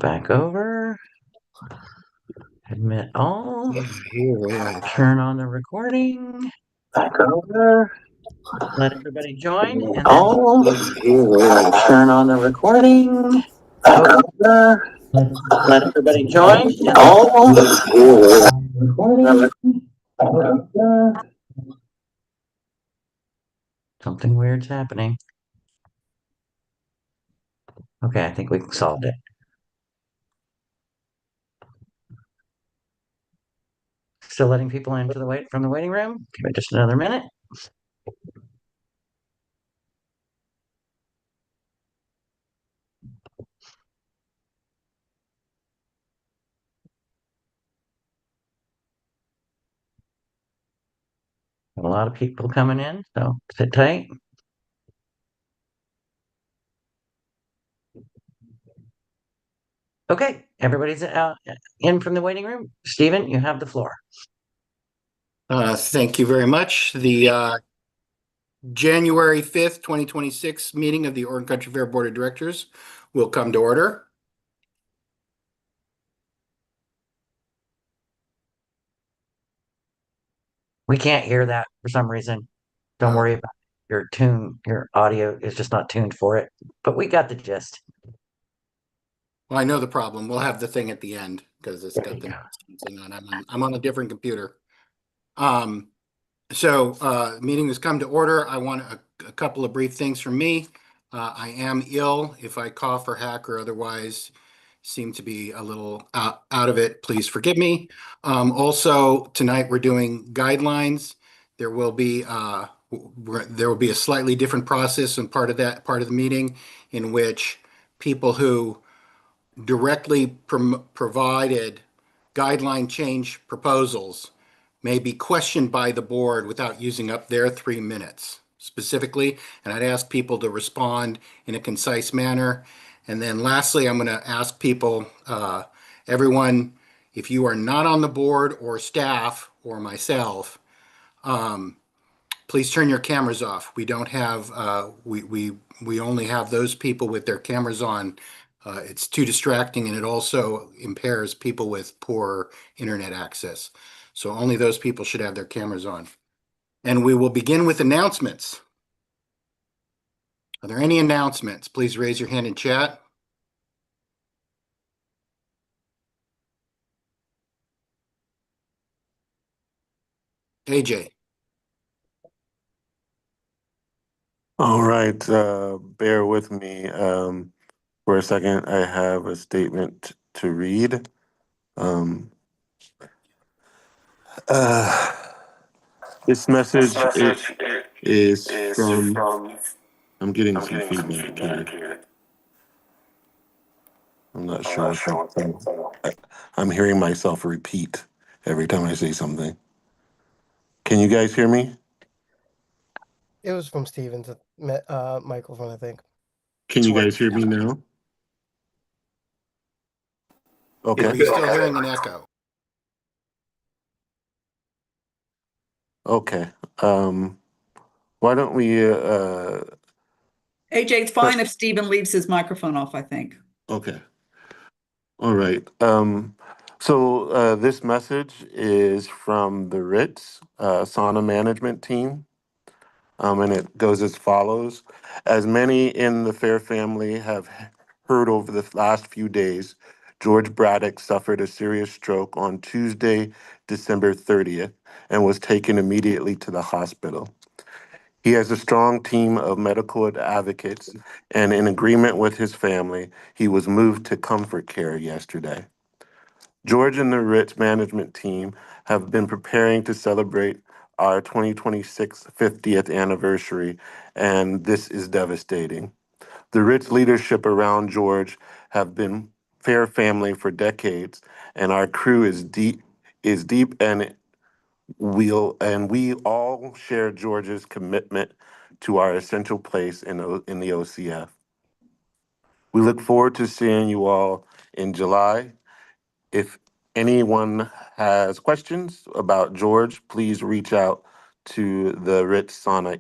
back over. Admit all. Here we are. Turn on the recording. Back over. Let everybody join. And Oh, here we are. turn on the recording. Back over. Let everybody join. And Oh, here we are. recording. Back over. Something weird's happening. Okay, I think we solved it. Still letting people in from the waiting room. Give it just another minute. Have a lot of people coming in, so sit tight. Okay, everybody's in from the waiting room. Stephen, you have the floor. Thank you very much. The January 5th, 2026 meeting of the Oregon Country Fair Board of Directors will come to order. We can't hear that for some reason. Don't worry about it. Your audio is just not tuned for it, but we got the gist. Well, I know the problem. We'll have the thing at the end because it's got the thing on. I'm on a different computer. Meeting has come to order. I want a couple of brief things from me. I am ill. If I cough or hack or otherwise seem to be a little out of it, please forgive me. Also, tonight we're doing guidelines. There will be a slightly different process and part of the meeting in which people who directly provided guideline change proposals may be questioned by the board without using up their 3 minutes specifically. And I'd ask people to respond in a concise manner. And then lastly, I'm going to ask people, everyone, if you are not on the board or staff or myself, please turn your cameras off. We don't have, we only have those people with their cameras on. It's too distracting and it also impairs people with poor internet access. So only those people should have their cameras on. And we will begin with announcements. Are there any announcements? Please raise your hand in chat. AJ. All right, bear with me for a second. I have a statement to read. This message is from. I'm getting some feedback here. I'm not sure I'm hearing myself repeat every time I say something. Can you guys hear me? It was from Steven's microphone, I think. Can you guys hear me now? Okay. Are you still hearing an echo? Okay. Why don't we AJ, it's fine if Stephen leaves his microphone off, I think. Okay. All right. So this message is from the Ritz sauna management team. And it goes as follows. As many in the Fair family have heard over the last few days, George Braddock suffered a serious stroke on Tuesday, December 30th, and was taken immediately to the hospital. He has a strong team of medical advocates, and in agreement with his family, he was moved to Comfort Care yesterday. George and the Ritz management team have been preparing to celebrate our 2026 50th anniversary, and this is devastating. The Ritz leadership around George have been Fair family for decades, and our crew is deep, and we all share George's commitment to our essential place in the OCF. We look forward to seeing you all in July. If anyone has questions about George, please reach out to the Ritz Sauna,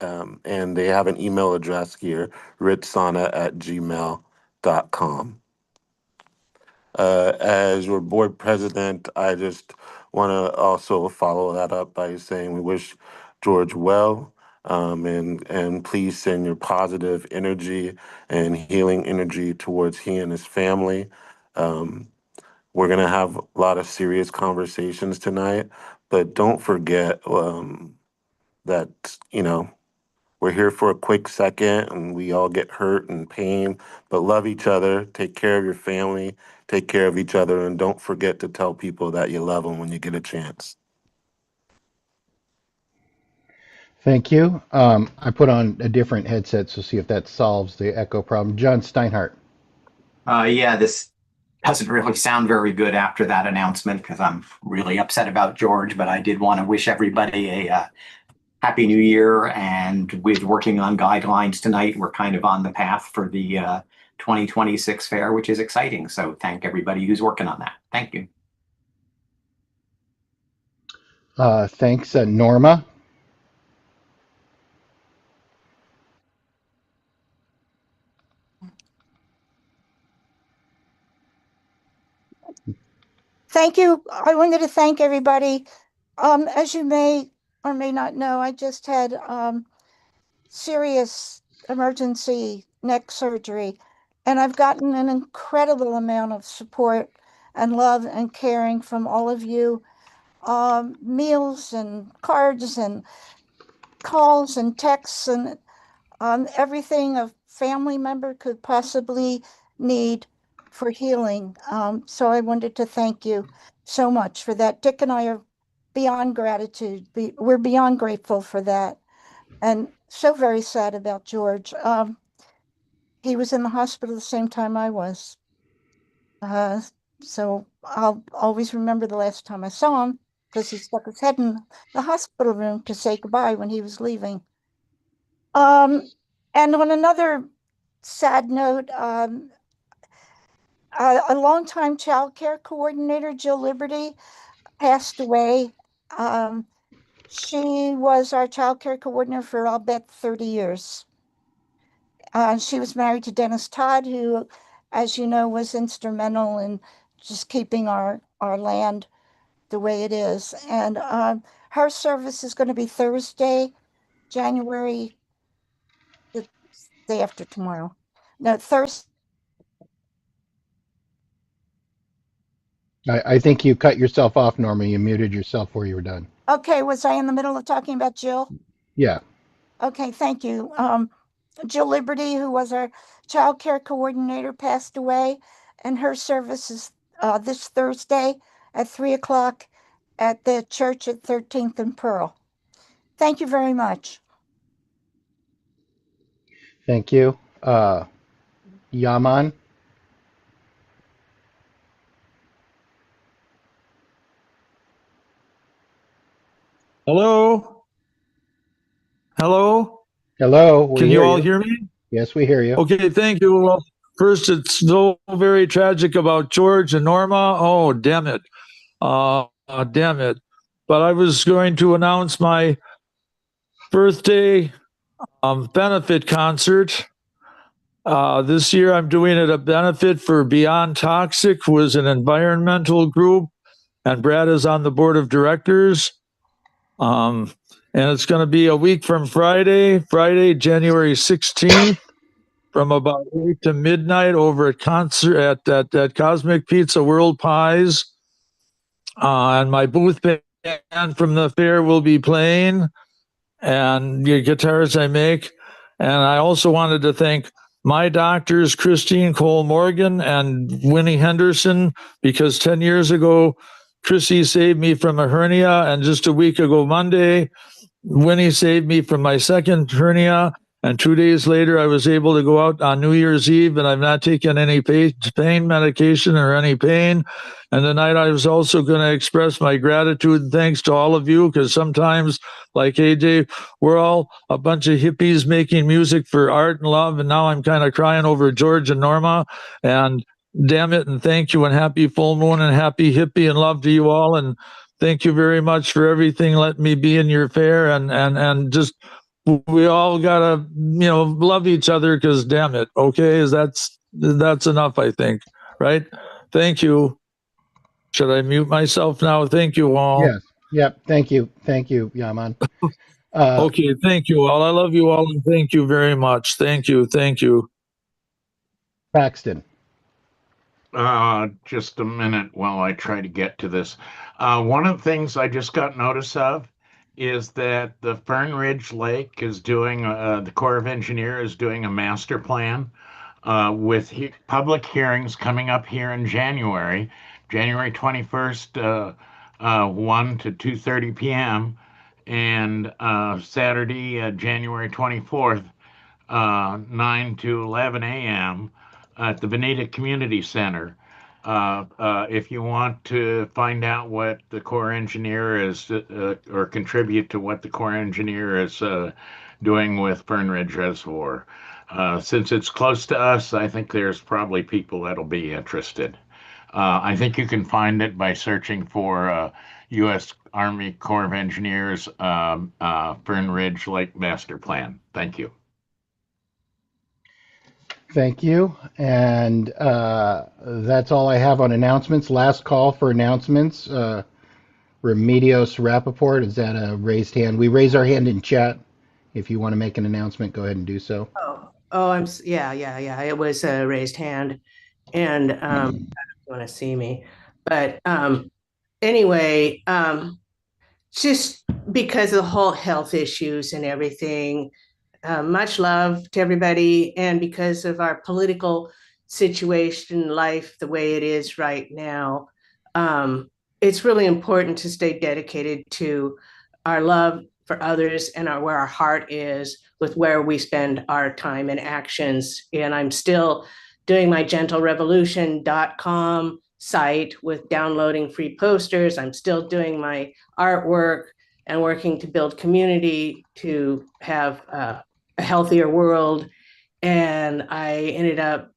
and they have an email address here, ritzsauna@gmail.com. As your board president, I just want to also follow that up by saying we wish George well, and please send your positive energy and healing energy towards he and his family. Um, we're gonna have a lot of serious conversations tonight, but don't forget that we're here for a quick second and we all get hurt and pain, but love each other, take care of your family, take care of each other, and don't forget to tell people that you love them when you get a chance. Thank you. I put on a different headset, so see if that solves the echo problem. John Steinhardt. Yeah, this doesn't really sound very good after that announcement because I'm really upset about George, but I did want to wish everybody a Happy New Year. And with working on guidelines tonight, we're kind of on the path for the 2026 fair, which is exciting. So thank everybody who's working on that. Thank you. Thanks, Norma. Thank you. I wanted to thank everybody. As you may or may not know, I just had serious emergency neck surgery, and I've gotten an incredible amount of support and love and caring from all of you. Meals and cards and calls and texts and everything a family member could possibly need for healing. So I wanted to thank you so much for that. Dick and I are beyond gratitude. We're beyond grateful for that. And so very sad about George. He was in the hospital the same time I was. So I'll always remember the last time I saw him because he stuck his head in the hospital room to say goodbye when he was leaving. And on another sad note, a longtime child care coordinator, Jill Liberty, passed away. She was our child care coordinator for, I'll bet, 30 years. She was married to Dennis Todd, who, as you know, was instrumental in just keeping our land the way it is. And her service is going to be Thursday, January, the day after tomorrow. No, Thursday. I think you cut yourself off, Norma. You muted yourself before you were done. Okay, was I in the middle of talking about Jill? Yeah. Okay, thank you. Jill Liberty, who was our child care coordinator, passed away, and her service is this Thursday at 3 o'clock at the church at 13th and Pearl. Thank you very much. Thank you. Yaman. Hello? Hello? Hello. We Can you hear all you. hear me? Yes, we hear you. Okay, thank you. Well, first, it's so very tragic about George and Norma. Oh, damn it. Damn it. But I was going to announce my birthday benefit concert. This year, I'm doing it a benefit for Beyond Toxic, who is an environmental group, and Brad is on the board of directors. And it's going to be a week from Friday, January 16th, from about 8 to midnight over at concert at Cosmic Pizza World Pies. And my booth band from the fair will be playing, and the guitars I make. And I also wanted to thank my doctors, Christine Cole Morgan and Winnie Henderson, because 10 years ago, Chrissy saved me from a hernia, and just a week ago Monday, Winnie saved me from my second hernia. And 2 days later, I was able to go out on New Year's Eve, and I've not taken any pain medication or any pain. And tonight, I was also going to express my gratitude and thanks to all of you, because sometimes, like AJ, we're all a bunch of hippies making music for art and love. And now I'm kind of crying over George and Norma. And damn it, and thank you, and happy full moon, and happy hippie, and love to you all. And thank you very much for everything. Let me be in your fair, and just, we all gotta, love each other, because damn it, okay, that's enough, I think, right? Thank you. Should I mute myself now? Thank you all. Yes. Yep. Thank you. Thank you, Yaman. Okay, thank you all. I love you all and thank you very much. Thank you. Thank you. Paxton. Just a minute while I try to get to this. One of the things I just got notice of is that the Fern Ridge Lake is doing, the Corps of Engineers is doing a master plan with public hearings coming up here in January 21st, 1 to 2:30 p.m. and Saturday, January 24th, 9 to 11 a.m. at the Veneta Community Center. If you want to find out what the Corps Engineer is, or contribute to what the Corps Engineer is doing with Fern Ridge Reservoir. Since it's close to us, I think there's probably people that'll be interested. I think you can find it by searching for U.S. Army Corps of Engineers Fern Ridge Lake Master Plan. Thank you. Thank you. And that's all I have on announcements. Last call for announcements. Remedios Rappaport, is that a raised hand? We raise our hand in chat. If you want to make an announcement, go ahead and do so. Yeah. It was a raised hand, and you want to see me, but anyway, just because of the whole health issues and everything. Much love to everybody, and because of our political situation, life the way it is right now, it's really important to stay dedicated to our love for others and where our heart is with where we spend our time and actions. And I'm still doing my gentlerevolution.com site with downloading free posters. I'm still doing my artwork and working to build community to have a healthier world. And I ended up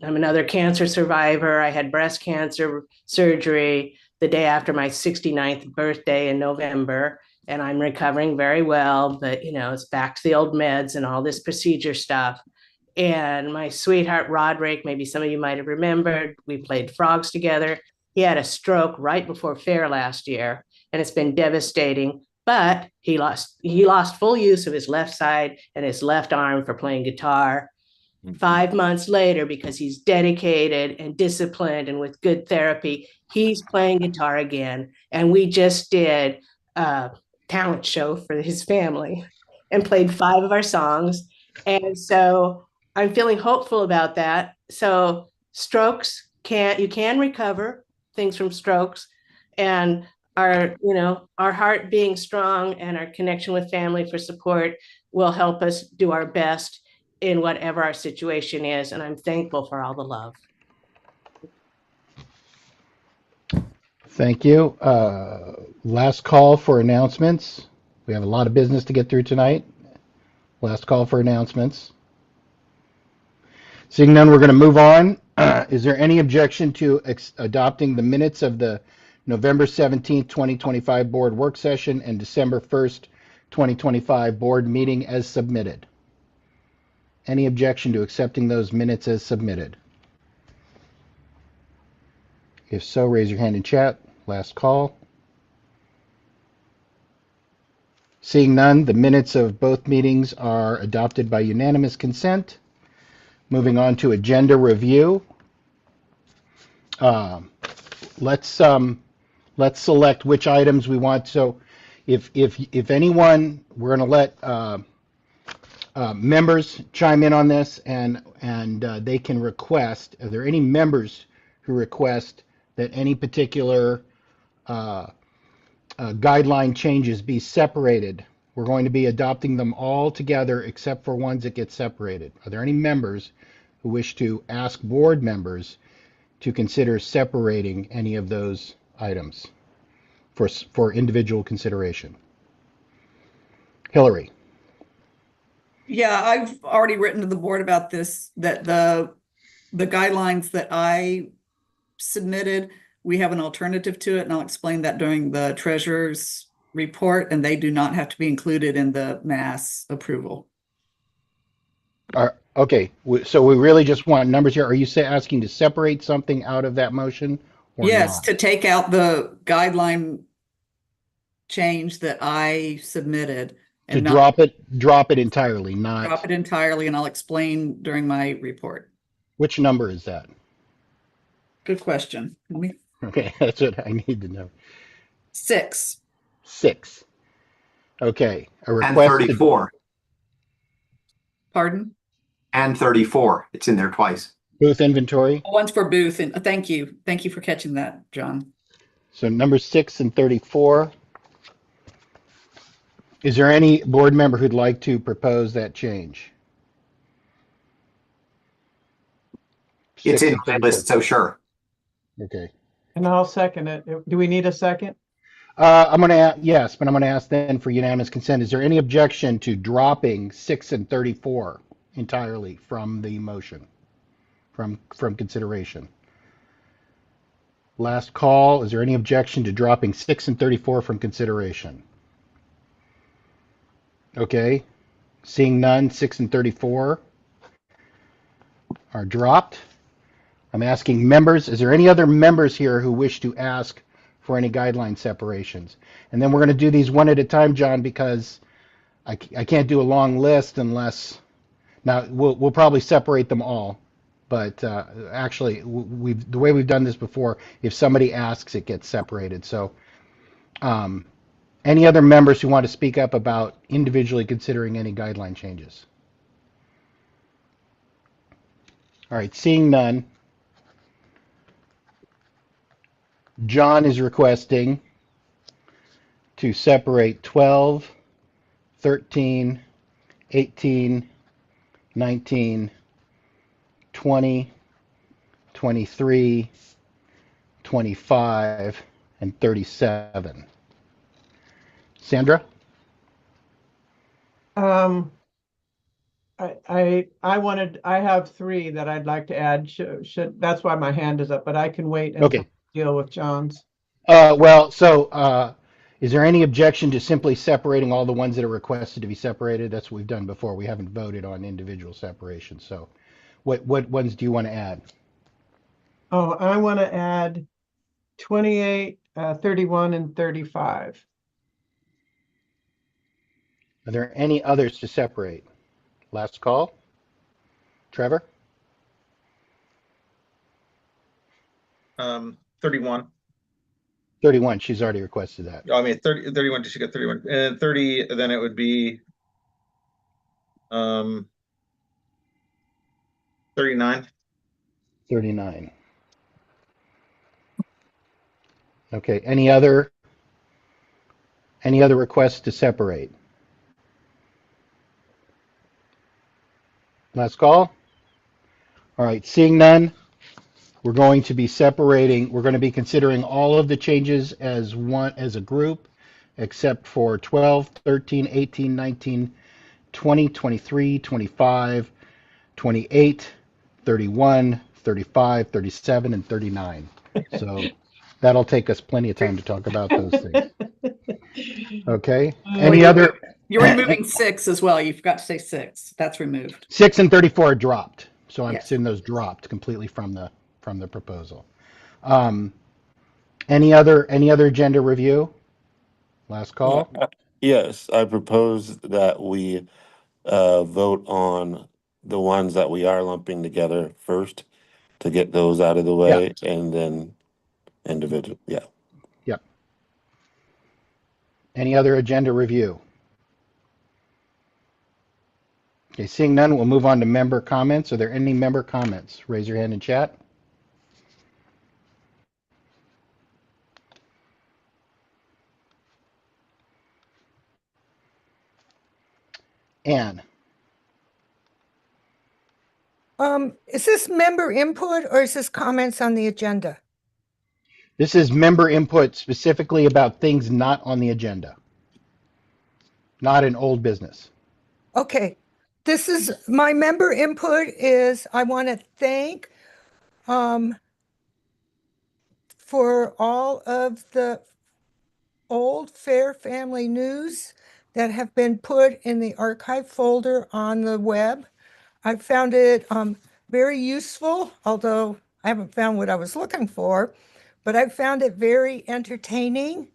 I'm another cancer survivor. I had breast cancer surgery the day after my 69th birthday in November, and I'm recovering very well, but it's back to the old meds and all this procedure stuff. And my sweetheart, Roderick, maybe some of you might have remembered, we played frogs together. He had a stroke right before fair last year, and it's been devastating. But he lost full use of his left side and his left arm for playing guitar. 5 months later, because he's dedicated and disciplined and with good therapy, he's playing guitar again. And we just did a talent show for his family and played 5 of our songs. And so I'm feeling hopeful about that. So strokes you can recover things from strokes, and our heart being strong and our connection with family for support will help us do our best in whatever our situation is. And I'm thankful for all the love. Thank you. Last call for announcements. We have a lot of business to get through tonight. Last call for announcements. Seeing none, we're going to move on. Is there any objection to adopting the minutes of the November 17th, 2025 board work session and December 1st, 2025 board meeting as submitted? Any objection to accepting those minutes as submitted? If so, raise your hand in chat. Last call. Seeing none, the minutes of both meetings are adopted by unanimous consent. Moving on to agenda review. Let's select which items we want. So if anyone, we're going to let members chime in on this, and they can request, are there any members who request that any particular guideline changes be separated? We're going to be adopting them all together except for ones that get separated. Are there any members who wish to ask board members to consider separating any of those items for individual consideration? Hillary. Yeah, I've already written to the board about this, that the guidelines that I submitted, we have an alternative to it, and I'll explain that during the treasurer's report, and they do not have to be included in the mass approval. Okay, so we really just want numbers here. Are you asking to separate something out of that motion or Yes, not? to take out the guideline change that I submitted To and not drop it entirely, not, drop it entirely, and I'll explain during my report. which number is that? Good question. Okay, that's what I need to know. 6. 6. Okay, a And request to, 34. Pardon? And 34. It's in there twice. booth inventory. One's for booth, and thank you. Thank you for catching that, John. So number 6 and 34. Is there any board member who'd like to propose that change? It's 6 in and my 34. list, so sure. Okay. And I'll second it. Do we need a second? I'm going to, yes, but I'm going to ask then for unanimous consent. Is there any objection to dropping 6 and 34 entirely from the motion, from consideration? Last call. Is there any objection to dropping 6 and 34 from consideration? Okay. Seeing none, 6 and 34 are dropped. I'm asking members, is there any other members here who wish to ask for any guideline separations? And then we're going to do these one at a time, John, because I can't do a long list unless, now we'll probably separate them all. But actually, the way we've done this before, if somebody asks, it gets separated. So any other members who want to speak up about individually considering any guideline changes? All right, seeing none. John is requesting to separate 12, 13, 18, 19, 20, 23, 25, and 37. Sandra? I have 3 that I'd like to add. That's why my hand is up, but I can wait and Okay. deal with John's. Is there any objection to simply separating all the ones that are requested to be separated? That's what we've done before. We haven't voted on individual separation. So what ones do you want to add? Oh, I want to add 28, 31, and 35. Are there any others to separate? Last call. Trevor? 31. 31. She's already requested that. Oh, I mean, 30, 31, she got 31. And 30, then it would be 39. 39. Okay. Any other requests to separate? Last call. All right. Seeing none, we're going to be separating. We're going to be considering all of the changes as a group, except for 12, 13, 18, 19, 20, 23, 25, 28, 31, 35, 37, and 39. So that'll take us plenty of time to talk about those things. Okay. You're removing 6 as well. You forgot to say 6. That's removed. 6 and 34 are dropped. So I'm Yes. seeing those dropped completely from the proposal. Any other agenda review? Last call. Yes, I propose that we vote on the ones that we are lumping together first to get those out of the way, and then individual. Yeah. Yep. Any other agenda review? Okay, seeing none, we'll move on to member comments. Are there any member comments? Raise your hand in chat. Anne. Is this member input or is this comments on the agenda? This is member input specifically about things not on the agenda, not in old business. Okay, this is my member input is I want to thank for all of the old Fair Family News that have been put in the archive folder on the web. I found it very useful, although I haven't found what I was looking for, but I found it very entertaining.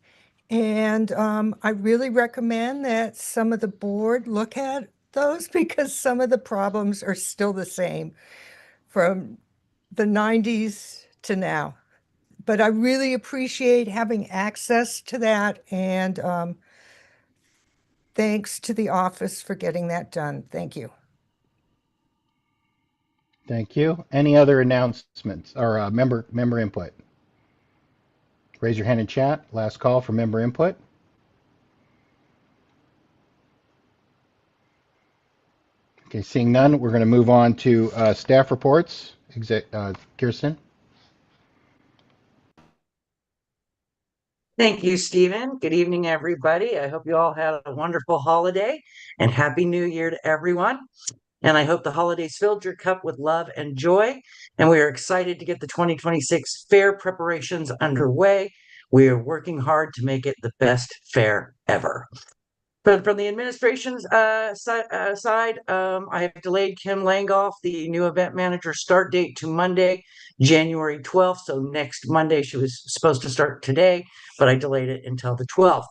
And I really recommend that some of the board look at those because some of the problems are still the same from the 90s to now. But I really appreciate having access to that, and thanks to the office for getting that done. Thank you. Thank you. Any other announcements or member input? Raise your hand in chat. Last call for member input. Okay, seeing none, we're going to move on to staff reports. Kirsten. Thank you, Stephen. Good evening, everybody. I hope you all had a wonderful holiday and Happy New Year to everyone. And I hope the holidays filled your cup with love and joy. And we are excited to get the 2026 fair preparations underway. We are working hard to make it the best fair ever. But from the administration's side, I have delayed Kim Langoff, the new event manager, start date to Monday, January 12th. So next Monday, she was supposed to start today, but I delayed it until the 12th.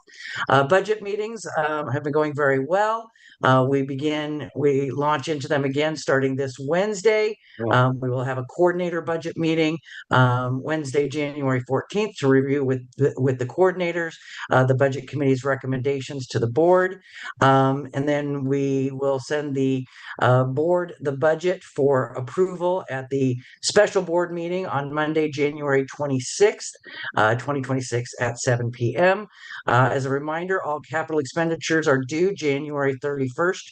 Budget meetings have been going very well. We launch into them again starting this Wednesday. We will have a coordinator budget meeting Wednesday, January 14th to review with the coordinators the budget committee's recommendations to the board. And then we will send the board the budget for approval at the special board meeting on Monday, January 26th, 2026 at 7 p.m. As a reminder, all capital expenditures are due January 31st,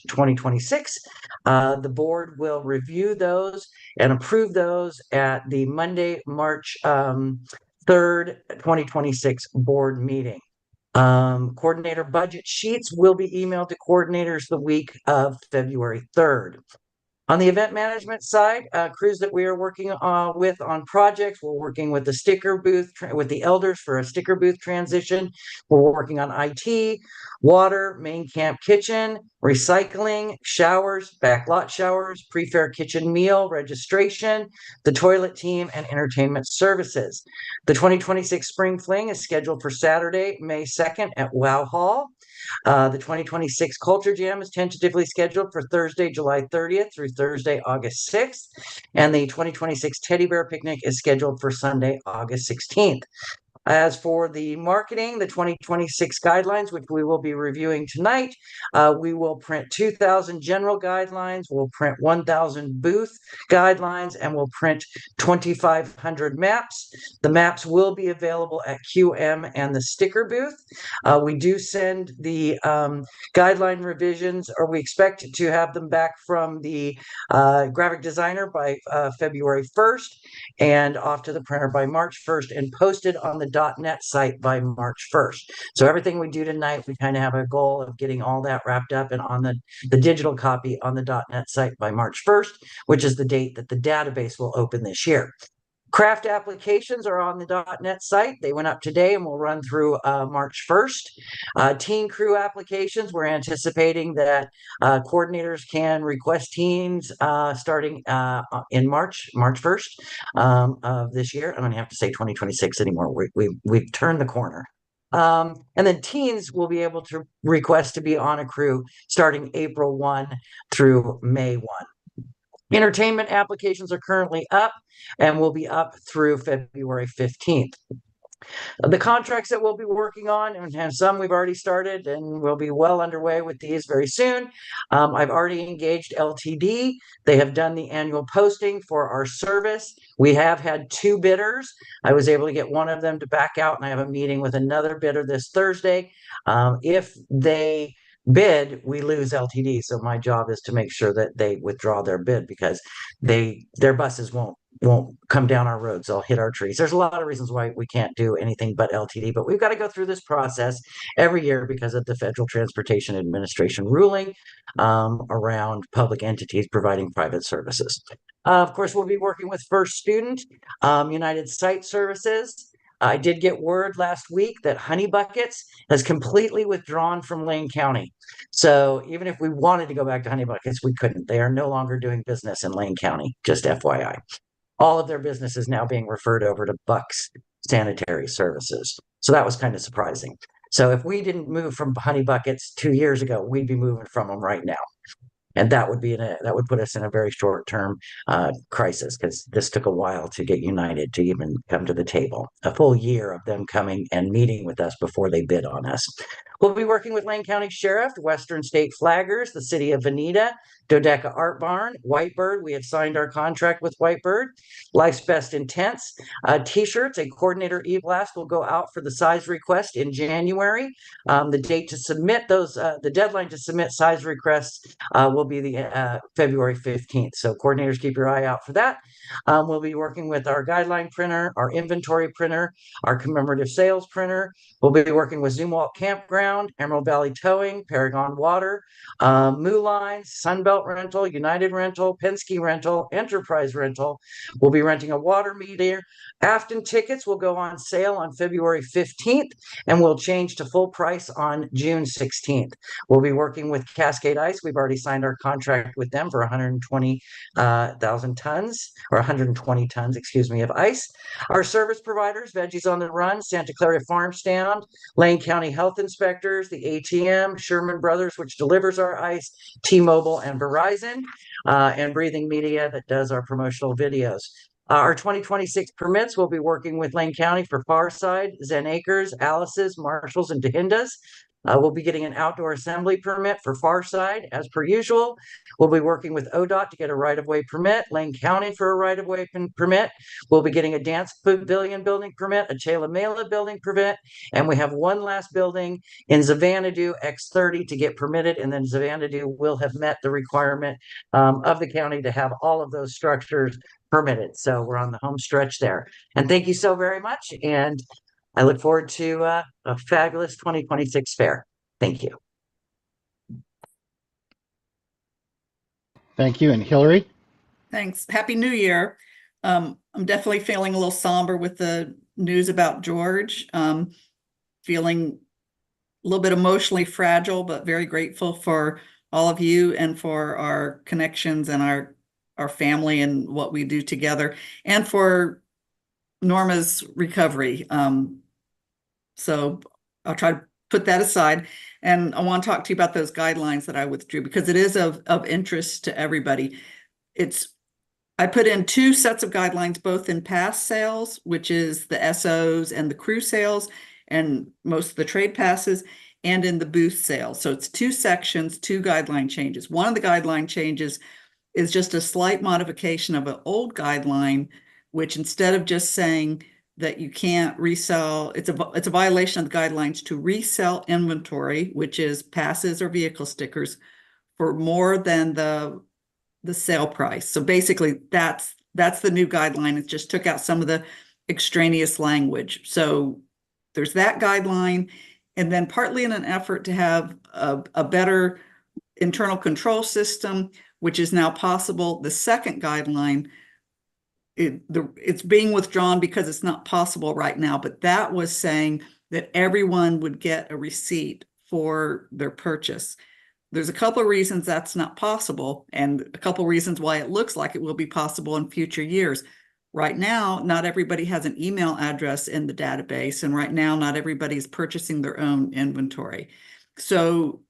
2026. The board will review those and approve those at the Monday, March 3rd, 2026 board meeting. Coordinator budget sheets will be emailed to coordinators the week of February 3rd. On the event management side, crews that we are working with on projects, we're working with the sticker booth, with the elders for a sticker booth transition. We're working on IT, water, main camp kitchen, recycling, showers, backlot showers, pre-fair kitchen meal, registration, the toilet team, and entertainment services. The 2026 Spring Fling is scheduled for Saturday, May 2nd at Wow Hall. The 2026 Culture Jam is tentatively scheduled for Thursday, July 30th through Thursday, August 6th. And the 2026 Teddy Bear Picnic is scheduled for Sunday, August 16th. As for the marketing, the 2026 guidelines, which we will be reviewing tonight, we will print 2,000 general guidelines, we'll print 1,000 booth guidelines, and we'll print 2,500 maps. The maps will be available at QM and the sticker booth. We do send the guideline revisions, or we expect to have them back from the graphic designer by February 1st and off to the printer by March 1st and posted on the .NET site by March 1st. So everything we do tonight, we kind of have a goal of getting all that wrapped up and on the digital copy on the .NET site by March 1st, which is the date that the database will open this year. Craft applications are on the .NET site. They went up today and will run through March 1st. Teen crew applications, we're anticipating that coordinators can request teens starting in March 1st of this year. I don't have to say 2026 anymore. We've turned the corner. And then teens will be able to request to be on a crew starting April 1 through May 1. Entertainment applications are currently up and will be up through February 15th. The contracts that we'll be working on, and some we've already started and we'll be well underway with these very soon. I've already engaged LTD. They have done the annual posting for our service. We have had 2 bidders. I was able to get one of them to back out, and I have a meeting with another bidder this Thursday. If they bid, we lose LTD. So my job is to make sure that they withdraw their bid because their buses won't come down our roads. They'll hit our trees. There's a lot of reasons why we can't do anything but LTD, but we've got to go through this process every year because of the Federal Transportation Administration ruling around public entities providing private services. Of course, we'll be working with First Student, United Site Services, I did get word last week that Honey Buckets has completely withdrawn from Lane County. So even if we wanted to go back to Honey Buckets, we couldn't. They are no longer doing business in Lane County, just FYI. All of their business is now being referred over to Bucks Sanitary Services. So that was kind of surprising. So if we didn't move from Honey Buckets 2 years ago, we'd be moving from them right now. And that would put us in a very short term crisis, because this took a while to get United to even come to the table. A full year of them coming and meeting with us before they bid on us. We'll be working with Lane County Sheriff, Western State Flaggers, the City of Veneta, Dodeca Art Barn, Whitebird. We have signed our contract with Whitebird. Life's Best Intense T-shirts. A coordinator e-blast will go out for the size request in January. The date to submit those, the deadline to submit size requests will be the February 15th. So coordinators, keep your eye out for that. We'll be working with our guideline printer, our inventory printer, our commemorative sales printer. We'll be working with Zumwalt Campground, Emerald Valley Towing, Paragon Water, Moo Lines, Sunbelt Rental, United Rental, Penske Rental, Enterprise Rental. We'll be renting a water meter. Afton tickets will go on sale on February 15th and will change to full price on June 16th. We'll be working with Cascade Ice. We've already signed our contract with them for 120,000 tons, or 120 tons, excuse me, of ice. Our service providers, Veggies on the Run, Santa Clara Farm Stand, Lane County Health Inspectors, the ATM, Sherman Brothers, which delivers our ice, T-Mobile and Verizon, and Breathing Media that does our promotional videos. Our 2026 permits, we'll be working with Lane County for Farside, Zen Acres, Alice's, Marshalls, and Dahindas. We'll be getting an outdoor assembly permit for Farside, as per usual. We'll be working with ODOT to get a right-of-way permit, Lane County for a right-of-way permit. We'll be getting a dance pavilion building permit, a Chela Mela building permit, and we have one last building in Xanadu X30 to get permitted, and then Xanadu will have met the requirement of the county to have all of those structures permitted. So we're on the home stretch there. And thank you so very much. And I look forward to a fabulous 2026 fair. Thank you. Thank you. And Hillary? Thanks. Happy New Year. I'm definitely feeling a little somber with the news about George. Feeling a little bit emotionally fragile, but very grateful for all of you and for our connections and our family and what we do together, and for Norma's recovery. So I'll try to put that aside. And I want to talk to you about those guidelines that I withdrew, because it is of interest to everybody. I put in 2 sets of guidelines, both in pass sales, which is the SOs and the crew sales, and most of the trade passes, and in the booth sales. So it's 2 sections, 2 guideline changes. One of the guideline changes is just a slight modification of an old guideline, which instead of just saying that you can't resell, it's a violation of the guidelines to resell inventory, which is passes or vehicle stickers, for more than the sale price. So basically that's the new guideline. It just took out some of the extraneous language. So there's that guideline. And then partly in an effort to have a better internal control system, which is now possible, the second guideline, it's being withdrawn because it's not possible right now, but that was saying that everyone would get a receipt for their purchase. There's a couple of reasons that's not possible, and a couple of reasons why it looks like it will be possible in future years. Right now, not everybody has an email address in the database, and right now, not everybody is purchasing their own inventory. So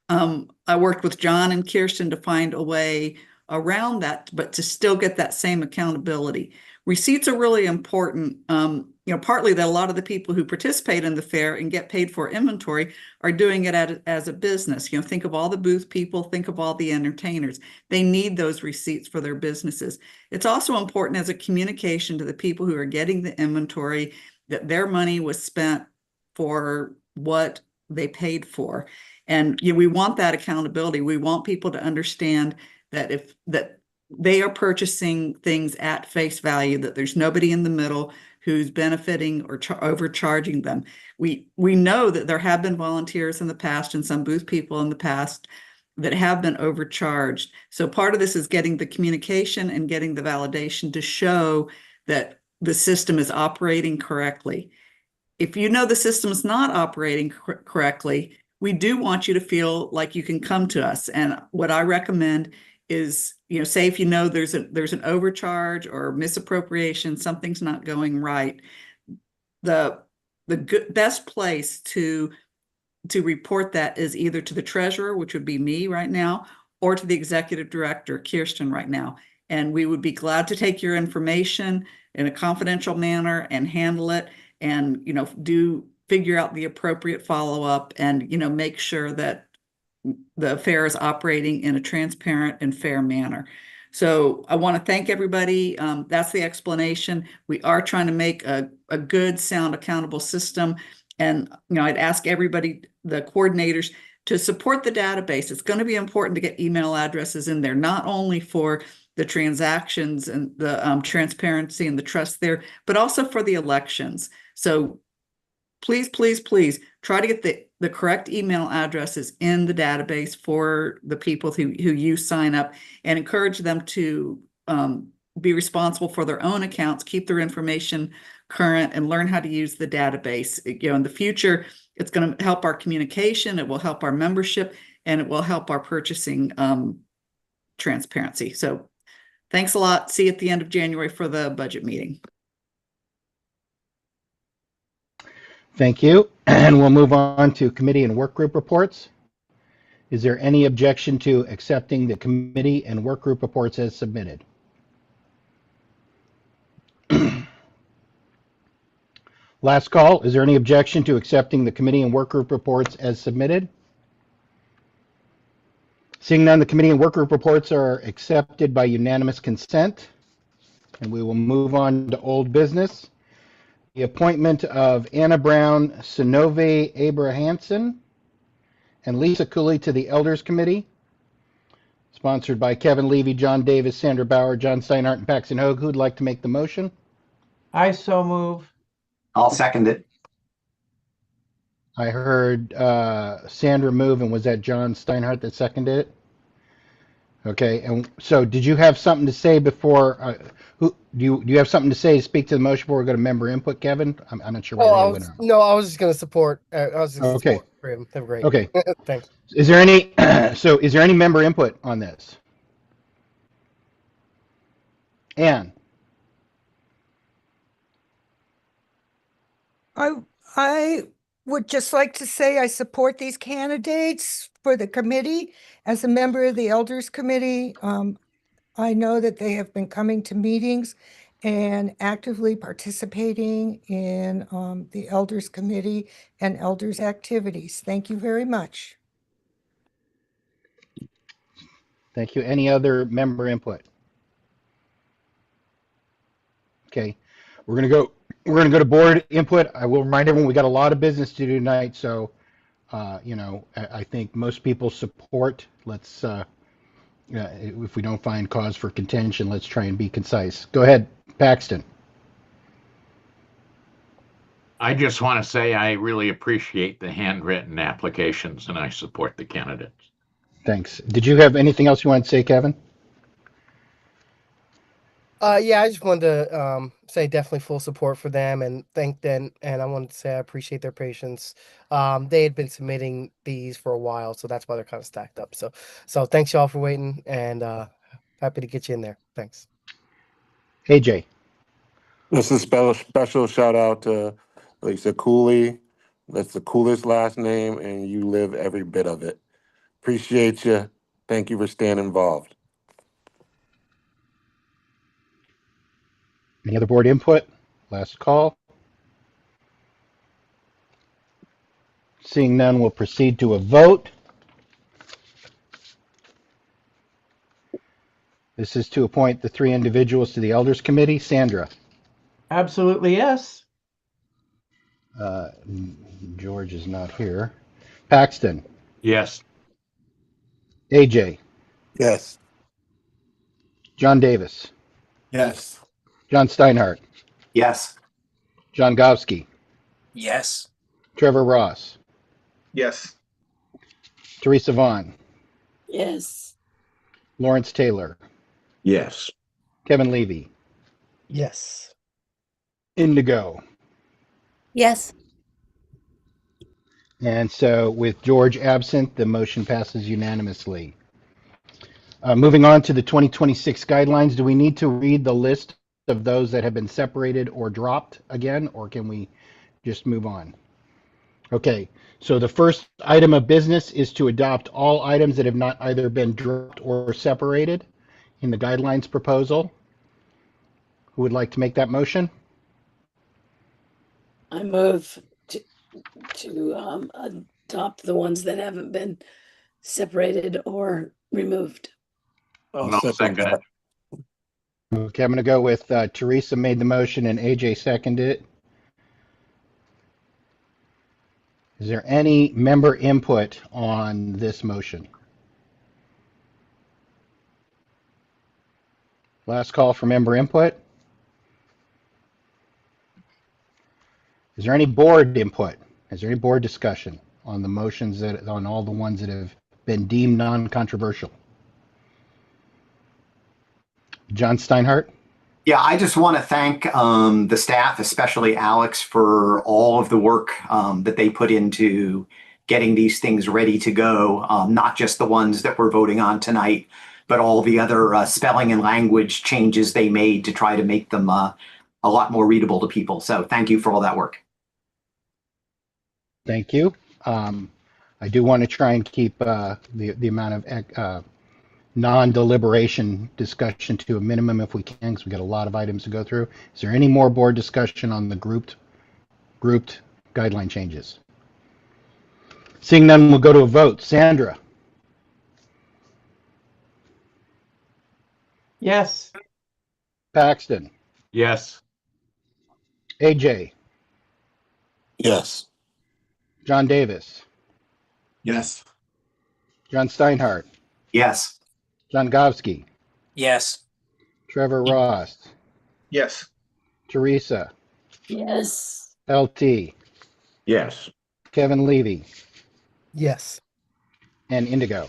I worked with John and Kirsten to find a way around that, but to still get that same accountability. Receipts are really important. Partly that a lot of the people who participate in the fair and get paid for inventory are doing it as a business. Think of all the booth people, think of all the entertainers. They need those receipts for their businesses. It's also important as a communication to the people who are getting the inventory that their money was spent for what they paid for. And we want that accountability. We want people to understand that that they are purchasing things at face value, that there's nobody in the middle who's benefiting or overcharging them. We know that there have been volunteers in the past and some booth people in the past that have been overcharged. So part of this is getting the communication and getting the validation to show that the system is operating correctly. If you know the system is not operating correctly, we do want you to feel like you can come to us. And what I recommend is, say if you know there's an overcharge or misappropriation, something's not going right, the best place to report that is either to the treasurer, which would be me right now, or to the executive director, Kirsten, right now. And we would be glad to take your information in a confidential manner and handle it, and figure out the appropriate follow-up, and make sure that the fair is operating in a transparent and fair manner. So I want to thank everybody. That's the explanation. We are trying to make a good, sound, accountable system. And I'd ask everybody, the coordinators, to support the database. It's going to be important to get email addresses in there, not only for the transactions and the transparency and the trust there, but also for the elections. So please, please, please try to get the correct email addresses in the database for the people who you sign up, and encourage them to be responsible for their own accounts, keep their information current, and learn how to use the database. In the future, it's going to help our communication, it will help our membership, and it will help our purchasing transparency. So thanks a lot. See you at the end of January for the budget meeting. Thank you. And we'll move on to committee and work group reports. Is there any objection to accepting the committee and work group reports as submitted? Last call. Is there any objection to accepting the committee and work group reports as submitted? Seeing none, the committee and work group reports are accepted by unanimous consent. And we will move on to old business. The appointment of Anna Brown, Synnøve Abrahamsen, and Lisa Cooley to the Elders Committee, sponsored by Kevin Levy, John Davis, Sandra Bauer, John Steinhardt, and Paxton Hogue. Who'd like to make the motion? I so move. I'll second it. I heard Sandra move, and was that John Steinhardt that seconded it? Okay, and so did you have something to say before? Do you have something to say to speak to the motion before we go to member input, Kevin? I'm not sure where I they went on. was just going to support. I was just gonna Okay. support him. They're great. Okay. Thanks. Is there any? So, is there any member input on this? Ann? I would just like to say I support these candidates for the committee. As a member of the Elders Committee, I know that they have been coming to meetings and actively participating in the Elders Committee and Elders activities. Thank you very much. Thank you. Any other member input? Okay, we're gonna go to board input. I will remind everyone we got a lot of business to do tonight, so I think most people support. Let's if we don't find cause for contention, let's try and be concise. Go ahead, Paxton. I just want to say I really appreciate the handwritten applications, and I support the candidates. Thanks. Did you have anything else you want to say, Kevin? Yeah, I just wanted to say definitely full support for them and thank them. And I wanted to say I appreciate their patience. They had been submitting these for a while, so that's why they're kind of stacked up. So thanks y'all for waiting, and happy to get you in there. Thanks. AJ. This is a special shout out to Lisa Cooley. That's the coolest last name, and you live every bit of it. Appreciate you. Thank you for staying involved. Any other board input? Last call. Seeing none, we'll proceed to a vote. This is to appoint the 3 individuals to the Elders Committee. Sandra. Absolutely, yes. George is not here. Paxton. Yes. AJ. Yes. John Davis. Yes. John Steinhardt. Yes. John Gowski. Yes. Trevor Ross. Yes. Teresa Vaughn. Yes. Lawrence Taylor. Yes. Kevin Levy. Yes. Indigo. Yes. And so with George absent, the motion passes unanimously. Moving on to the 2026 guidelines, do we need to read the list of those that have been separated or dropped again, or can we just move on? Okay, so the first item of business is to adopt all items that have not either been dropped or separated in the guidelines proposal. Who would like to make that motion? I move to adopt the ones that haven't been separated or removed. No, second it. Okay, I'm going to go with Teresa made the motion and AJ seconded it. Is there any member input on this motion? Last call for member input. Is there any board input? Is there any board discussion on the motions on all the ones that have been deemed non-controversial? John Steinhardt? Yeah, I just want to thank the staff, especially Alex, for all of the work that they put into getting these things ready to go. Not just the ones that we're voting on tonight, but all the other spelling and language changes they made to try to make them a lot more readable to people. So thank you for all that work. Thank you. I do want to try and keep the amount of non-deliberation discussion to a minimum if we can, because we got a lot of items to go through. Is there any more board discussion on the grouped guideline changes? Seeing none, we'll go to a vote. Sandra? Yes. Paxton? Yes. AJ? Yes. John Davis? Yes. John Steinhardt? Yes. John Govsky? Yes. Trevor Ross? Yes. Teresa? Yes. LT? Yes. Kevin Levy? Yes. And Indigo?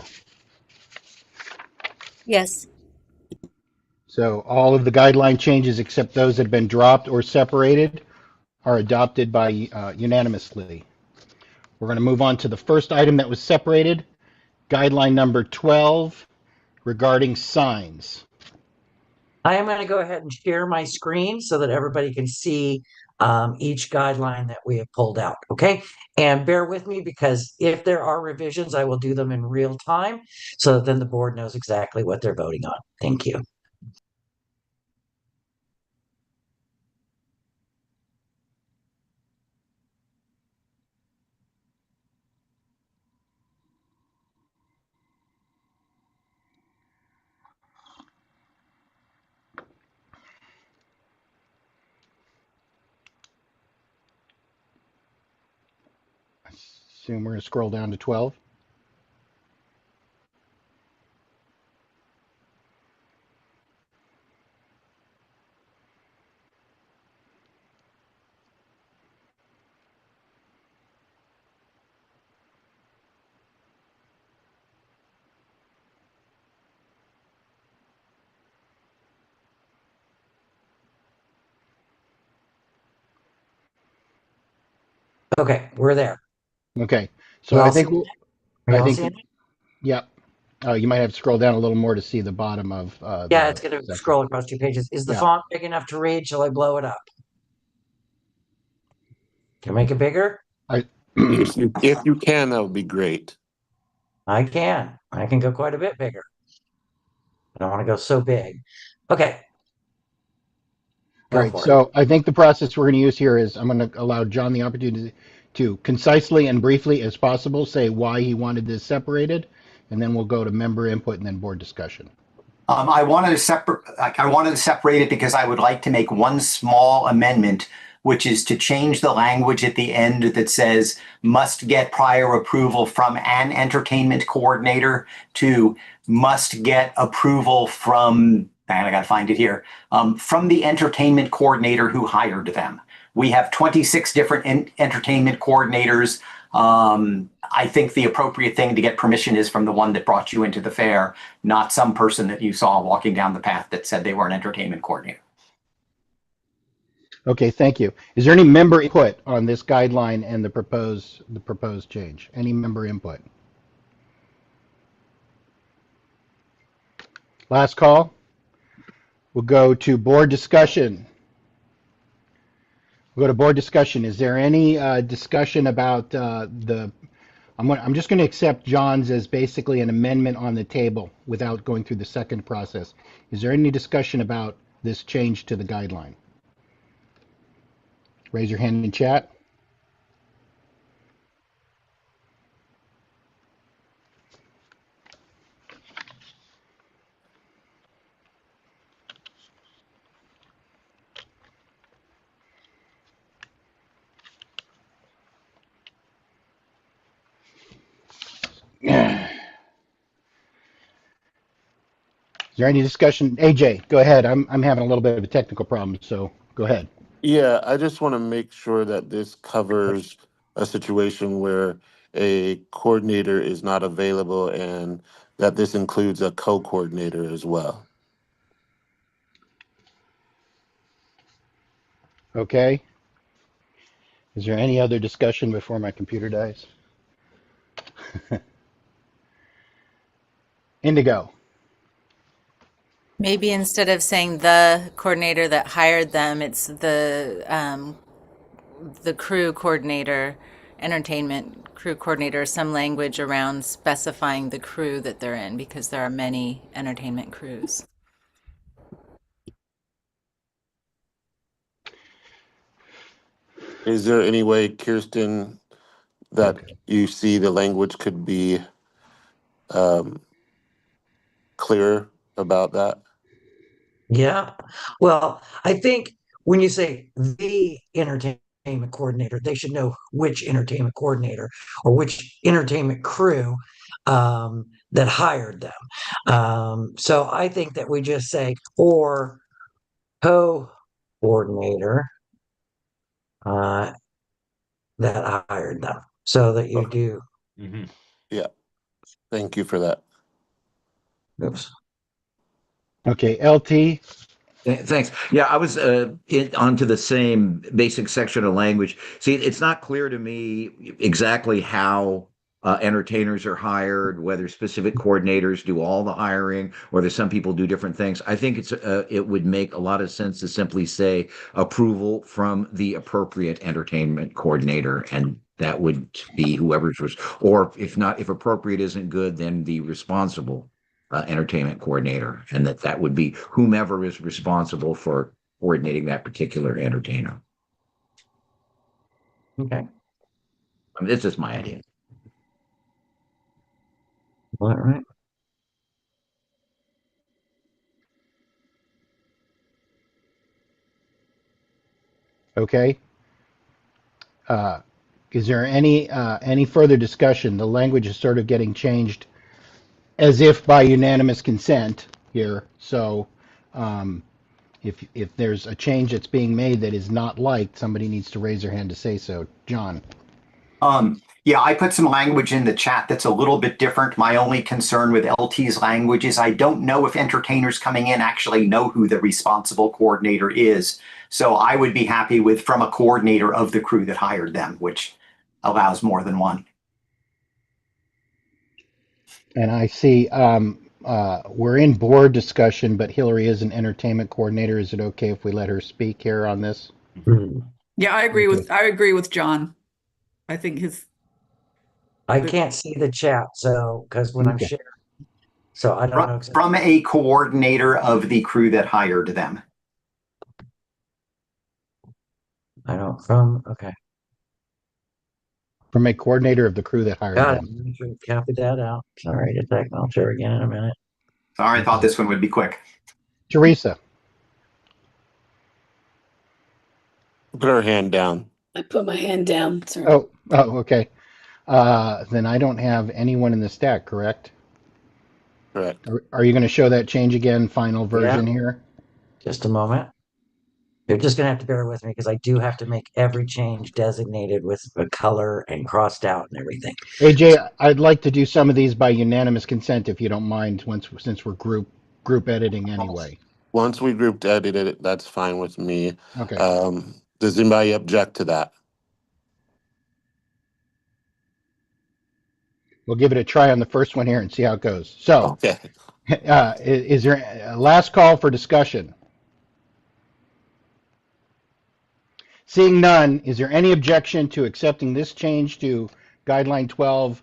Yes. So all of the guideline changes except those that have been dropped or separated are adopted by unanimously. We're going to move on to the first item that was separated, guideline number 12 regarding signs. I am going to go ahead and share my screen so that everybody can see each guideline that we have pulled out. Okay. And bear with me because if there are revisions, I will do them in real time so that then the board knows exactly what they're voting on. Thank you. Assume we're going to scroll down to 12. Okay, we're there. Okay. So You all I think see we'll, it? Are you I all think, seeing it? yep. You might have to scroll down a little more to see the bottom of Yeah, the it's going to section. scroll across 2 pages. Is the Yeah. font big enough to read? Shall I blow it up? Can I make it bigger? If you can, that would be great. I can. I can go quite a bit bigger. I don't want to go so big. Okay. Go Right. for it. So I think the process we're going to use here is I'm going to allow John the opportunity to concisely and briefly as possible say why he wanted this separated, and then we'll go to member input and then board discussion. I wanted to separate it because I would like to make one small amendment, which is to change the language at the end that says must get prior approval from an entertainment coordinator to must get approval from, I got to find it here, from the entertainment coordinator who hired them. We have 26 different entertainment coordinators. I think the appropriate thing to get permission is from the one that brought you into the fair, not some person that you saw walking down the path that said they were an entertainment coordinator. Okay, thank you. Is there any member input on this guideline and the proposed change? Any member input? Last call. We'll go to board discussion. We'll go to board discussion. Is there any discussion about I'm just going to accept John's as basically an amendment on the table without going through the second process. Is there any discussion about this change to the guideline? Raise your hand in chat. Is there any discussion? AJ, go ahead. I'm having a little bit of a technical problem, so go ahead. Yeah, I just want to make sure that this covers a situation where a coordinator is not available and that this includes a co-coordinator as well. Okay. Is there any other discussion before my computer dies? Indigo. Maybe instead of saying the coordinator that hired them, it's the crew coordinator, entertainment crew coordinator, some language around specifying the crew that they're in, because there are many entertainment crews. Is there any way, Kirsten, that you see the language could be clearer about that? Yeah. Well, I think when you say the entertainment coordinator, they should know which entertainment coordinator or which entertainment crew that hired them. So I think that we just say or co-coordinator that hired them, so that you do. Yeah. Thank you for that. Oops. Okay, LT. Thanks. Yeah, I was onto the same basic section of language. See, it's not clear to me exactly how entertainers are hired, whether specific coordinators do all the hiring, or there's some people do different things. I think it would make a lot of sense to simply say approval from the appropriate entertainment coordinator, and that would be whoever's or if appropriate isn't good, then the responsible entertainment coordinator, and that would be whomever is responsible for coordinating that particular entertainer. Okay. I mean, this is my idea. All right. Okay. Is there any further discussion? The language is sort of getting changed as if by unanimous consent here. So if there's a change that's being made that is not liked, somebody needs to raise their hand to say so. John. Yeah, I put some language in the chat that's a little bit different. My only concern with LT's language is I don't know if entertainers coming in actually know who the responsible coordinator is. So I would be happy with from a coordinator of the crew that hired them, which allows more than one. And I see we're in board discussion, but Hillary is an entertainment coordinator. Is it okay if we let her speak here on this? Yeah, I agree with John. I think I can't see the chat, so because when I'm sharing, so I don't know exactly. From a coordinator of the crew that hired them. I don't okay. From a coordinator of the crew that hired Got them. it. Copy that out. Sorry, I'll share again in a minute. Sorry, I thought this one would be quick. Teresa. Put her hand down. I put my hand down. Sorry. Oh, okay. Then I don't have anyone in the stack, correct? Correct. Are you going to show that change again, final version here? Just a moment. You're just going to have to bear with me because I do have to make every change designated with a color and crossed out and everything. AJ, I'd like to do some of these by unanimous consent if you don't mind, since we're group editing anyway. Once we group edited it, that's fine with me. Okay. Does anybody object to that? We'll give it a try on the first one here and see how it goes. So, Okay. is there a last call for discussion? Seeing none, is there any objection to accepting this change to guideline 12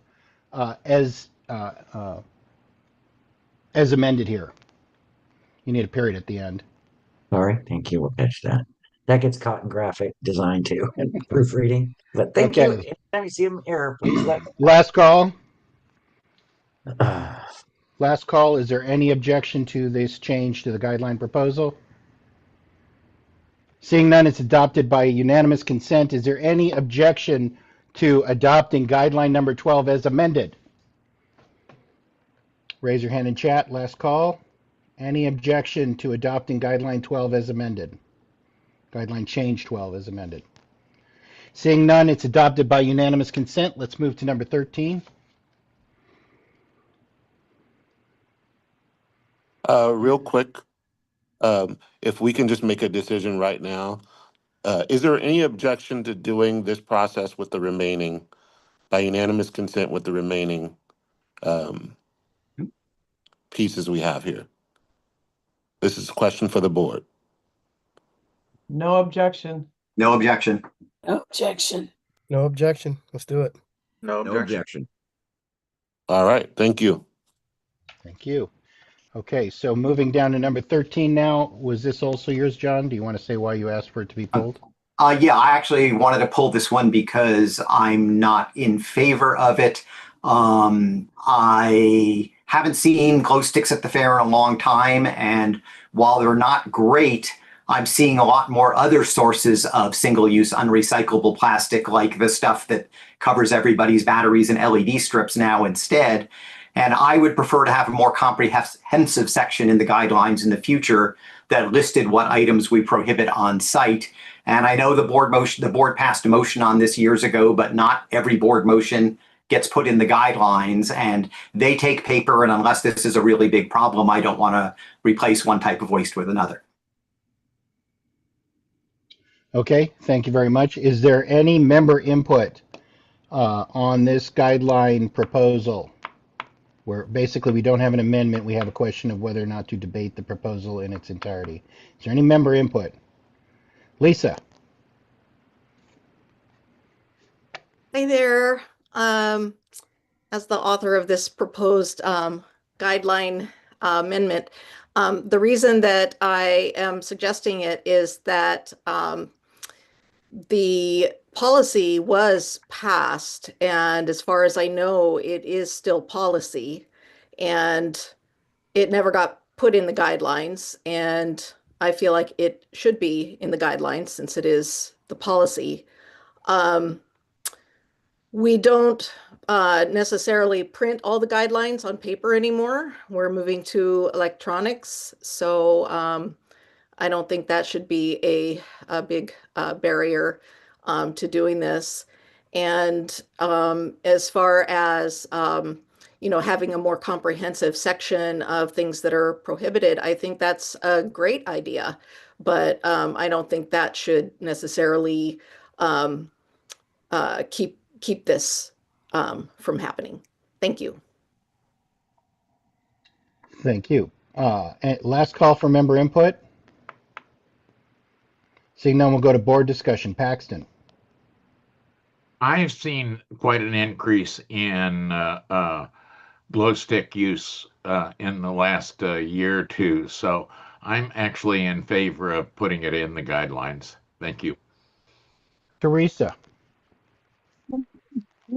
as amended here? You need a period at the end. Sorry, thank you. We'll catch that. That gets caught in graphic design too, and proofreading. But thank you. Okay. Anytime you see an error, please let me Last call. know. Last call. Is there any objection to this change to the guideline proposal? Seeing none, it's adopted by unanimous consent. Is there any objection to adopting guideline number 12 as amended? Raise your hand in chat. Last call. Any objection to adopting guideline 12 as amended? Guideline change 12 as amended. Seeing none, it's adopted by unanimous consent. Let's move to number 13. Real quick, if we can just make a decision right now, is there any objection to doing this process with the remaining, by unanimous consent with the remaining pieces we have here? This is a question for the board. No objection. No objection. No objection. No objection. Let's do it. No objection. All right, thank you. Thank you. Okay, so moving down to number 13 now. Was this also yours, John? Do you want to say why you asked for it to be pulled? Yeah, I actually wanted to pull this one because I'm not in favor of it. I haven't seen glow sticks at the fair in a long time, and while they're not great, I'm seeing a lot more other sources of single-use unrecyclable plastic, like the stuff that covers everybody's batteries and LED strips now instead. And I would prefer to have a more comprehensive section in the guidelines in the future that listed what items we prohibit on site. And I know the board passed a motion on this years ago, but not every board motion gets put in the guidelines, and they take paper. And unless this is a really big problem, I don't want to replace one type of waste with another. Okay, thank you very much. Is there any member input on this guideline proposal? Where basically we don't have an amendment, we have a question of whether or not to debate the proposal in its entirety. Is there any member input? Lisa? Hey there. As the author of this proposed guideline amendment, the reason that I am suggesting it is that the policy was passed, and as far as I know, it is still policy, and it never got put in the guidelines, and I feel like it should be in the guidelines since it is the policy. We don't necessarily print all the guidelines on paper anymore. We're moving to electronics, so I don't think that should be a big barrier to doing this. And as far as having a more comprehensive section of things that are prohibited, I think that's a great idea. But I don't think that should necessarily keep this from happening. Thank you. Thank you. And last call for member input. Seeing none, we'll go to board discussion. Paxton. I've seen quite an increase in glow stick use in the last year or two, so I'm actually in favor of putting it in the guidelines. Thank you. Teresa.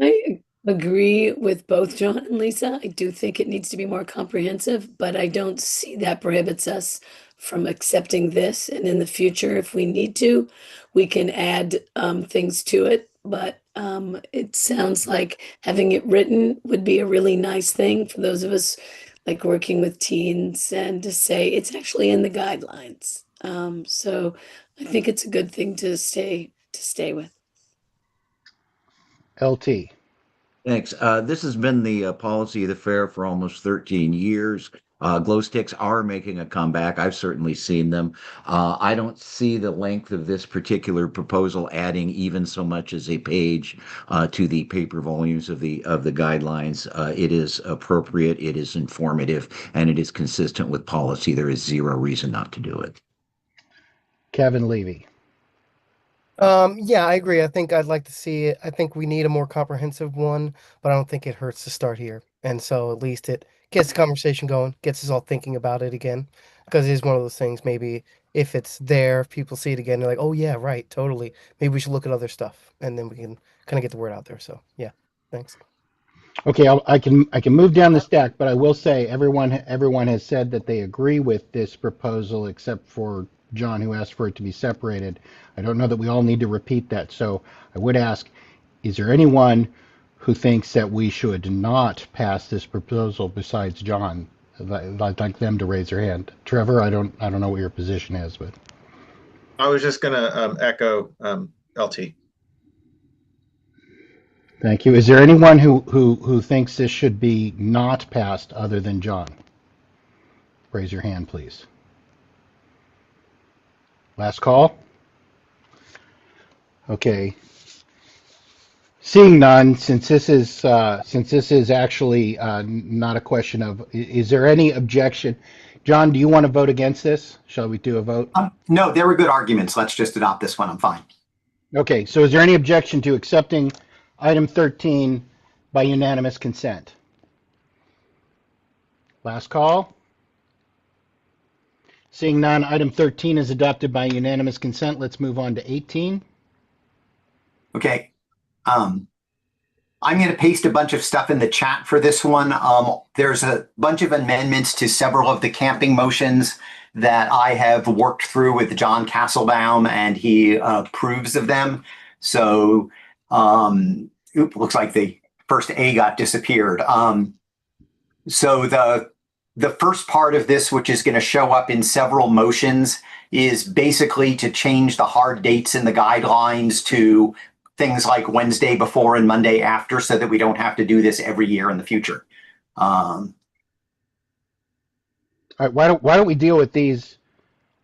I agree with both John and Lisa. I do think it needs to be more comprehensive, but I don't see that prohibits us from accepting this. And in the future, if we need to, we can add things to it. But it sounds like having it written would be a really nice thing for those of us like working with teens, and to say it's actually in the guidelines. So I think it's a good thing to stay with. LT. Thanks. This has been the policy of the fair for almost 13 years. Glow sticks are making a comeback. I've certainly seen them. I don't see the length of this particular proposal adding even so much as a page to the paper volumes of the guidelines. It is appropriate, it is informative, and it is consistent with policy. There is zero reason not to do it. Kevin Levy. Yeah, I agree. I think I'd like to see it. I think we need a more comprehensive one, but I don't think it hurts to start here. And so at least it gets the conversation going, gets us all thinking about it again. Because it is one of those things, maybe if it's there, if people see it again, they're like, oh yeah, right, totally. Maybe we should look at other stuff. And then we can kind of get the word out there. So yeah, thanks. Okay, I can move down the stack, but I will say everyone has said that they agree with this proposal except for John, who asked for it to be separated. I don't know that we all need to repeat that. So I would ask, is there anyone who thinks that we should not pass this proposal besides John? I'd like them to raise their hand. Trevor, I don't know what your position is, but I was just gonna echo LT. thank you. Is there anyone who thinks this should be not passed other than John? Raise your hand, please. Last call. Okay. Seeing none, since this is actually not a question of, is there any objection? John, do you want to vote against this? Shall we do a vote? No, there were good arguments. Let's just adopt this one. I'm fine. Okay, so is there any objection to accepting item 13 by unanimous consent? Last call. Seeing none, item 13 is adopted by unanimous consent. Let's move on to 18. Okay. I'm going to paste a bunch of stuff in the chat for this one. There's a bunch of amendments to several of the camping motions that I have worked through with John Castlebaum, and he approves of them. So looks like the first A got disappeared. So the first part of this, which is going to show up in several motions, is basically to change the hard dates in the guidelines to things like Wednesday before and Monday after, so that we don't have to do this every year in the future. All right, why don't we deal with these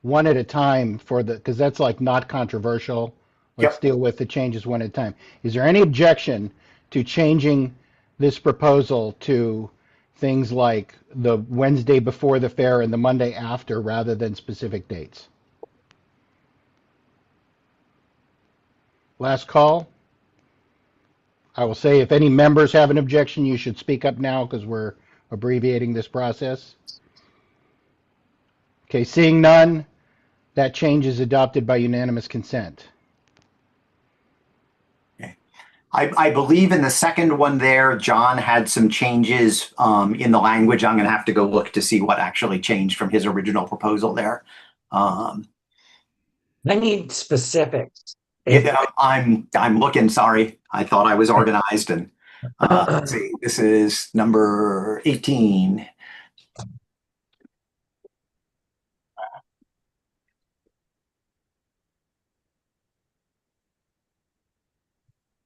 one at a time because that's like not controversial. Let's deal with the changes one at a time. Is there any objection to changing this proposal to things like the Wednesday before the fair and the Monday after rather than specific dates? Last call. I will say if any members have an objection, you should speak up now because we're abbreviating this process. Okay, seeing none, that change is adopted by unanimous consent. Okay. I believe in the second one there, John had some changes in the language. I'm going to have to go look to see what actually changed from his original proposal there. I need specifics. Yeah, I'm looking, sorry. I thought I was organized, and let's see, this is number 18.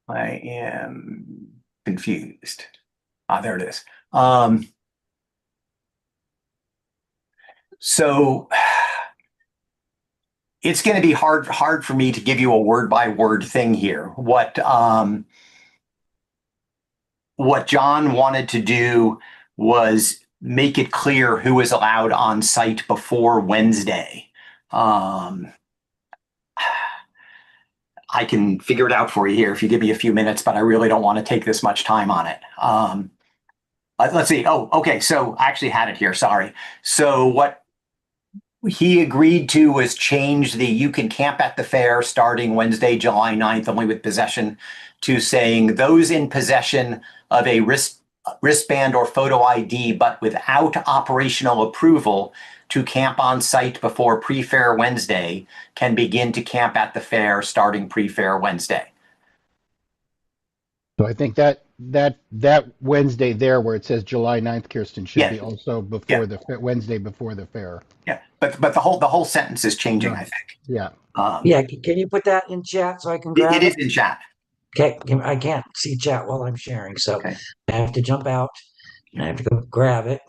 I am confused. There it is. So it's going to be hard for me to give you a word by word thing here. What John wanted to do was make it clear who is allowed on site before Wednesday. I can figure it out for you here if you give me a few minutes, but I really don't want to take this much time on it. Let's see. Oh, okay. So I actually had it here. Sorry. So what he agreed to was change the "you can camp at the fair starting Wednesday, July 9th, only with possession" to saying those in possession of a wristband or photo ID, but without operational approval to camp on site before pre-fair Wednesday can begin to camp at the fair starting pre-fair Wednesday. So I think that Wednesday there where it says July 9th, Kirsten, should be also before the Wednesday before the fair. Yeah, but the whole sentence is changing, I think. Yeah. Yeah, can you put that in chat so I can grab it? It is in chat. Okay, I can't see chat while I'm sharing, so I have to jump out and I have to go grab it.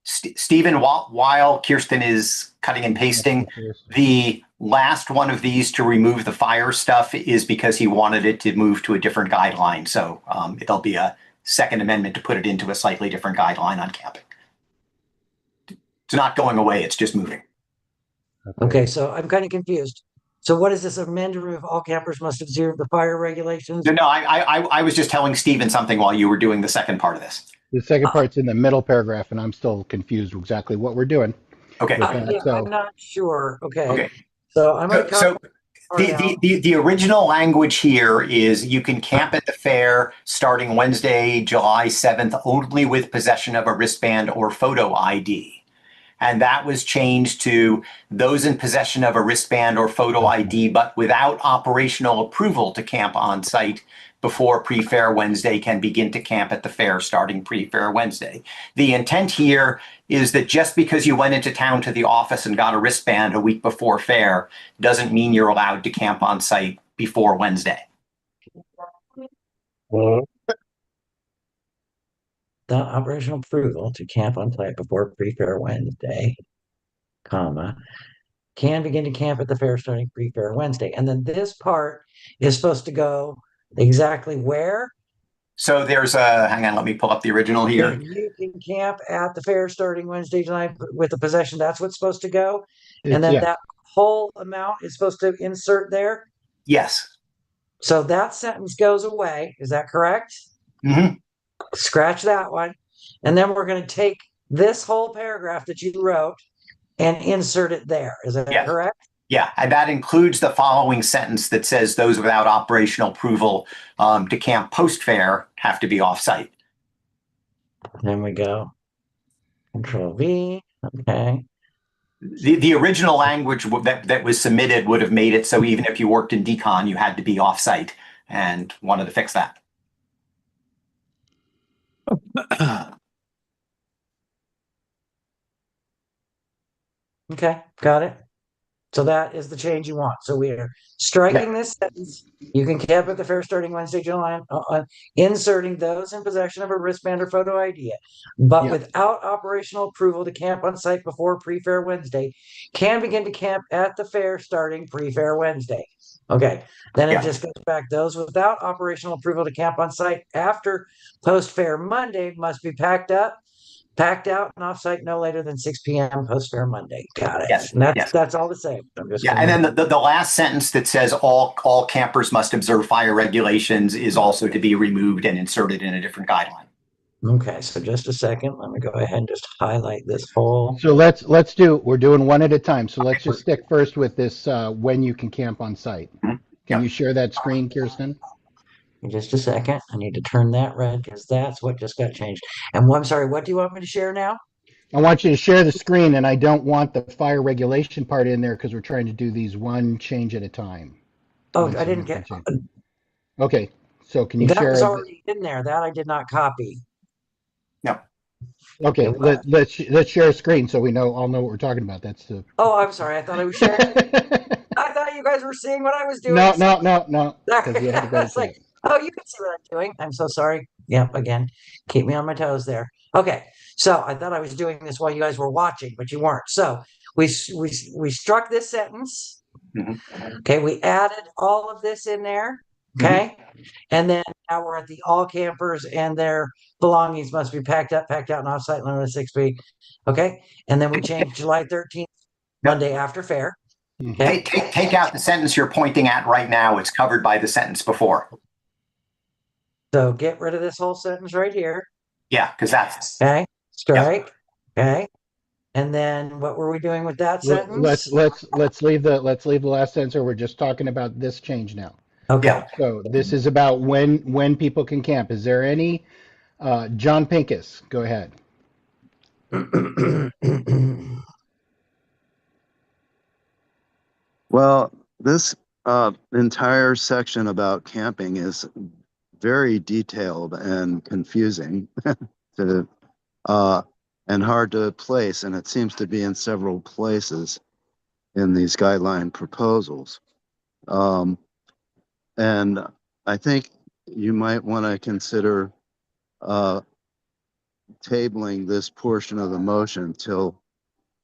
Stephen, while Kirsten is cutting and pasting, the last one of these to remove the fire stuff is because he wanted it to move to a different guideline. So there'll be a second amendment to put it into a slightly different guideline on camping. It's not going away, it's just moving. Okay, so I'm kind of confused. So what is this amend to remove all campers must observe the fire regulations? No, I was just telling Stephen something while you were doing the second part of this. The second part's in the middle paragraph, and I'm still confused exactly what we're doing. Okay. Yeah, so I'm not sure. Okay. Okay. So I'm going to So the original language here is you can camp at the fair starting Wednesday, July 7th, only with possession of a wristband or photo ID. And that was changed to those in possession of a wristband or photo ID, but without operational approval to camp on site before Pre-Fair Wednesday can begin to camp at the fair starting Pre-Fair Wednesday. The intent here is that just because you went into town to the office and got a wristband a week before fair doesn't mean you're allowed to camp on site before Wednesday. the operational approval to camp on site before Pre-Fair Wednesday, comma, can begin to camp at the fair starting Pre-Fair Wednesday. And then this part is supposed to go exactly where? So there's a, hang on, let me pull up the original here. You can camp at the fair starting Wednesday night with the possession. That's what's supposed to go. And then that whole amount is supposed to insert there. Yes. So that sentence goes away. Is that correct? Mm-hmm. Scratch that one. And then we're going to take this whole paragraph that you wrote and insert it there. Is that correct? Yeah, and that includes the following sentence that says those without operational approval to camp post-fair have to be off-site. Then we go. Control V. Okay. The original language that was submitted would have made it so even if you worked in decon, you had to be off-site, and wanted to fix that. Okay, got it. So that is the change you want. So we are striking this sentence. You can camp at the fair starting Wednesday, July, inserting those in possession of a wristband or photo ID, but without operational approval to camp on site before Pre-Fair Wednesday, can begin to camp at the fair starting Pre-Fair Wednesday. Okay, then it just goes back. Those without operational approval to camp on site after post-fair Monday must be packed out and off-site no later than 6 p.m. post-fair Monday. Got it. Yes. And that's all the same. And then the last sentence that says all campers must observe fire regulations is also to be removed and inserted in a different guideline. Okay, so just a second. Let me go ahead and just highlight this whole. So we're doing one at a time. So let's just stick first with this when you can camp on site. Can you share that screen, Kirsten? Just a second. I need to turn that red because that's what just got changed. And I'm sorry, what do you want me to share now? I want you to share the screen, and I don't want the fire regulation part in there because we're trying to do these one change at a time. Oh, I didn't get. Okay, so can you share? That was already in there. That I did not copy. No. Okay, let's share a screen so we all know what we're talking about. That's the. Oh, I'm sorry. I thought I was sharing. I thought you guys were seeing what I was doing. No. It's like, oh, you can see what I'm doing. I'm so sorry. Yep. Again, keep me on my toes there. Okay. So I thought I was doing this while you guys were watching, but you weren't. So we struck this sentence. Mm-hmm. Okay. We added all of this in there. Okay. Mm-hmm. And then now we're at the all campers and their belongings must be packed out and off-site limited 6 feet. Okay. And then we changed July 13th, Monday after fair. Okay. Take out the sentence you're pointing at right now. It's covered by the sentence before. So get rid of this whole sentence right here. Yeah, because that's okay. Strike. Okay. And then what were we doing with that sentence? Let's leave the last sentence, or we're just talking about this change now. Okay. So this is about when people can camp. Is there any John Pincus, go ahead. Well, this entire section about camping is very detailed and confusing and hard to place, and it seems to be in several places in these guideline proposals. And I think you might want to consider tabling this portion of the motion till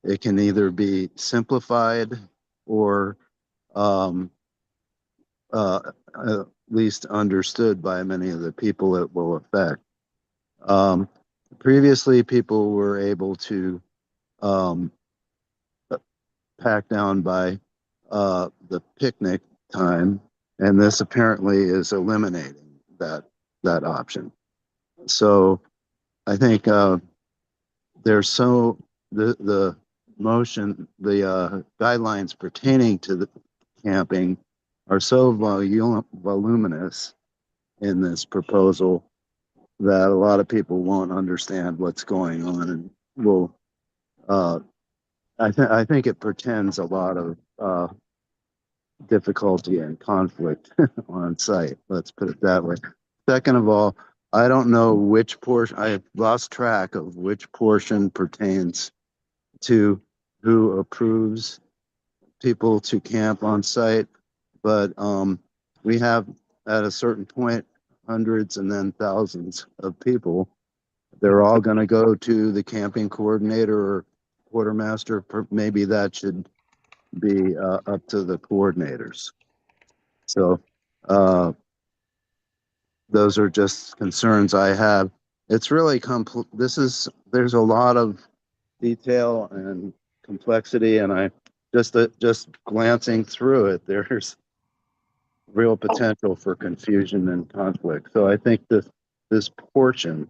it can either be simplified or at least understood by many of the people it will affect. Previously, people were able to pack down by the picnic time, and this apparently is eliminating that option. So I think there's the motion, the guidelines pertaining to the camping are so voluminous in this proposal that a lot of people won't understand what's going on, and will I think it pretends a lot of difficulty and conflict on site. Let's put it that way. Second of all, I don't know which portion, I have lost track of which portion pertains to who approves people to camp on site, but we have at a certain point hundreds and then thousands of people. They're all going to go to the camping coordinator or quartermaster. Maybe that should be up to the coordinators. So those are just concerns I have. It's really there's a lot of detail and complexity, and I just glancing through it, there's real potential for confusion and conflict. So I think this portion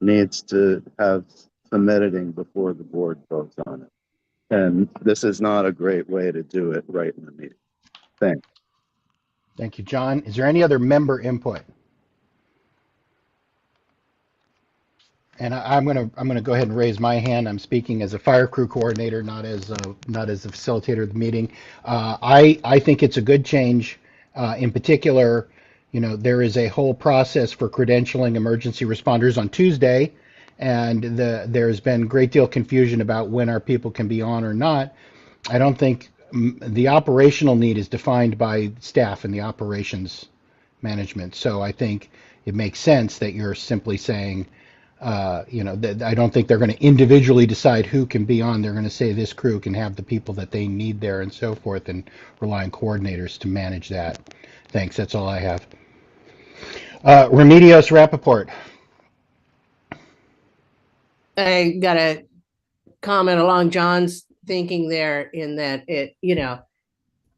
needs to have some editing before the board votes on it. And this is not a great way to do it right in the meeting. Thanks. Thank you, John. Is there any other member input? And I'm gonna go ahead and raise my hand. I'm speaking as a fire crew coordinator, not as a facilitator of the meeting. I think it's a good change. In particular, there is a whole process for credentialing emergency responders on Tuesday, and there's been a great deal of confusion about when our people can be on or not. I don't think the operational need is defined by staff and the operations management. So I think it makes sense that you're simply saying, that I don't think they're going to individually decide who can be on. They're going to say this crew can have the people that they need there and so forth, and rely on coordinators to manage that. Thanks. That's all I have. Remedios Rappaport. I got to comment along John's thinking there, in that if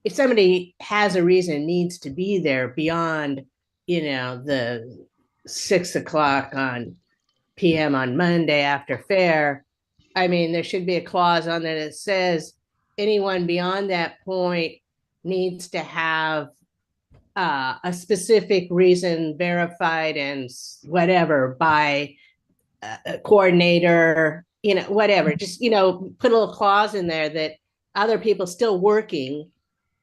somebody has a reason, needs to be there beyond, the 6 o'clock on PM on Monday after fair, I mean, there should be a clause on there that says anyone beyond that point needs to have a specific reason verified and whatever by a coordinator, whatever, just, put a little clause in there that other people still working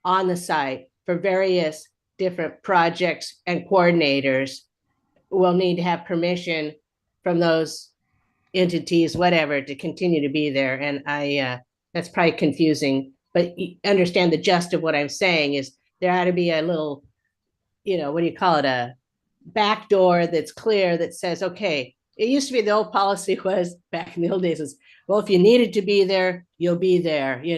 on the site for various different projects and coordinators will need to have permission from those entities, whatever, to continue to be there. And that's probably confusing, but you understand the gist of what I'm saying is there ought to be a little, what do you call it? A back door that's clear that says, okay, it used to be the old policy was back in the old days was, well, if you needed to be there, you'll be there, you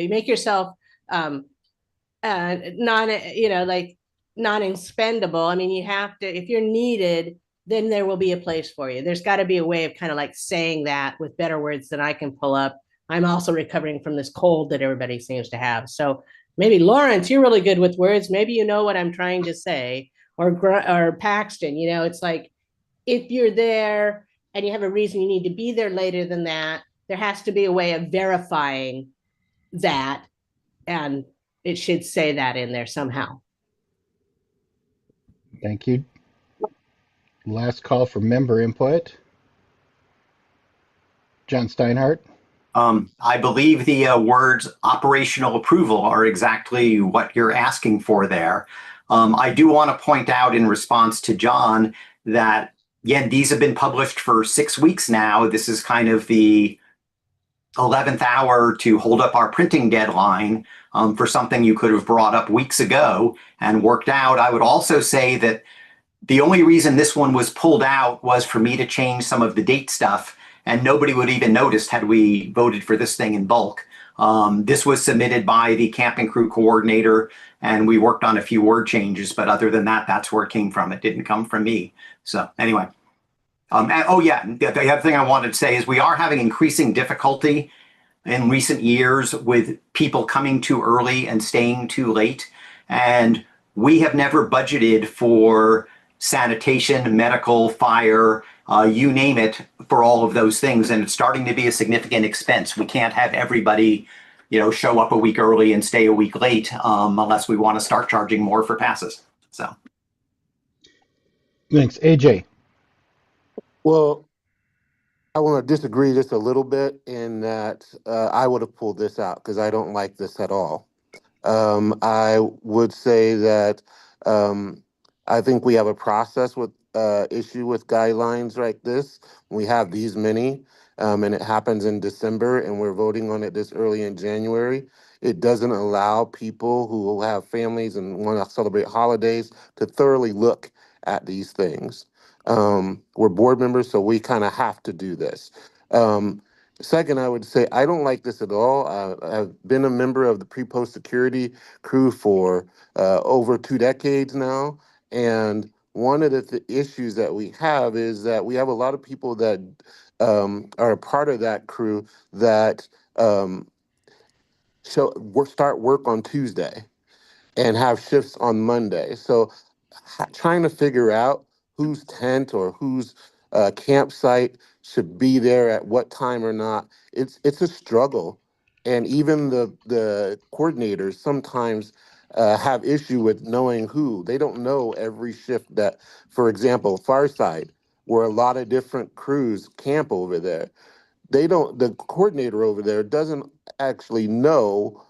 make yourself non-expendable. I mean, you have to, if you're needed, then there will be a place for you. There's got to be a way of kind of like saying that with better words than I can pull up. I'm also recovering from this cold that everybody seems to have. So maybe Lawrence, you're really good with words. Maybe you know what I'm trying to say, or Paxton, it's like, if you're there and you have a reason you need to be there later than that, there has to be a way of verifying that. And it should say that in there somehow. Thank you. Last call for member input. John Steinhardt. I believe the words operational approval are exactly what you're asking for there. I do want to point out in response to John that, these have been published for 6 weeks now. This is kind of the 11th hour to hold up our printing deadline for something you could have brought up weeks ago and worked out. I would also say that The only reason this one was pulled out was for me to change some of the date stuff, and nobody would even noticed had we voted for this thing in bulk. This was submitted by the camping crew coordinator, and we worked on a few word changes, but other than that, that's where it came from. It didn't come from me. So anyway. Oh yeah, the other thing I wanted to say is we are having increasing difficulty in recent years with people coming too early and staying too late. And we have never budgeted for sanitation, medical, fire, you name it, for all of those things. And it's starting to be a significant expense. We can't have everybody, show up a week early and stay a week late unless we want to start charging more for passes. So. Thanks. AJ. Well, I want to disagree just a little bit in that I would have pulled this out because I don't like this at all. I would say that I think we have a process with issue with guidelines like this. We have these many, and it happens in December, and we're voting on it this early in January. It doesn't allow people who have families and want to celebrate holidays to thoroughly look at these things. We're board members, so we kind of have to do this. Second, I would say I don't like this at all. I've been a member of the pre-post security crew for over 2 decades now. And one of the issues that we have is that we have a lot of people that are a part of that crew that start work on Tuesday and have shifts on Monday. So trying to figure out whose tent or whose campsite should be there at what time or not, it's a struggle. And even the coordinators sometimes have issue with knowing who. They don't know every shift that, for example, Farside, where a lot of different crews camp over there. The coordinator over there doesn't actually know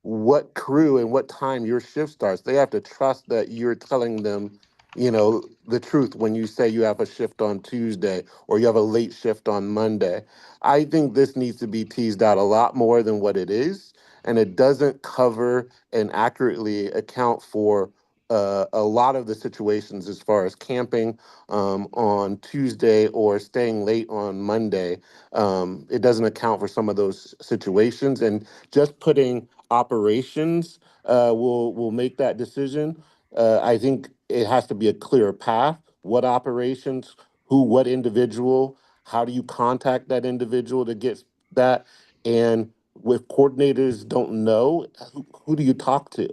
what crew and what time your shift starts. They have to trust that you're telling them, the truth when you say you have a shift on Tuesday or you have a late shift on Monday. I think this needs to be teased out a lot more than what it is, and it doesn't cover and accurately account for a lot of the situations as far as camping on Tuesday or staying late on Monday. It doesn't account for some of those situations, and just putting operations will make that decision. I think it has to be a clear path. What operations, what individual, how do you contact that individual to get that? And with coordinators don't know, who do you talk to?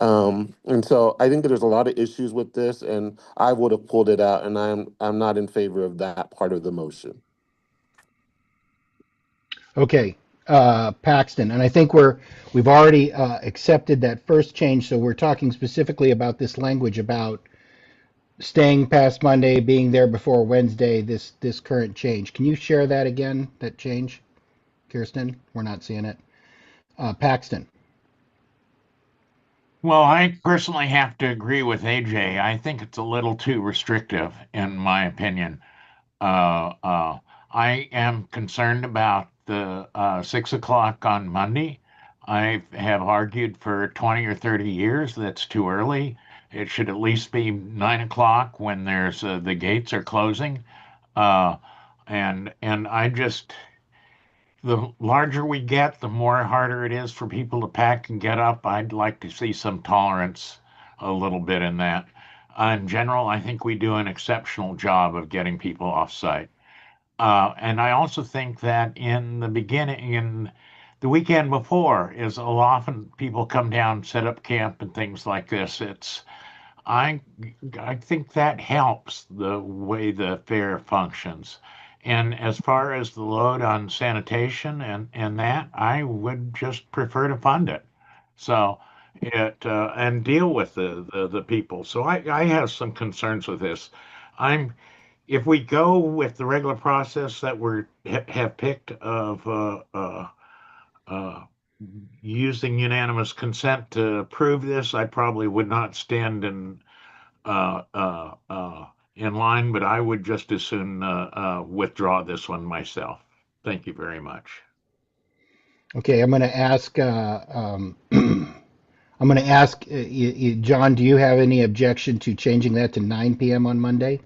And so I think that there's a lot of issues with this, and I would have pulled it out, and I'm not in favor of that part of the motion. Okay, Paxton, and I think we've already accepted that first change, so we're talking specifically about this language about staying past Monday, being there before Wednesday, this current change. Can you share that again, that change, Kirsten? We're not seeing it. Paxton. Well, I personally have to agree with AJ. I think it's a little too restrictive, in my opinion. I am concerned about the 6 o'clock on Monday. I have argued for 20 or 30 years that's too early. It should at least be 9 o'clock when there's the gates are closing. And I just, the larger we get, the more harder it is for people to pack and get up. I'd like to see some tolerance a little bit in that. In general, I think we do an exceptional job of getting people off site. And I also think that in the beginning, in the weekend before, is often people come down, set up camp and things like this. I think that helps the way the fair functions. And as far as the load on sanitation and that, I would just prefer to fund it. So and deal with the people. So I have some concerns with this. If we go with the regular process that have picked of using unanimous consent to approve this, I probably would not stand in line, but I would just as soon withdraw this one myself. Thank you very much. Okay, I'm going to ask, I'm I'm going to ask, John, do you have any objection to changing that to 9 p.m. on Monday?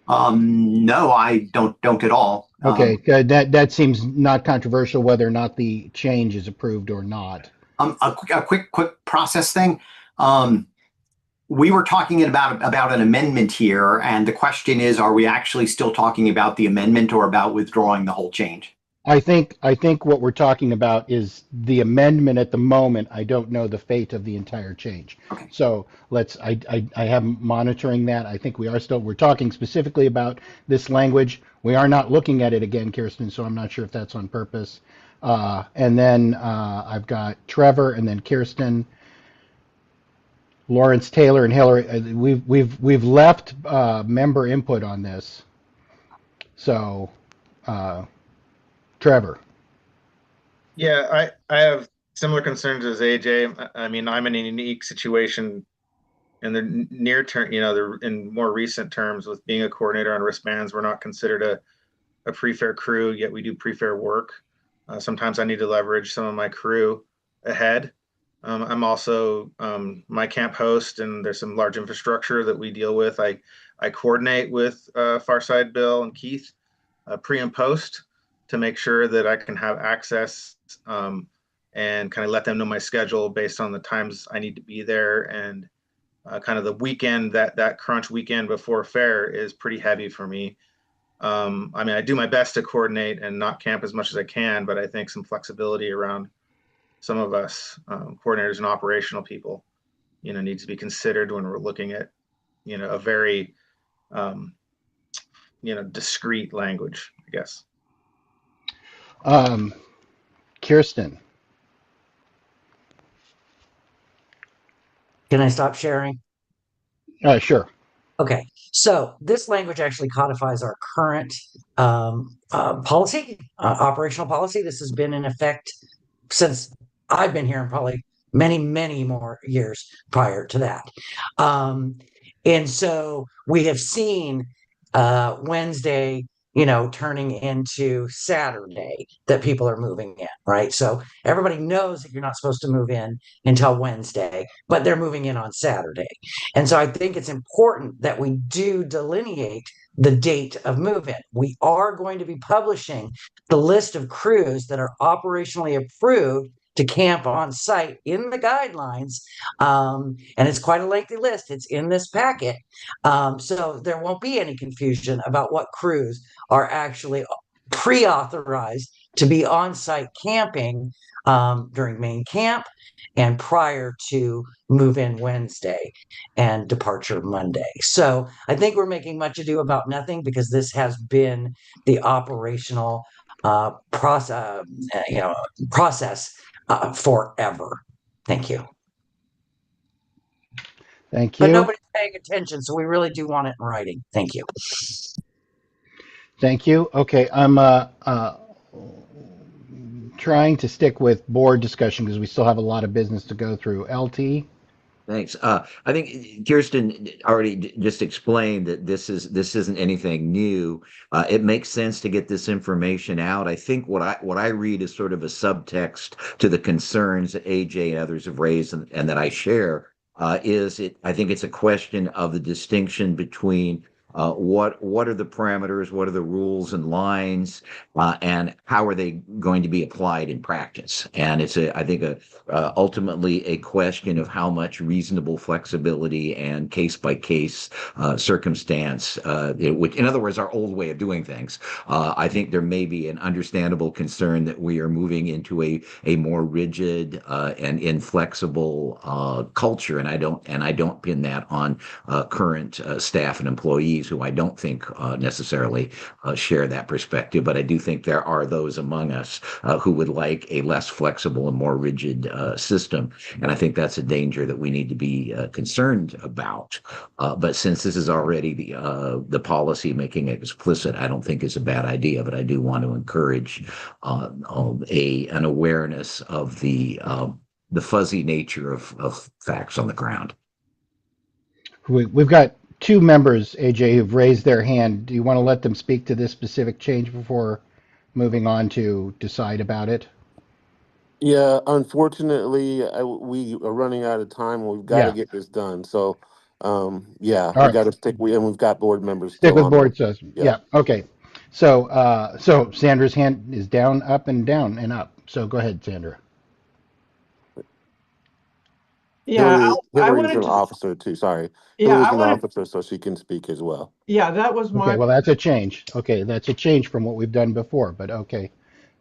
No, I don't at all. Okay, good. That seems not controversial whether or not the change is approved or not. A quick process thing. We were talking about an amendment here, and the question is, are we actually still talking about the amendment or about withdrawing the whole change? I think what we're talking about is the amendment at the moment. I don't know the fate of the entire change. Okay. So I am monitoring that. I think we're talking specifically about this language. We are not looking at it again, Kirsten, so I'm not sure if that's on purpose. And then I've got Trevor and then Kirsten, Lawrence, Taylor, and Hillary. We've left member input on this. So Trevor. Yeah, I have similar concerns as AJ. I mean, I'm in a unique situation in the near term, in more recent terms with being a coordinator on wristbands. We're not considered a pre-fair crew, yet we do pre-fair work. Sometimes I need to leverage some of my crew ahead. I'm also my camp host, and there's some large infrastructure that we deal with. I coordinate with Farside, Bill, and Keith pre and post to make sure that I can have access and kind of let them know my schedule based on the times I need to be there. And kind of the weekend, that crunch weekend before fair is pretty heavy for me. I mean, I do my best to coordinate and not camp as much as I can, but I think some flexibility around some of us coordinators and operational people, needs to be considered when we're looking at, a very, discrete language, I guess. Kirsten. Can I stop sharing? Sure. Okay, so this language actually codifies our current policy, operational policy. This has been in effect since I've been here, and probably many, many more years prior to that. And so we have seen Wednesday, turning into Saturday that people are moving in, right? So everybody knows that you're not supposed to move in until Wednesday, but they're moving in on Saturday. And so I think it's important that we do delineate the date of move-in. We are going to be publishing the list of crews that are operationally approved to camp on site in the guidelines. And it's quite a lengthy list. It's in this packet. So there won't be any confusion about what crews are actually pre-authorized to be on site camping during main camp and prior to move-in Wednesday and departure Monday. So I think we're making much ado about nothing, because this has been the operational process forever. Thank you. Thank you. But nobody's paying attention, so we really do want it in writing. Thank you. Thank you. Okay, I'm trying to stick with board discussion because we still have a lot of business to go through. LT? Thanks. I think Kirsten already just explained that this isn't anything new. It makes sense to get this information out. I think what I read is sort of a subtext to the concerns that AJ and others have raised, and that I share. I think it's a question of the distinction between what are the parameters, what are the rules and lines, and how are they going to be applied in practice? And it's I think ultimately a question of how much reasonable flexibility and case by case circumstance, which in other words, our old way of doing things. I think there may be an understandable concern that we are moving into a more rigid and inflexible culture, and I don't pin that on current staff and employees who I don't think necessarily share that perspective, but I do think there are those among us who would like a less flexible and more rigid system, and I think that's a danger that we need to be concerned about. But since this is already the policy making it explicit, I don't think it's a bad idea, but I do want to encourage an awareness of the fuzzy nature of facts on the ground. We've got two members, AJ, who've raised their hand. Do you want to let them speak to this specific change before moving on to decide about it? Yeah, unfortunately, we are running out of time. We've got to Yeah. get this done. So, yeah, All we right. got to stick. And we've got board members Stick still with on the. board session. Yeah. Yeah. Okay. So Sandra's hand is down, up, and down and up. So go ahead, Sandra. Yeah, I Hillary's wanted an to, officer too. Sorry, yeah, Hillary's I an wanted, officer, so she can speak as well. yeah, that was Okay. my, Well, that's a change. Okay, that's a change from what we've done before. But okay.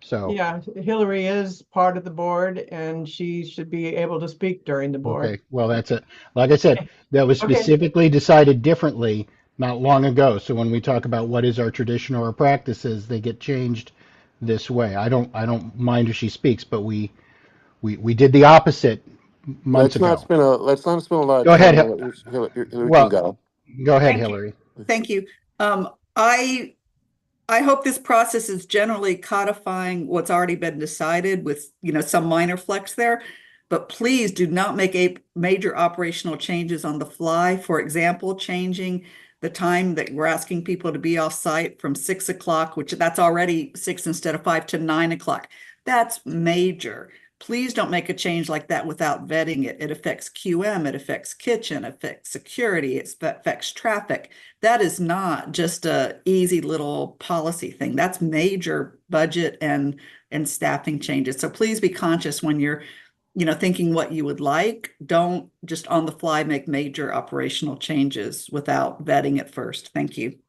So yeah, Hillary is part of the board and she should be able to speak during the board. okay. Well, that's it. Like I said, that was Okay. specifically decided differently not long ago. So when we talk about what is our tradition or our practices, they get changed this way. I don't mind if she speaks, but we did the opposite months ago. Let's not spend a lot of Go ahead. time. Hillary can Well, go. go ahead, Thank you. Hillary. Thank you. I hope this process is generally codifying what's already been decided with, some minor flex there. But please do not make major operational changes on the fly. For example, changing the time that we're asking people to be off site from 6 o'clock, which that's already 6 instead of 5, to 9 o'clock. That's major. Please don't make a change like that without vetting it. It affects QM, it affects kitchen, it affects security, it affects traffic. That is not just a easy little policy thing. That's major budget and staffing changes. So please be conscious when you're, thinking what you would like. Don't just on the fly make major operational changes without vetting it first. Thank you.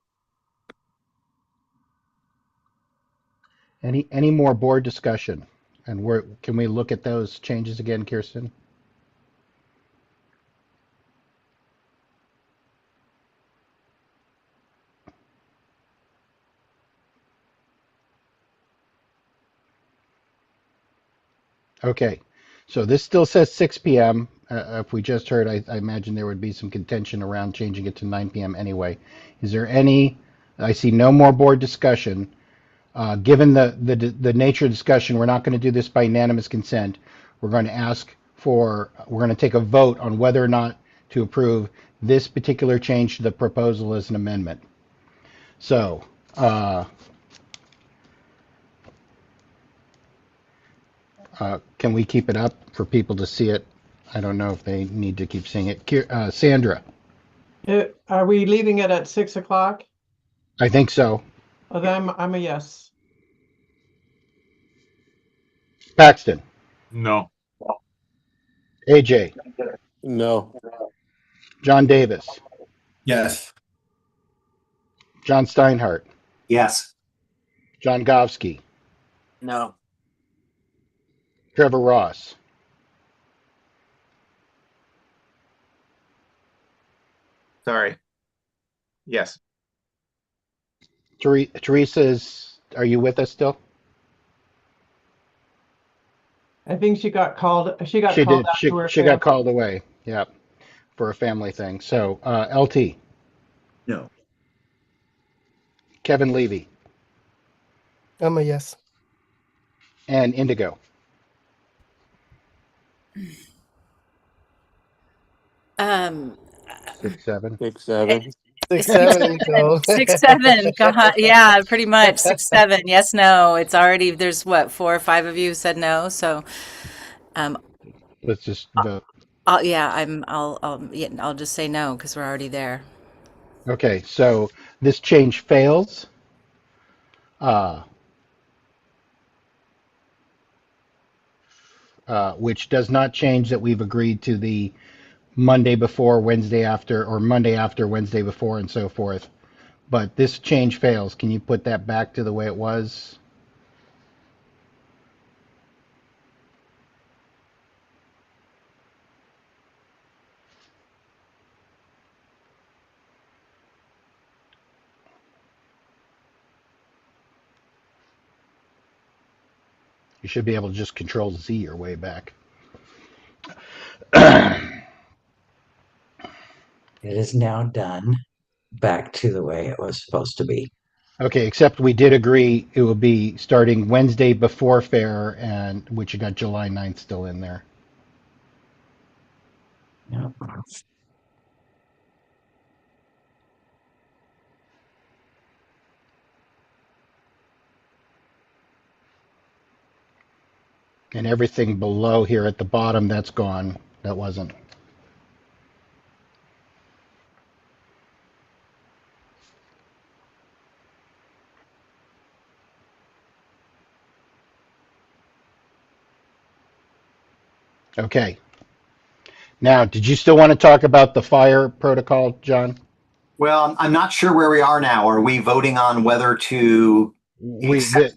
Any more board discussion? And can we look at those changes again, Kirsten? Okay, so this still says 6 p.m. If we just heard, I imagine there would be some contention around changing it to 9 p.m. anyway. Is there any? I see no more board discussion. Given the nature of discussion, we're not going to do this by unanimous consent. We're going to take a vote on whether or not to approve this particular change to the proposal as an amendment. So, can we keep it up for people to see it? I don't know if they need to keep seeing it. Sandra, Are we leaving it at 6 o'clock? I think so. Oh, then I'm a yes. Paxton, No. AJ, No. John Davis, Yes. John Steinhardt, Yes. John Govsky, No. Trevor Ross, Sorry. Yes. Teresa's, are you with us still? I think she got called. She got She called did. out to her She got family. called away. Yeah, for a family thing. So, LT, No. Kevin Levy, I'm a yes. and Indigo. Um, 6, 7. 6, 7. 6, 7, Indigo. 6, 7. God, yeah, pretty much 6, 7. Yes, no. It's already there's what 4 or 5 of you said no. So, Let's just vote. I'll just say no because we're already there. Okay, so this change fails. Which does not change that we've agreed to the Monday before, Wednesday after, or Monday after, Wednesday before, and so forth. But this change fails. Can you put that back to the way it was? You should be able to just Control Z your way back. It is now done. Back to the way it was supposed to be. Okay, except we did agree it will be starting Wednesday before fair, and which you got July 9th still in there. Yep. And everything below here at the bottom, that's gone. That wasn't. Okay. Now, did you still want to talk about the fire protocol, John? Well, I'm not sure where we are now. Are we voting on whether to We accept?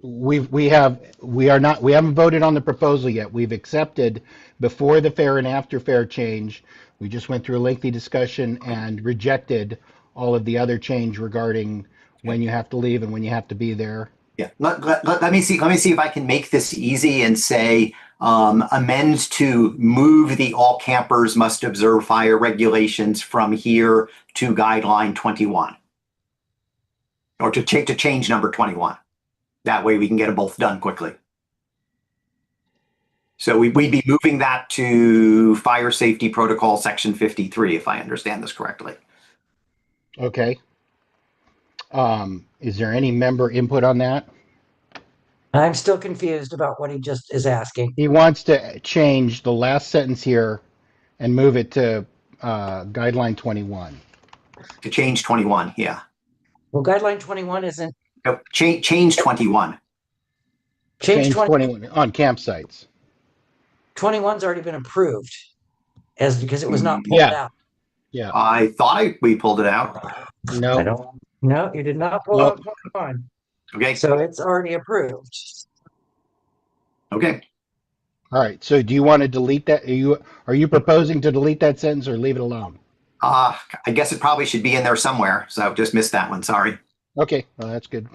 we haven't voted on the proposal yet. We've accepted before the fair and after fair change. We just went through a lengthy discussion and rejected all of the other change regarding when you have to leave and when you have to be there. Yeah, let me see. Let me see if I can make this easy and say amend to move the all campers must observe fire regulations from here to guideline 21, or to change number 21. That way we can get them both done quickly. So we'd be moving that to fire safety protocol section 53, if I understand this correctly. Okay. Is there any member input on that? I'm still confused about what he just is asking. He wants to change the last sentence here and move it to guideline 21. To change 21, yeah. Well, guideline 21 isn't. No, change 21. Change 21 on campsites. 21's already been approved because it was not pulled out. Yeah. I thought we pulled it out. No. No, you did not pull out 21. Okay. So it's already approved. Okay. All right. So do you want to delete that? Are you proposing to delete that sentence or leave it alone? I guess it probably should be in there somewhere. So I just missed that one. Sorry. Okay. Well, that's good.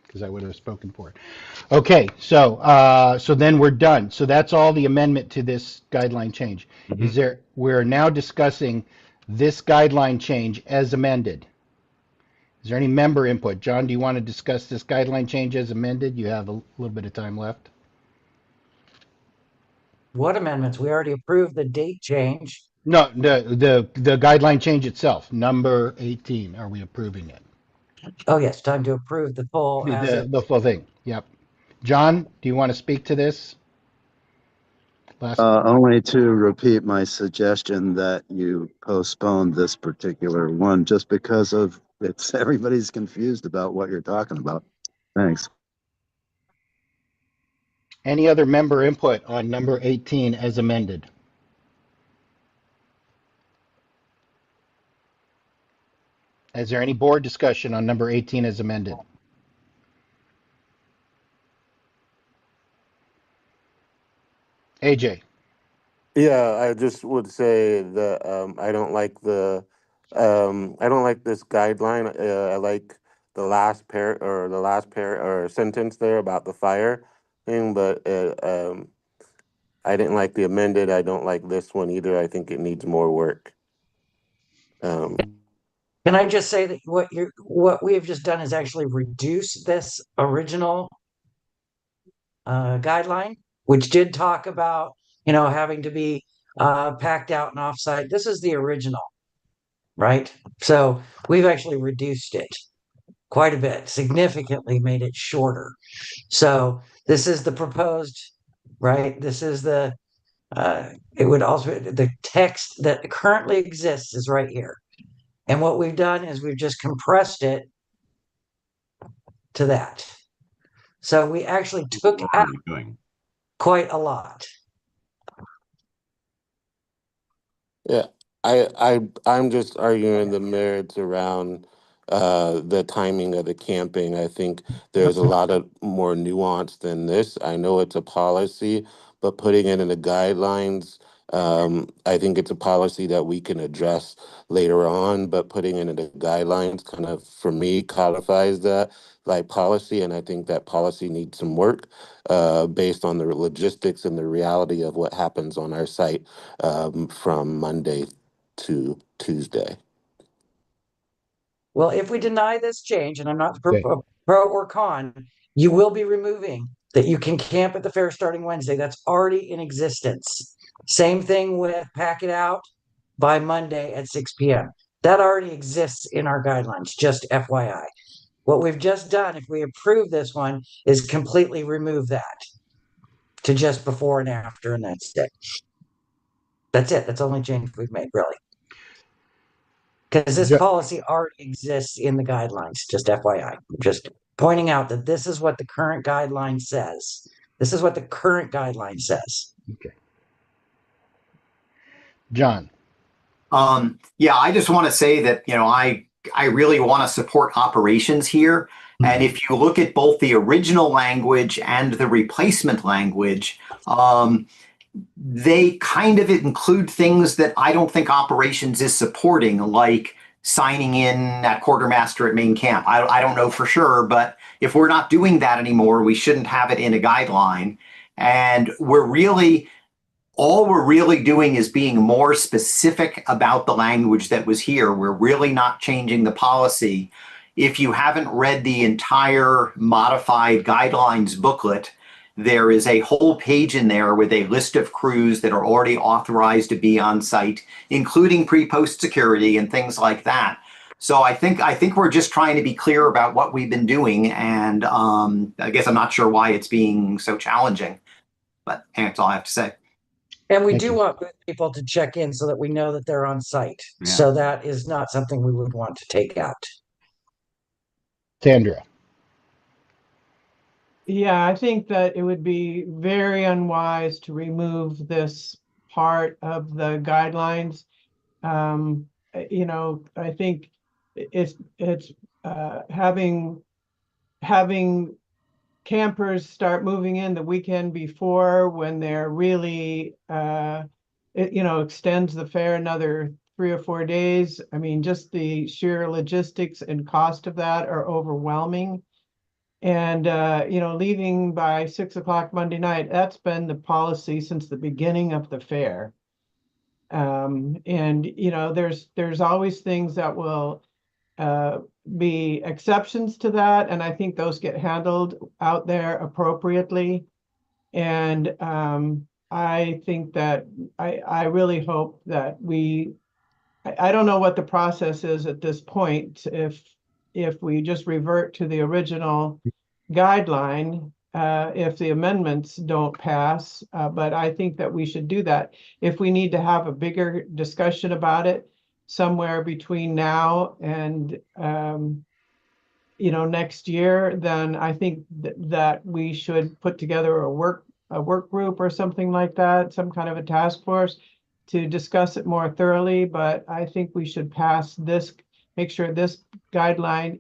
Because I would have spoken for it. Okay. So so then we're done. So that's all the amendment to this guideline change. We're now discussing this guideline change as amended. Is there any member input? John, do you want to discuss this guideline change as amended? You have a little bit of time left. What amendments? We already approved the date change. No, the guideline change itself, number 18. Are we approving it? Oh yes, time to approve the full. The full thing. Yep. John, do you want to speak to this? Only to repeat my suggestion that you postpone this particular one, just because of everybody's confused about what you're talking about. Thanks. Any other member input on number 18 as amended? Is there any board discussion on number 18 as amended? AJ. Yeah, I just would say that I don't like the I don't like this guideline. I like the last pair or sentence there about the fire thing, but I didn't like the amended. I don't like this one either. I think it needs more work. Can I just say that what we have just done is actually reduce this original guideline, which did talk about having to be packed out and offsite. This is the original, right? So we've actually reduced it quite a bit, significantly made it shorter. So this is the proposed, right? This is the it would also the text that currently exists is right here. And what we've done is we've just compressed it to that. So we actually took out quite a lot. Yeah, I'm just arguing the merits around the timing of the camping. I think there's a lot of more nuance than this. I know it's a policy, but putting it in the guidelines, I think it's a policy that we can address later on, but putting it in the guidelines kind of, for me, codifies that like policy, and I think that policy needs some work based on the logistics and the reality of what happens on our site from Monday to Tuesday. Well, if we deny this change, and I'm not pro or con, you will be removing that you can camp at the fair starting Wednesday. That's already in existence. Same thing with pack it out by Monday at 6 p.m. That already exists in our guidelines, just FYI. What we've just done, if we approve this one, is completely remove that to just before and after, and that's it. That's it. That's the only change we've made, really. Because this policy already exists in the guidelines, just FYI. Just pointing out that this is what the current guideline says. This is what the current guideline says. Okay. John. Yeah, I just want to say that, I really want to support operations here. And if you look at both the original language and the replacement language, they kind of include things that I don't think operations is supporting, like signing in at quartermaster at main camp. I don't know for sure, but if we're not doing that anymore, we shouldn't have it in a guideline. And all we're really doing is being more specific about the language that was here. We're really not changing the policy. If you haven't read the entire modified guidelines booklet, there is a whole page in there with a list of crews that are already authorized to be on site, including pre-post security and things like that. So I think we're just trying to be clear about what we've been doing, and I guess I'm not sure why it's being so challenging, but that's all I have to say. And we do want people to check in so that we know that they're on site. Yeah. So that is not something we would want to take out. Sandra. Yeah, I think that it would be very unwise to remove this part of the guidelines. I think it's having campers start moving in the weekend before, when they're really extends the fair another 3 or 4 days. I mean, just the sheer logistics and cost of that are overwhelming. And leaving by 6 o'clock Monday night, that's been the policy since the beginning of the fair. There's always things that will be exceptions to that, and I think those get handled out there appropriately. And I think that I really hope that I don't know what the process is at this point, if we just revert to the original guideline, if the amendments don't pass, but I think that we should do that. If we need to have a bigger discussion about it somewhere between now and next year, then I think that we should put together a work group or something like that, some kind of a task force to discuss it more thoroughly. But I think we should pass this, make sure this guideline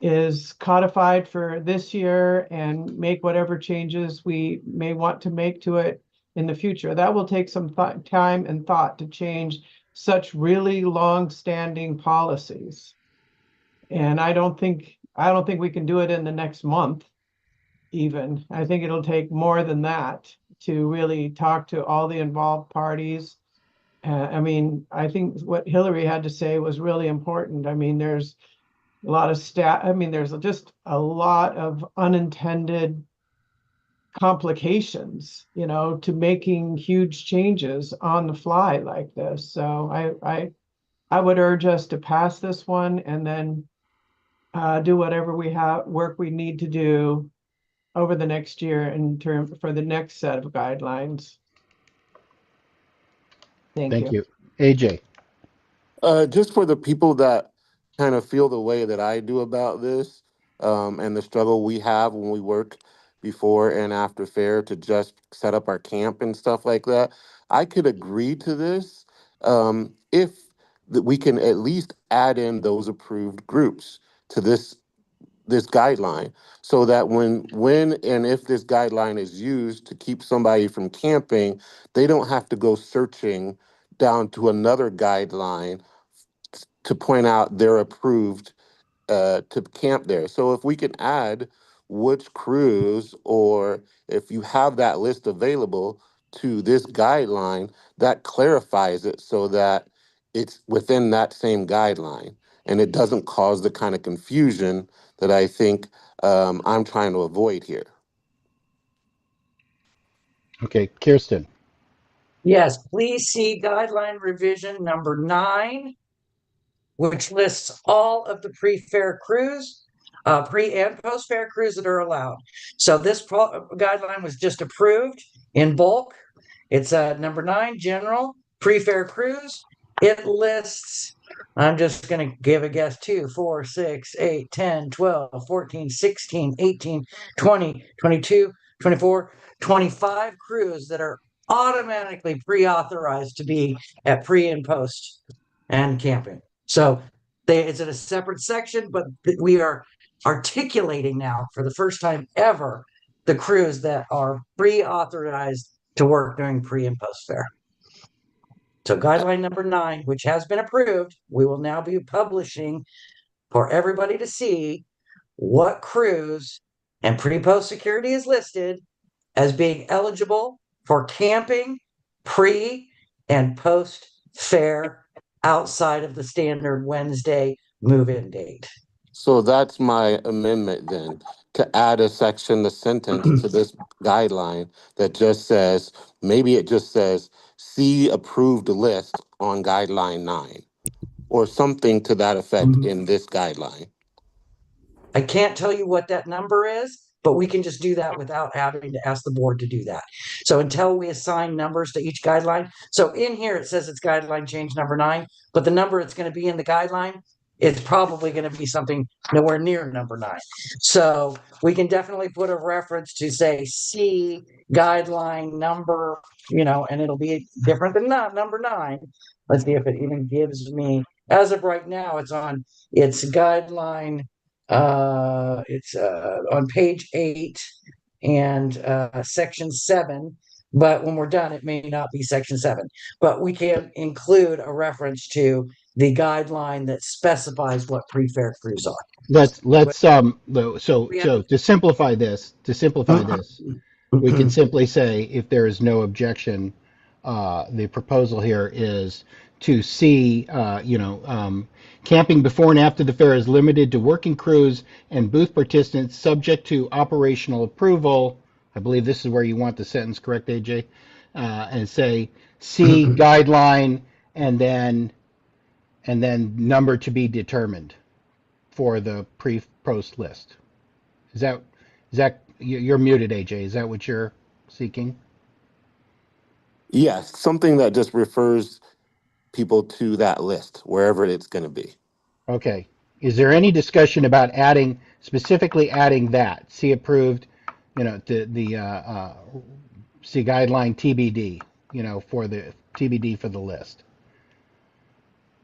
is codified for this year, and make whatever changes we may want to make to it in the future. That will take some time and thought to change such really long-standing policies. And I don't think we can do it in the next month even. I think it'll take more than that to really talk to all the involved parties. I think what Hillary had to say was really important. There's a lot of there's just a lot of unintended complications, to making huge changes on the fly like this. So I would urge us to pass this one, and then do whatever work we need to do over the next year for the next set of guidelines. Thank you. AJ. Just for the people that kind of feel the way that I do about this, and the struggle we have when we work before and after fair to just set up our camp and stuff like that, I could agree to this if we can at least add in those approved groups to this guideline, so that when and if this guideline is used to keep somebody from camping, they don't have to go searching down to another guideline to point out they're approved to camp there. So if we can add which crews, or if you have that list available to this guideline, that clarifies it so that it's within that same guideline, and it doesn't cause the kind of confusion that I think I'm trying to avoid here. Okay, Kirsten. Yes, please see guideline revision number 9, which lists all of the pre-fair crews. pre and post fair crews that are allowed. So this guideline was just approved in bulk. It's number 9, general pre-fair crews. It lists, I'm just going to give a guess, 2, 4, 6, 8, 10, 12, 14, 16, 18, 20, 22, 24, 25 crews that are automatically pre-authorized to be at pre and post and camping. So it's in a separate section, but we are articulating now for the first time ever the crews that are pre-authorized to work during pre and post fair. So guideline number 9, which has been approved, we will now be publishing for everybody to see what crews and pre-post security is listed as being eligible for camping pre and post fair outside of the standard Wednesday move-in date. So that's my amendment then, to add a section, a sentence to this guideline that just says, maybe it just says, see approved list on guideline 9, or something to that effect in this guideline. I can't tell you what that number is, but we can just do that without having to ask the board to do that. So until we assign numbers to each guideline, so in here it says it's guideline change number 9, but the number it's going to be in the guideline, it's probably going to be something nowhere near number 9. So we can definitely put a reference to say C guideline number, and it'll be different than number 9. Let's see if it even gives me, as of right now, it's guideline. It's on page 8 and section 7. But when we're done, it may not be section 7. But we can include a reference to the guideline that specifies what pre-fair crews are. Let's so to simplify this, we can simply say, if there is no objection, the proposal here is to see, camping before and after the fair is limited to working crews and booth participants subject to operational approval. I believe this is where you want the sentence, correct, AJ? And say see guideline and then number to be determined for the pre-post list. Is that you're muted, AJ? Is that what you're seeking? Yes, something that just refers people to that list, wherever it's going to be. Okay. Is there any discussion about specifically adding that? See approved, to the see guideline TBD, for the TBD for the list.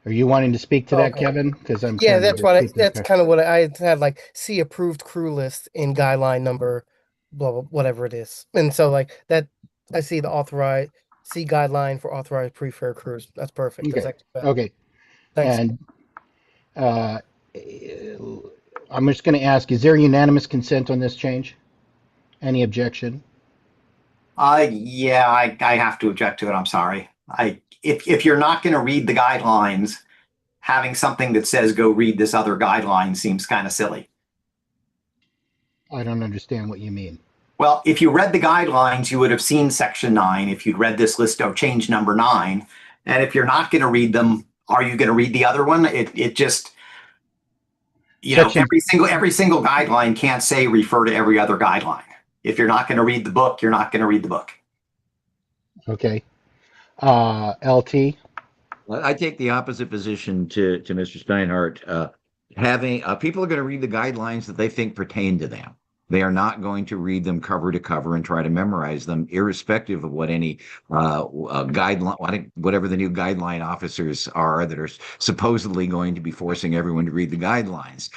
Are you wanting to speak to that, Kevin? Because that's kind of what I had, like, see approved crew list in guideline number, blah, blah, whatever it is. And so like that, I see the authorized, see guideline for authorized pre-fair crews. That's perfect. Okay. That's actually better. Okay. Thanks. And I'm just going to ask, is there unanimous consent on this change? Any objection? Yeah, I have to object to it. I'm sorry. If you're not going to read the guidelines, having something that says go read this other guideline seems kind of silly. I don't understand what you mean. Well, if you read the guidelines, you would have seen section 9 if you'd read this list of change number 9. And if you're not going to read them, are you going to read the other one? It just, every single guideline can't say refer to every other guideline. If you're not going to read the book, you're not going to read the book. Okay. LT? Well, I take the opposite position to Mr. Steinhardt. Having people are going to read the guidelines that they think pertain to them. They are not going to read them cover to cover and try to memorize them, irrespective of what any guideline, whatever the new guideline officers are that are supposedly going to be forcing everyone to read the guidelines.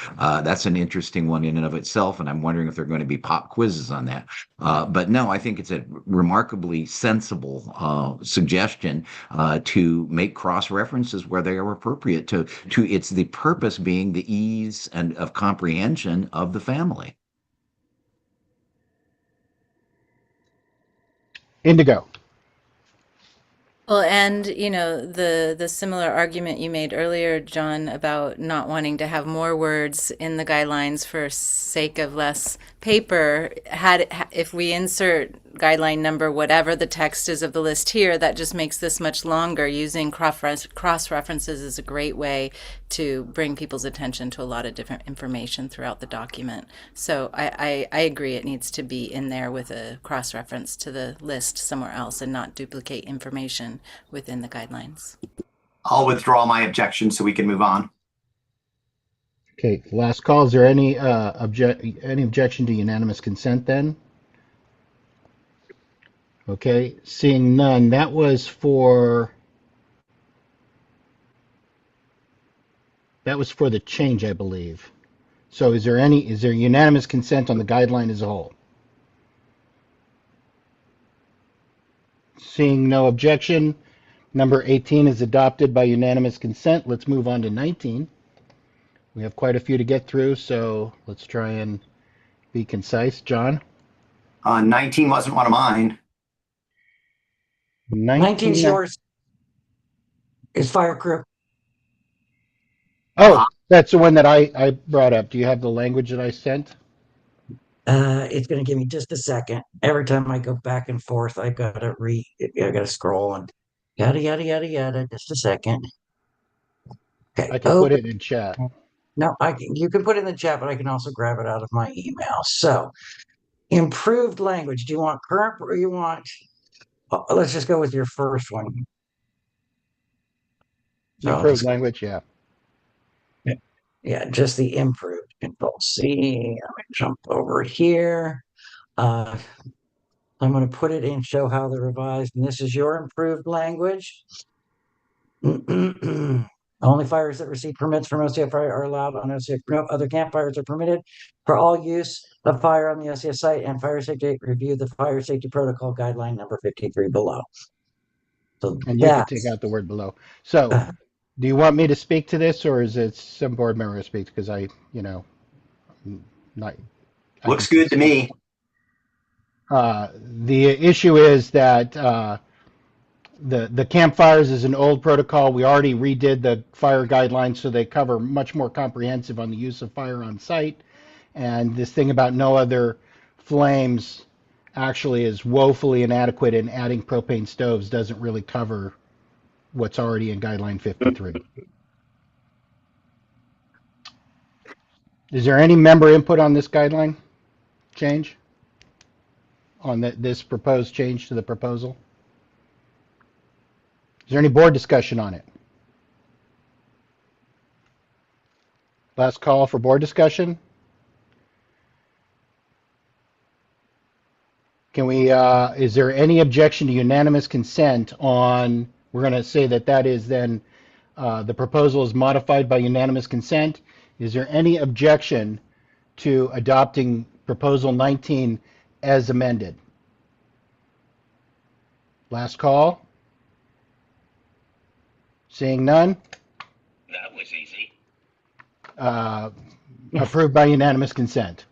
That's an interesting one in and of itself, and I'm wondering if there are going to be pop quizzes on that. But no, I think it's a remarkably sensible suggestion to make cross references where they are appropriate. To it's the purpose being the ease and of comprehension of the family. Indigo. Well, and the similar argument you made earlier, John, about not wanting to have more words in the guidelines for sake of less paper, if we insert guideline number, whatever the text is of the list here, that just makes this much longer. Using cross references is a great way to bring people's attention to a lot of different information throughout the document. So I agree, it needs to be in there with a cross reference to the list somewhere else and not duplicate information within the guidelines. I'll withdraw my objection so we can move on. Okay, last call. Is there any objection to unanimous consent then? Okay, seeing none. That was for the change, I believe. So is there unanimous consent on the guideline as a whole? Seeing no objection, number 18 is adopted by unanimous consent. Let's move on to 19. We have quite a few to get through, so let's try and be concise. John? 19 wasn't one of mine. 19's yours. Is fire crew. Oh, that's the one that I brought up. Do you have the language that I sent? It's going to give me just a second. Every time I go back and forth, I gotta scroll and yada yada yada yada. Just a second. Okay. I can put it in chat. No, you can put it in the chat, but I can also grab it out of my email. So, improved language. Do you want current or you want? Let's just go with your first one. Improved language, yeah. Yeah, just the improved. Control-C. Let me jump over here. I'm going to put it in show how the revised, and this is your improved language. Only fires that receive permits from OCF fire are allowed on OCF. No other campfires are permitted for all use of fire on the OCF site, and fire safety review the fire safety protocol guideline number 53 below. So and you can take out the word below. So do you want me to speak to this, or is it some board member to speak? Because Looks good to me. The issue is that the campfires is an old protocol. We already redid the fire guidelines, so they cover much more comprehensive on the use of fire on site. And this thing about no other flames actually is woefully inadequate, and adding propane stoves doesn't really cover what's already in guideline 53. Is there any member input on this guideline change? On this proposed change to the proposal? Is there any board discussion on it? Last call for board discussion. Can we, is there any objection to unanimous consent on, we're going to say that is then, the proposal is modified by unanimous consent. Is there any objection to adopting proposal 19 as amended? Last call. Seeing none. That was easy. Approved by unanimous consent.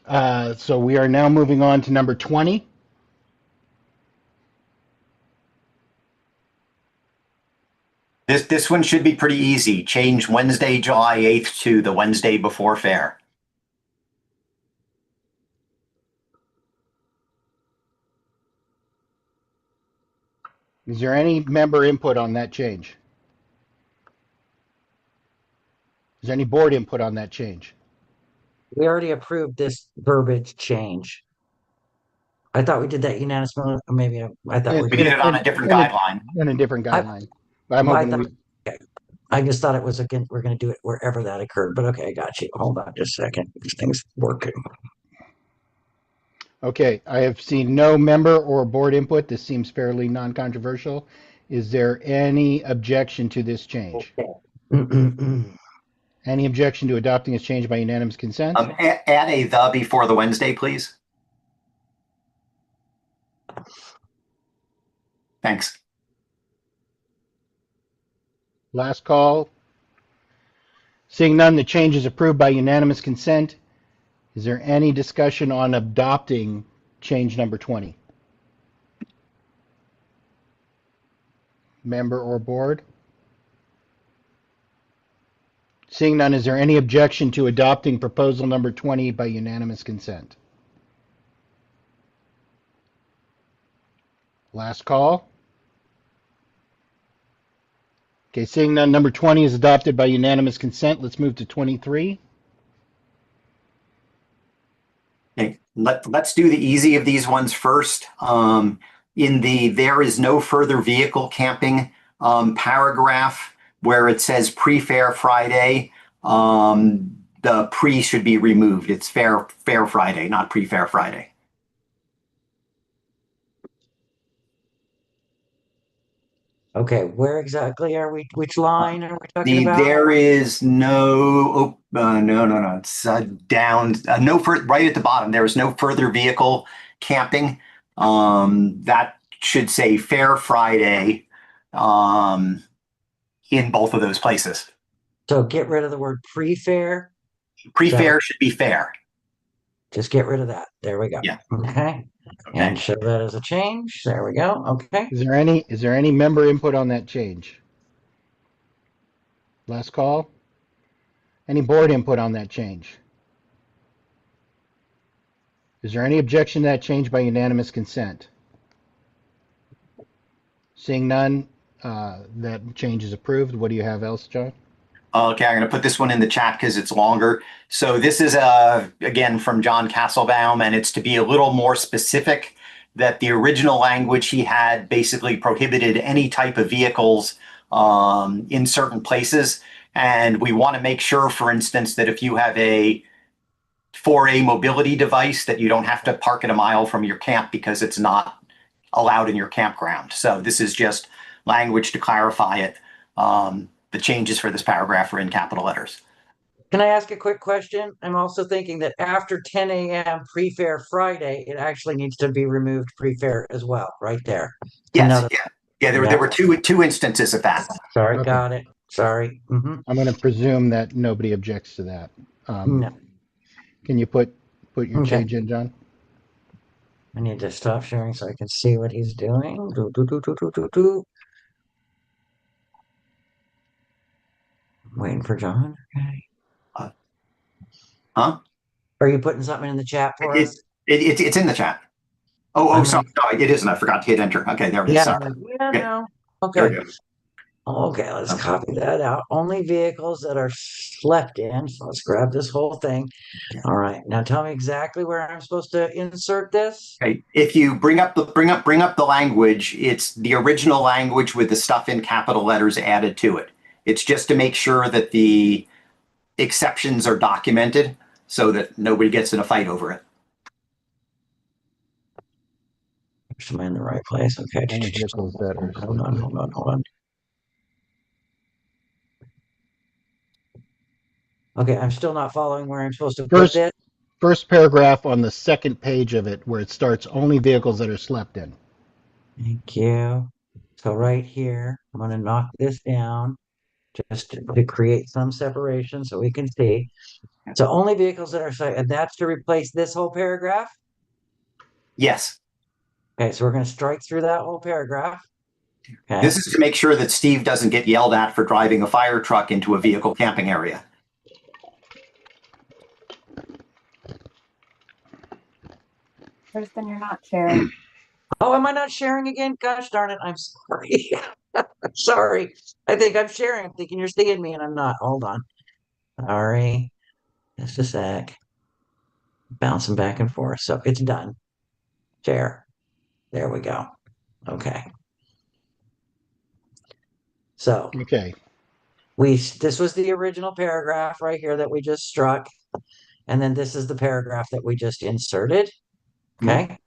So we are now moving on to number 20. This one should be pretty easy. Change Wednesday, July 8th to the Wednesday before fair. Is there any member input on that change? Is there any board input on that change? We already approved this verbiage change. I thought we did that unanimously. Maybe I thought we did it on a different guideline. In a different guideline. I just thought it was again. We're going to do it wherever that occurred. But okay, I got you. Hold on just a second. This thing's working. Okay, I have seen no member or board input. This seems fairly non-controversial. Is there any objection to this change? Any objection to adopting this change by unanimous consent? Add a "the" before the Wednesday, please. Thanks. Last call. Seeing none, the change is approved by unanimous consent. Is there any discussion on adopting change number 20? Member or board? Seeing none, is there any objection to adopting proposal number 20 by unanimous consent? Last call. Okay, seeing none, number 20 is adopted by unanimous consent. Let's move to 23. Okay, let's do the easy of these ones first. In the there is no further vehicle camping paragraph where it says pre-Fair Friday, the pre should be removed. It's Fair Friday, not pre-Fair Friday. Okay, where exactly are we? Which line are we talking about? There is no, no. It's down, right at the bottom. There is no further vehicle camping. That should say Fair Friday in both of those places. So get rid of the word pre-fair. Pre-fair should be fair. Just get rid of that. There we go. Yeah. Okay. And show that as a change. There we go. Okay. Is there any member input on that change? Last call. Any board input on that change? Is there any objection to that change by unanimous consent? Seeing none, that change is approved. What do you have else, John? Okay, I'm going to put this one in the chat because it's longer. So this is, again, from John Castlebaum, and it's to be a little more specific that the original language he had basically prohibited any type of vehicles in certain places. And we want to make sure, for instance, that if you have for a mobility device, that you don't have to park it a mile from your camp because it's not allowed in your campground. So this is just language to clarify it. The changes for this paragraph are in capital letters. Can I ask a quick question? I'm also thinking that after 10 a.m. pre-fair Friday, it actually needs to be removed pre-fair as well, right there. Yes, yeah. There were two instances of that. Sorry, Okay. got it. Sorry. I'm going to presume that nobody objects to that. No. Can you put your Okay. change in, John? I need to stop sharing so I can see what he's doing. Waiting for John. Okay. Huh? Are you putting something in the chat for us? It's in the chat. Sorry, it isn't. I forgot to hit enter. Okay, there it is. Yeah. Sorry. Yeah, Okay. no. There Okay. we go. Okay, let's copy that out. Only vehicles that are slept in. So let's grab this whole thing. All right. Now tell me exactly where I'm supposed to insert this. Okay. If you bring up the language, it's the original language with the stuff in capital letters added to it. It's just to make sure that the exceptions are documented so that nobody gets in a fight over it. Am I in the right place? Okay. Only vehicles that are Hold on. Okay, I'm still not following where I'm supposed to put this. First paragraph on the second page of it where it starts only vehicles that are slept in. Thank you. So right here, I'm going to knock this down just to create some separation so we can see. So only vehicles that are, and that's to replace this whole paragraph? Yes. Okay, so we're going to strike through that whole paragraph. Okay. This is to make sure that Steve doesn't get yelled at for driving a fire truck into a vehicle camping area. Kristen, you're not sharing. Oh, am I not sharing again? Gosh darn it, I'm sorry. I'm sorry. I think I'm sharing. I'm thinking you're seeing me and I'm not. Hold on. Sorry. Just a sec. Bouncing back and forth. So it's done. Share. There we go. Okay. So okay. This was the original paragraph right here that we just struck. And then this is the paragraph that we just inserted. Okay.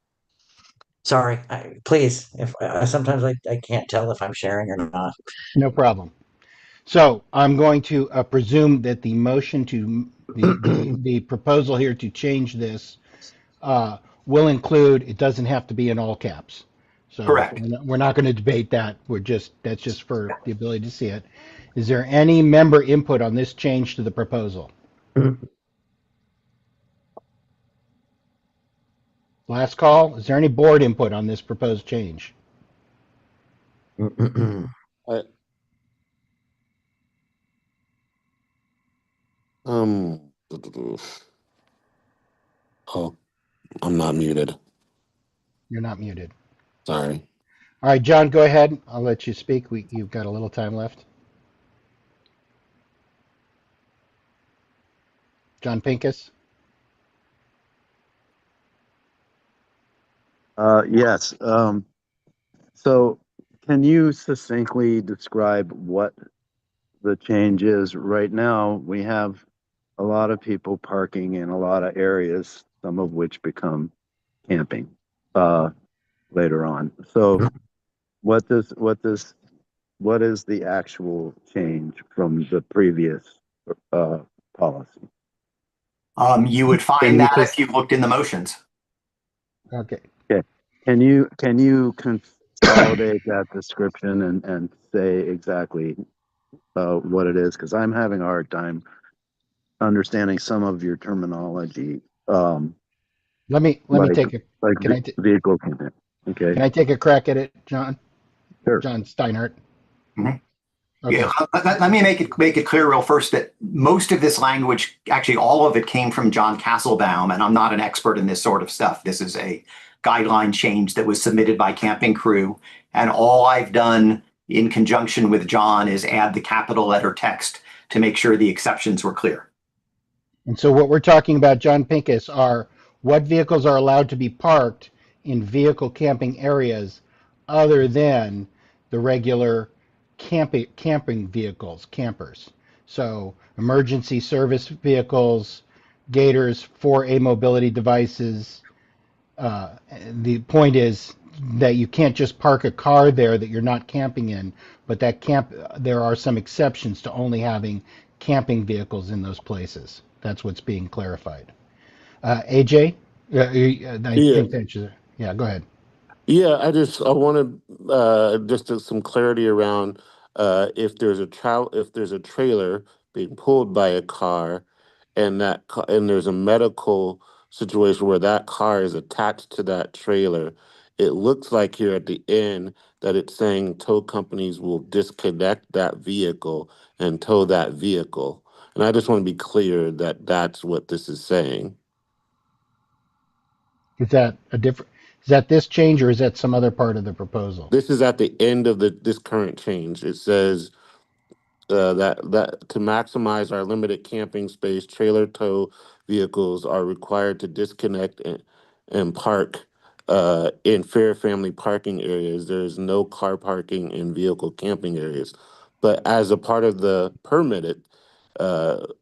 Sorry, please. If sometimes I can't tell if I'm sharing or not. No problem. So I'm going to presume that the motion to the proposal here to change this will include. It doesn't have to be in all caps. So correct. We're not going to debate that. That's just for the ability to see it. Is there any member input on this change to the proposal? Last call. Is there any board input on this proposed change? Oh, I'm not muted. You're not muted. Sorry. All right, John, go ahead. I'll let you speak. You've got a little time left. John Pincus. Yes. So can you succinctly describe what the change is? Right now, we have a lot of people parking in a lot of areas, some of which become camping later on. So what is the actual change from the previous policy? You would Can find you that just- if you looked in the motions. Okay. Okay. Can you consolidate that description and say exactly what it is? Because I'm having a hard time understanding some of your terminology. Let me like, take a like can I vehicle camping. Okay. can I take a crack at it, John? Sure. John Steinhardt. Mhm. Okay. Yeah, let me make it clear real first that most of this language, actually all of it, came from John Castlebaum, and I'm not an expert in this sort of stuff. This is a guideline change that was submitted by Camping Crew, and all I've done in conjunction with John is add the capital letter text to make sure the exceptions were clear. And so what we're talking about, John Pincus, are what vehicles are allowed to be parked in vehicle camping areas other than the regular camping vehicles, campers. So emergency service vehicles, gators, 4A mobility devices. The point is that you can't just park a car there that you're not camping in, but there are some exceptions to only having camping vehicles in those places. That's what's being clarified. AJ, I Yeah. think that's yeah. Go ahead. Yeah, I wanted some clarity around if there's a trailer being pulled by a car, and and there's a medical situation where that car is attached to that trailer. It looks like here at the end that it's saying tow companies will disconnect that vehicle and tow that vehicle. And I just want to be clear that that's what this is saying. Is that a different? Is that this change or is that some other part of the proposal? This is at the end of this current change. It says that to maximize our limited camping space, trailer tow vehicles are required to disconnect and park in fair family parking areas. There is no car parking in vehicle camping areas. But as a part of the permitted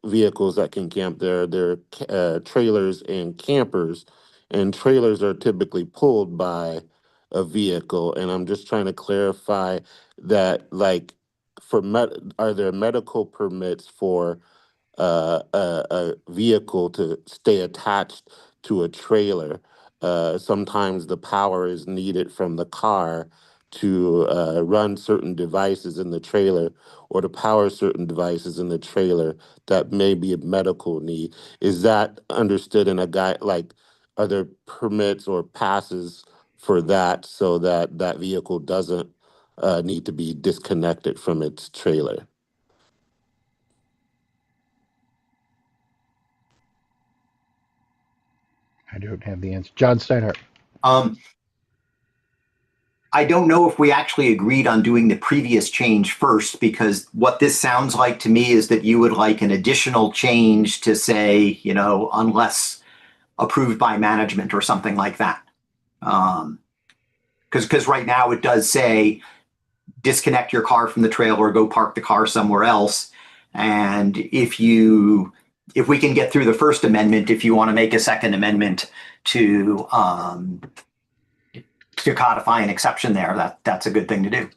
vehicles that can camp there, there are trailers and campers, and trailers are typically pulled by a vehicle. And I'm just trying to clarify that, like, are there medical permits for a vehicle to stay attached to a trailer? Sometimes the power is needed from the car to run certain devices in the trailer or to power certain devices in the trailer that may be a medical need. Is that understood in a guide? Like, are there permits or passes for that so that that vehicle doesn't need to be disconnected from its trailer? I don't have the answer. John Steinhardt. I don't know if we actually agreed on doing the previous change first, because what this sounds like to me is that you would like an additional change to say, unless approved by management or something like that. Because right now it does say disconnect your car from the trailer, go park the car somewhere else. And if we can get through the First Amendment, if you want to make a Second Amendment to codify an exception there, that's a good thing to do.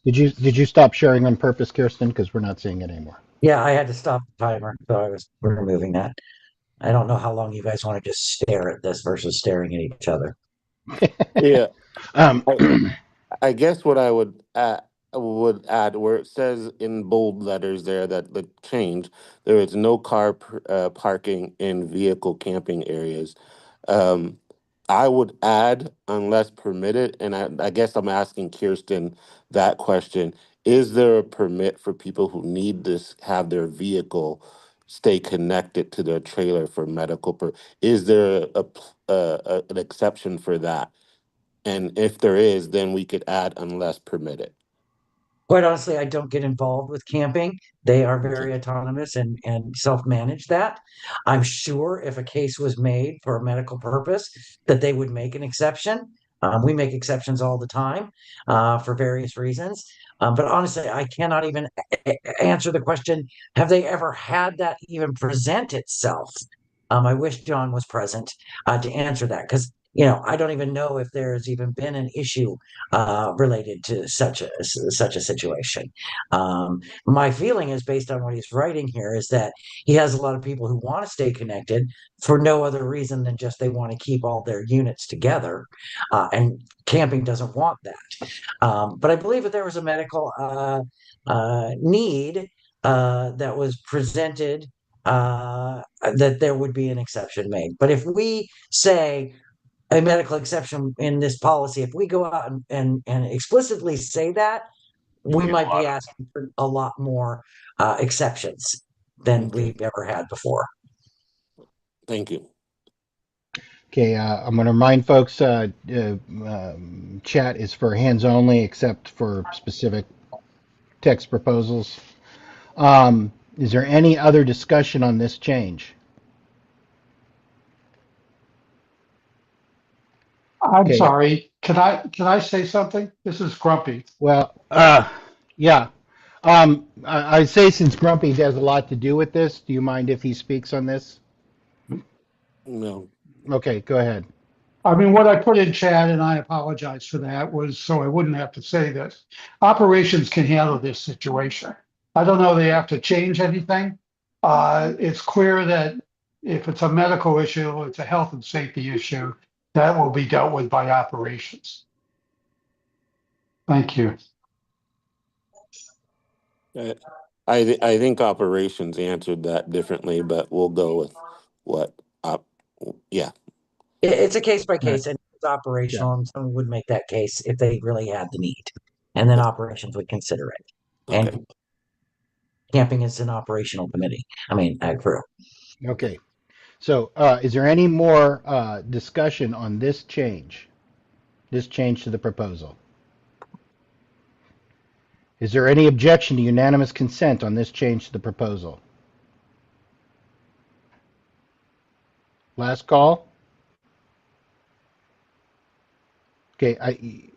Did you stop sharing on purpose, Kirsten? Because we're not seeing it anymore. Yeah, I had to stop the timer, so we're removing that. I don't know how long you guys want to just stare at this versus staring at each other. Yeah. I guess what I would add where it says in bold letters there that the change, there is no car parking in vehicle camping areas. I would add unless permitted, and I guess I'm asking Kirsten that question. Is there a permit for people who need to have their vehicle stay connected to their trailer for medical? Is there an exception for that? And if there is, then we could add unless permitted. Quite honestly, I don't get involved with camping. They are very autonomous and self-manage that. I'm sure if a case was made for a medical purpose, that they would make an exception. We make exceptions all the time for various reasons. But honestly, I cannot even answer the question, have they ever had that even present itself? I wish John was present to answer that, because I don't even know if there's even been an issue related to such a situation. My feeling is, based on what he's writing here, is that he has a lot of people who want to stay connected for no other reason than just they want to keep all their units together, and camping doesn't want that. But I believe that there was a medical need that was presented, that there would be an exception made. But if we say a medical exception in this policy, if we go out and explicitly say that, we might be asking for a lot more exceptions than we've ever had before. Thank you. Okay, I'm going to remind folks, chat is for hands only, except for specific text proposals. Is there any other discussion on this change? I'm Okay. sorry. Can I say something? This is Grumpy. Well, yeah. I say, since Grumpy has a lot to do with this, do you mind if he speaks on this? No. Okay, go ahead. I mean, what I put in chat, and I apologize for that, was so I wouldn't have to say this. Operations can handle this situation. I don't know they have to change anything. It's clear that if it's a medical issue, it's a health and safety issue, that will be dealt with by operations. Thank you. I think operations answered that differently, but we'll go with what yeah. It's a case by case, and it's operational, and someone would make that case if they really had the need, and then operations would consider it. And camping is an operational committee. I mean, crew. Okay. So, is there any more discussion on this change? This change to the proposal? Is there any objection to unanimous consent on this change to the proposal? Last call? Okay,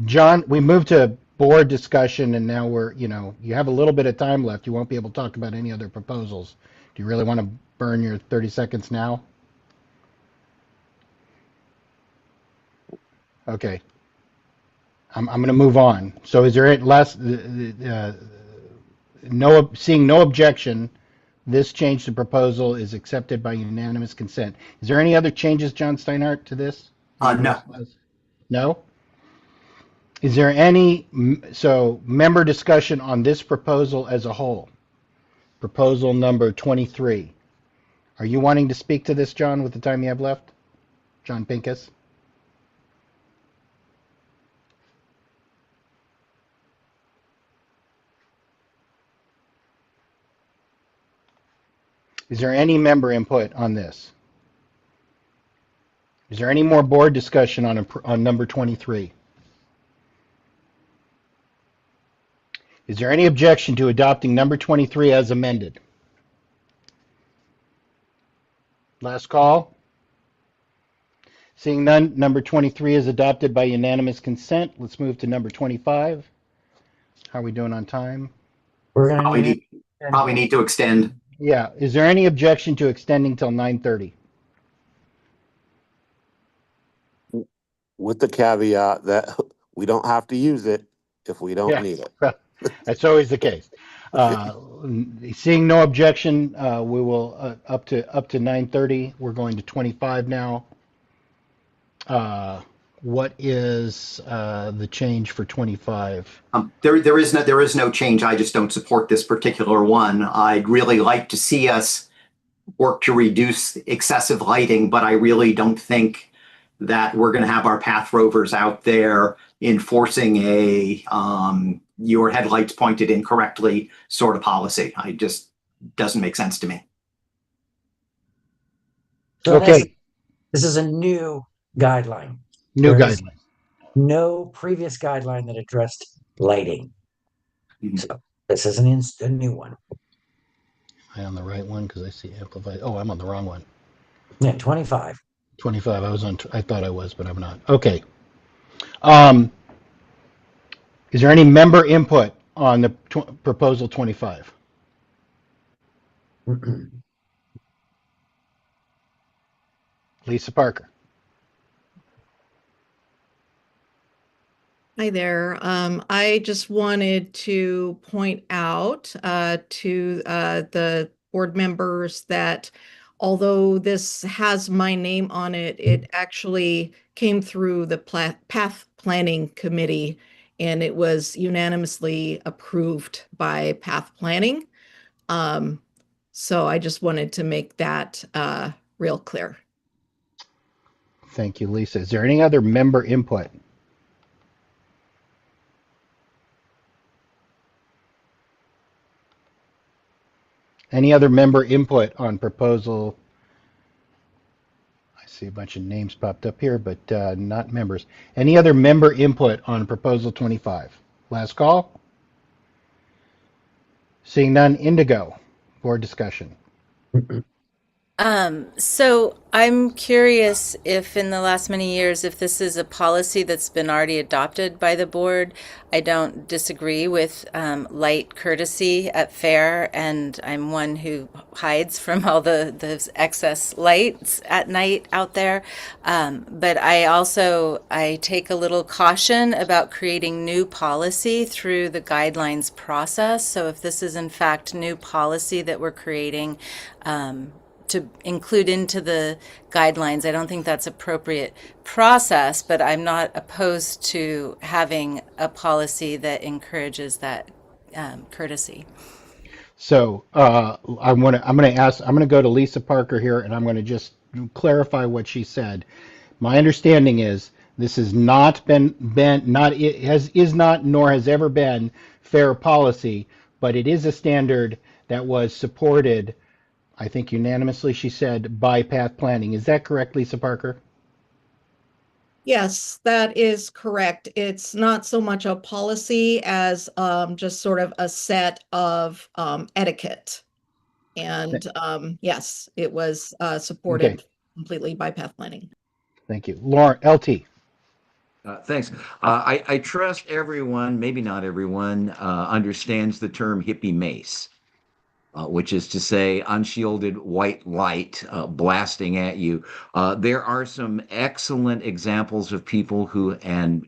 John, we moved to board discussion, and now you have a little bit of time left. You won't be able to talk about any other proposals. Do you really want to burn your 30 seconds now? Okay. I'm going to move on. So is there seeing no objection, this change to proposal is accepted by unanimous consent. Is there any other changes, John Steinhardt, to this? No. No? Is there any, member discussion on this proposal as a whole? Proposal number 23. Are you wanting to speak to this, John, with the time you have left? John Pincus? Is there any member input on this? Is there any more board discussion on number 23? Is there any objection to adopting number 23 as amended? Last call. Seeing none, number 23 is adopted by unanimous consent. Let's move to number 25. How are we doing on time? We're going to probably need to extend. Yeah. Is there any objection to extending till 9:30? With the caveat that we don't have to use it if we don't need it. That's always the case. Seeing no objection, we will up to 9:30. We're going to 25 now. What is the change for 25? There is no change. I just don't support this particular one. I'd really like to see us work to reduce excessive lighting, but I really don't think that we're going to have our path rovers out there enforcing a your headlights pointed incorrectly sort of policy. It just doesn't make sense to me. So Okay. this is a new guideline. New There is guideline. no previous guideline that addressed lighting. So this is a new one. Am I on the right one? Because I see amplified. Oh, I'm on the wrong one. Yeah, 25. 25. I thought I was, but I'm not. Okay. Is there any member input on the proposal 25? Lisa Parker. Hi there. I just wanted to point out to the board members that although this has my name on it, it actually came through the Path Planning Committee, and it was unanimously approved by Path Planning. So I just wanted to make that real clear. Thank you, Lisa. Is there any other member input? Any other member input on proposal? I see a bunch of names popped up here, but not members. Any other member input on proposal 25? Last call. Seeing none, Indigo, board discussion. So I'm curious if in the last many years, if this is a policy that's been already adopted by the board. I don't disagree with light courtesy at fair, and I'm one who hides from all the excess lights at night out there. But I take a little caution about creating new policy through the guidelines process. So if this is in fact new policy that we're creating, to include into the guidelines, I don't think that's appropriate process, but I'm not opposed to having a policy that encourages that courtesy. So I'm going to go to Lisa Parker here, and I'm going to just clarify what she said. My understanding is this has not is not nor has ever been fair policy, but it is a standard that was supported, I think unanimously, she said, by Path Planning. Is that correct, Lisa Parker? Yes, that is correct. It's not so much a policy as just sort of a set of etiquette. And yes, it was supported completely by Path Planning. Thank you. Lauren, LT. Thanks. I trust everyone, maybe not everyone, understands the term hippie mace. Which is to say unshielded white light blasting at you. There are some excellent examples of people who and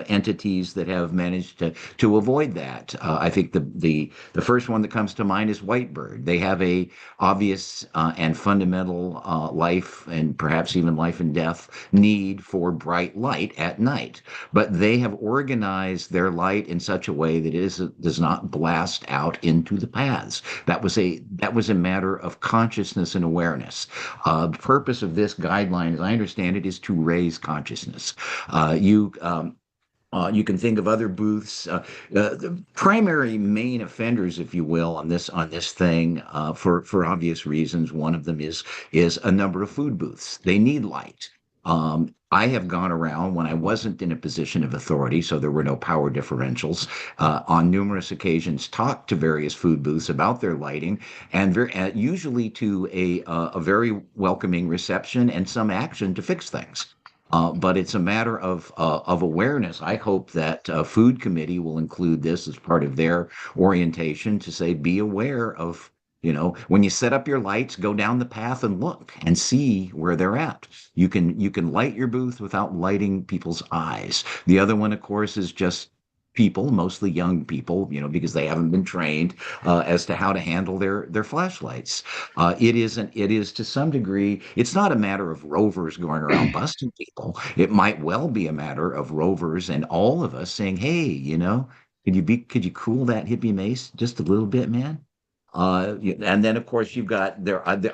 entities that have managed to avoid that. I think the first one that comes to mind is Whitebird. They have a obvious and fundamental life and perhaps even life and death need for bright light at night, but they have organized their light in such a way that it does not blast out into the paths. That was a matter of consciousness and awareness. The purpose of this guideline, as I understand it, is to raise consciousness. You can think of other booths. The primary main offenders, if you will, on this thing, for obvious reasons. One of them is a number of food booths. They need light. I have gone around when I wasn't in a position of authority, so there were no power differentials, on numerous occasions, talked to various food booths about their lighting, and usually to a very welcoming reception and some action to fix things. But it's a matter of awareness. I hope that Food Committee will include this as part of their orientation to say, be aware of, when you set up your lights, go down the path and look and see where they're at. You can light your booth without lighting people's eyes. The other one, of course, is just people, mostly young people, because they haven't been trained as to how to handle their flashlights. It is to some degree, it's not a matter of rovers going around busting people. It might well be a matter of rovers and all of us saying, hey, could you cool that hippie mace just a little bit, man? And then, of course, you've got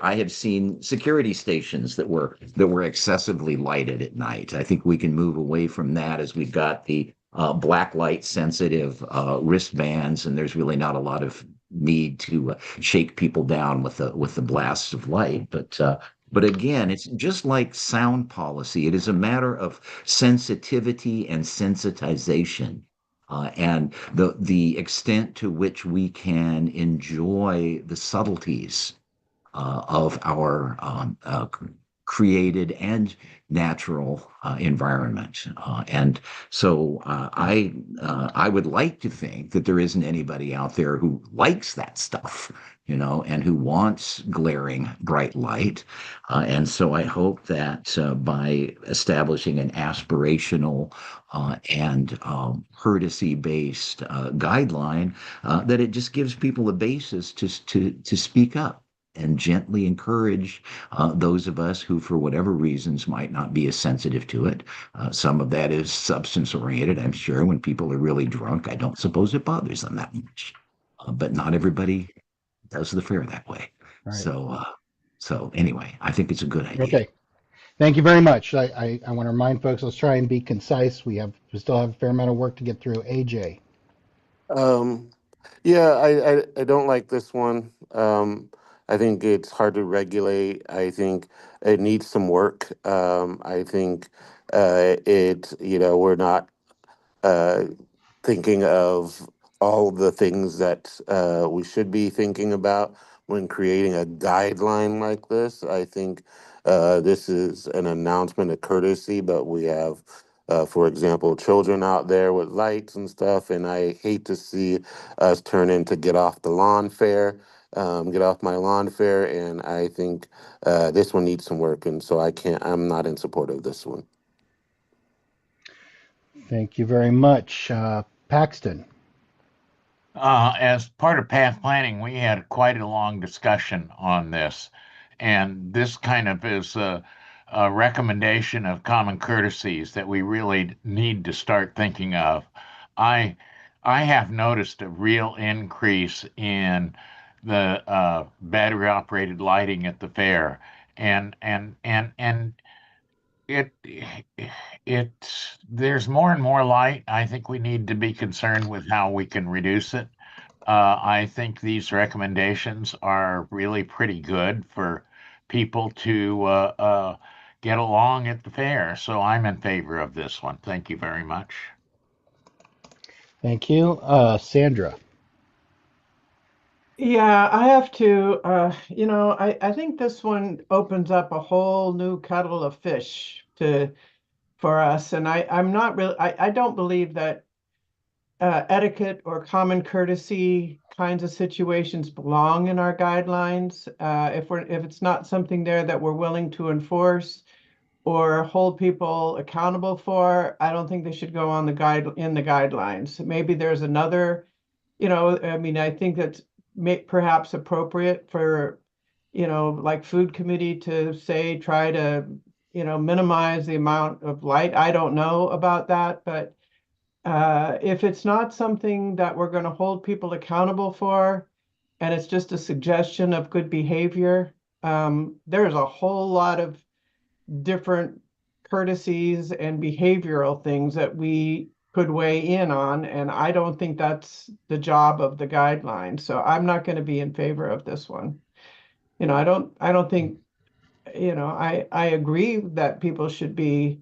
I have seen security stations that were excessively lighted at night. I think we can move away from that as we've got the black light sensitive wristbands, and there's really not a lot of need to shake people down with the blasts of light. But But again, it's just like sound policy. It is a matter of sensitivity and sensitization, and the extent to which we can enjoy the subtleties of our created and natural environment. And so I would like to think that there isn't anybody out there who likes that stuff, and who wants glaring bright light. And so I hope that by establishing an aspirational and courtesy-based guideline, that it just gives people a basis to speak up and gently encourage those of us who, for whatever reasons, might not be as sensitive to it. Some of that is substance oriented, I'm sure. When people are really drunk, I don't suppose it bothers them that much. But not everybody does the fair that way. Right. So anyway, I think it's a good idea. Okay. Thank you very much. I want to remind folks, let's try and be concise. We still have a fair amount of work to get through. AJ. Yeah, I don't like this one. I think it's hard to regulate. I think it needs some work. I think we're not thinking of all the things that we should be thinking about when creating a guideline like this. I think this is an announcement of courtesy, but we have, for example, children out there with lights and stuff, and I hate to see us turn into get off the lawn fair. Get off my lawn fair, and I think this one needs some work, and so I'm not in support of this one. Thank you very much. Paxton. As part of path planning, we had quite a long discussion on this, and this kind of is a recommendation of common courtesies that we really need to start thinking of. I have noticed a real increase in the battery operated lighting at the fair, and there's more and more light. I think we need to be concerned with how we can reduce it. I think these recommendations are really pretty good for people to get along at the fair. So I'm in favor of this one. Thank you very much. Thank you. Sandra. Yeah, I have to, I think this one opens up a whole new kettle of fish for us. And I'm not really, I don't believe that etiquette or common courtesy kinds of situations belong in our guidelines. If it's not something there that we're willing to enforce or hold people accountable for, I don't think they should go on the guidelines. Maybe there's another, I think that's perhaps appropriate for, like food committee to say, try to, minimize the amount of light. I don't know about that, but if it's not something that we're going to hold people accountable for, and it's just a suggestion of good behavior, there's a whole lot of different courtesies and behavioral things that we could weigh in on, and I don't think that's the job of the guidelines. So I'm not going to be in favor of this one. I don't think, I agree that people should be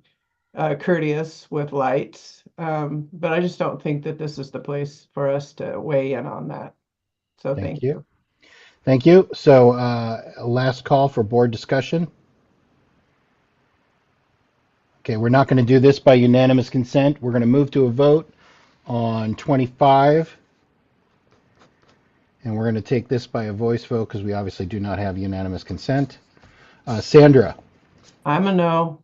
courteous with lights, but I just don't think that this is the place for us to weigh in on that. So thank you. Thank you. So last call for board discussion. Okay, we're not going to do this by unanimous consent. We're going to move to a vote on 25. And we're going to take this by a voice vote because we obviously do not have unanimous consent. Sandra. I'm a no.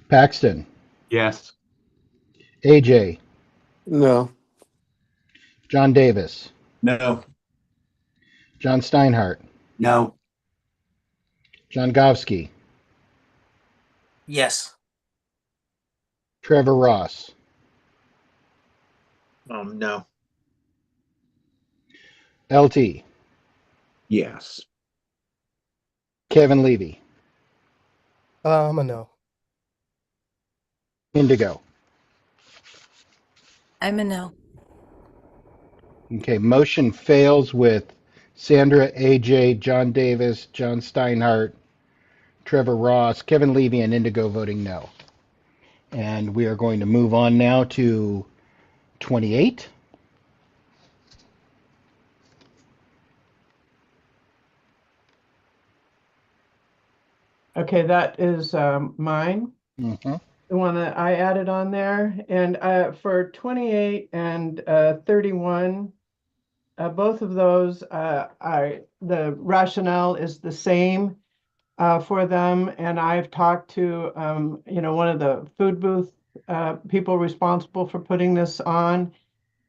Paxton. Yes. AJ. No. John Davis. No. John Steinhardt. No. John Govsky. Yes. Trevor Ross. No. LT. Yes. Kevin Levy. I'm a no. Indigo. I'm a no. Okay, motion fails with Sandra, AJ, John Davis, John Steinhardt, Trevor Ross, Kevin Levy, and Indigo voting no. And we are going to move on now to 28. Okay, that is mine. Mm-hmm. The one that I added on there. And for 28 and 31, both of those, the rationale is the same for them. And I've talked to, one of the food booth people responsible for putting this on,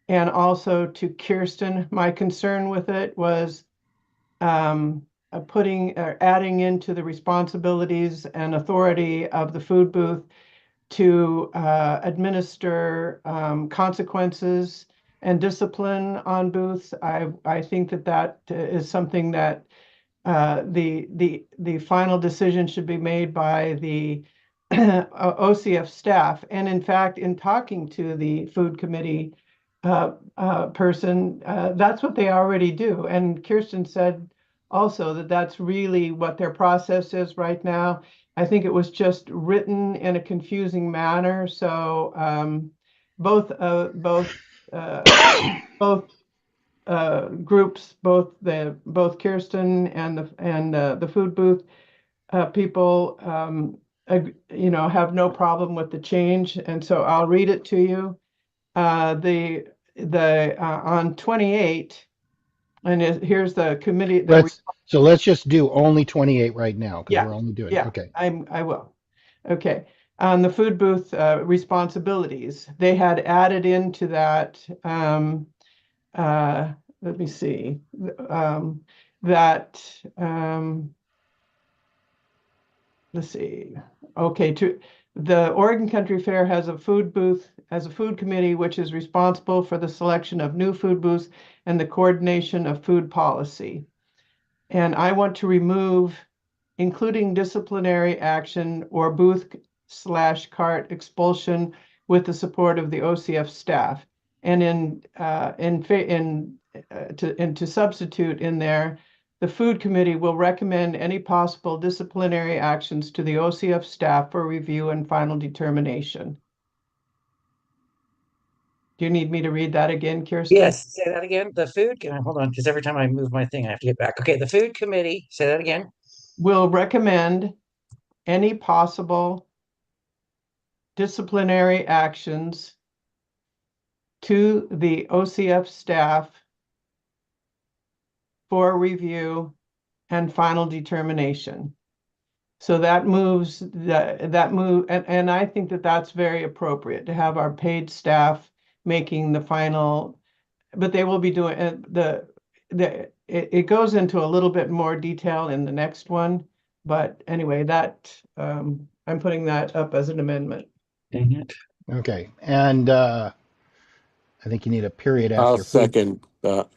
and also to Kirsten. My concern with it was adding into the responsibilities and authority of the food booth to administer consequences and discipline on booths. I think that is something that the final decision should be made by the OCF staff. And in fact, in talking to the food committee person, that's what they already do. And Kirsten said also that that's really what their process is right now. I think it was just written in a confusing manner. So both groups, both Kirsten and the food booth people, have no problem with the change. And so I'll read it to you. On 28, and here's the committee. So let's just do only 28 right now, because Yeah, we're only doing, yeah, okay. I will. Okay. On the food booth responsibilities, they had added into that, let me see, let's see. Okay, the Oregon Country Fair has a food committee, which is responsible for the selection of new food booths and the coordination of food policy. And I want to remove including disciplinary action or booth/cart expulsion with the support of the OCF staff. And to substitute in there, the food committee will recommend any possible disciplinary actions to the OCF staff for review and final determination. Do you need me to read that again, Kirsten? Yes, say that again. The food, hold on, because every time I move my thing, I have to get back. Okay, the food committee, say that again. Will recommend any possible disciplinary actions to the OCF staff for review and final determination. So that moves and I think that that's very appropriate to have our paid staff making the final, but they will be doing it goes into a little bit more detail in the next one. But anyway, that I'm putting that up as an amendment. Dang it. Okay, and I think you need a period after. I'll second that.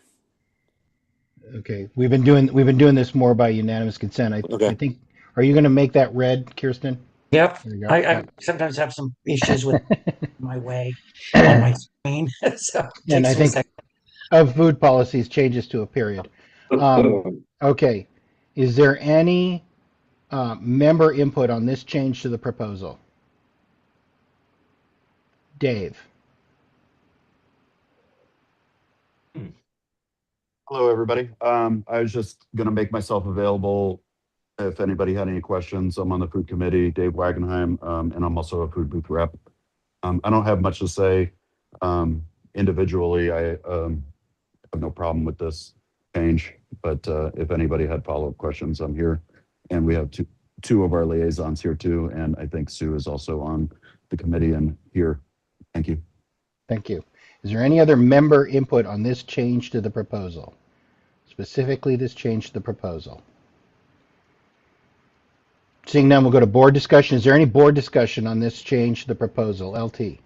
Okay, we've been doing this more by unanimous consent. I think. Are you going to make that red, Kirsten? Yep. I sometimes have some issues with my way on my screen. So and I think of food policies changes to a period. Okay, is there any member input on this change to the proposal? Dave. Hello, everybody. I was just going to make myself available if anybody had any questions. I'm on the food committee, Dave Wagenheim, and I'm also a food booth rep. I don't have much to say. Individually, I have no problem with this change, but if anybody had follow-up questions, I'm here. And we have two of our liaisons here too, and I think Sue is also on the committee and here. Thank you. Thank you. Is there any other member input on this change to the proposal? Specifically, this change to the proposal? Seeing none, we'll go to board discussion. Is there any board discussion on this change to the proposal? LT.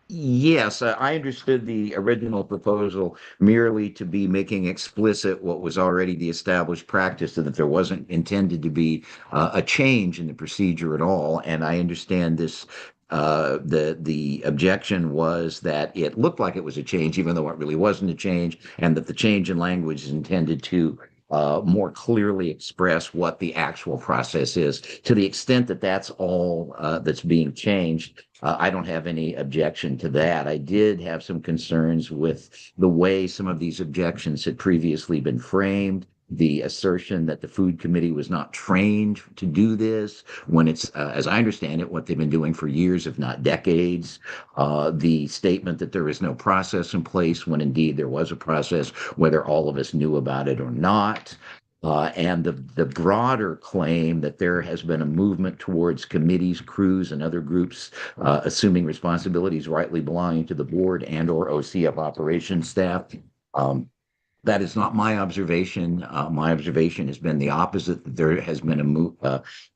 Yes, I understood the original proposal merely to be making explicit what was already the established practice, and that there wasn't intended to be a change in the procedure at all. And I understand this. The objection was that it looked like it was a change, even though it really wasn't a change, and that the change in language is intended to more clearly express what the actual process is. To the extent that that's all that's being changed, I don't have any objection to that. I did have some concerns with the way some of these objections had previously been framed. The assertion that the food committee was not trained to do this when it's, as I understand it, what they've been doing for years, if not decades. The statement that there is no process in place when indeed there was a process, whether all of us knew about it or not. And the broader claim that there has been a movement towards committees, crews, and other groups assuming responsibilities rightly belonging to the board and or OCF operations staff. That is not my observation. My observation has been the opposite. That there has been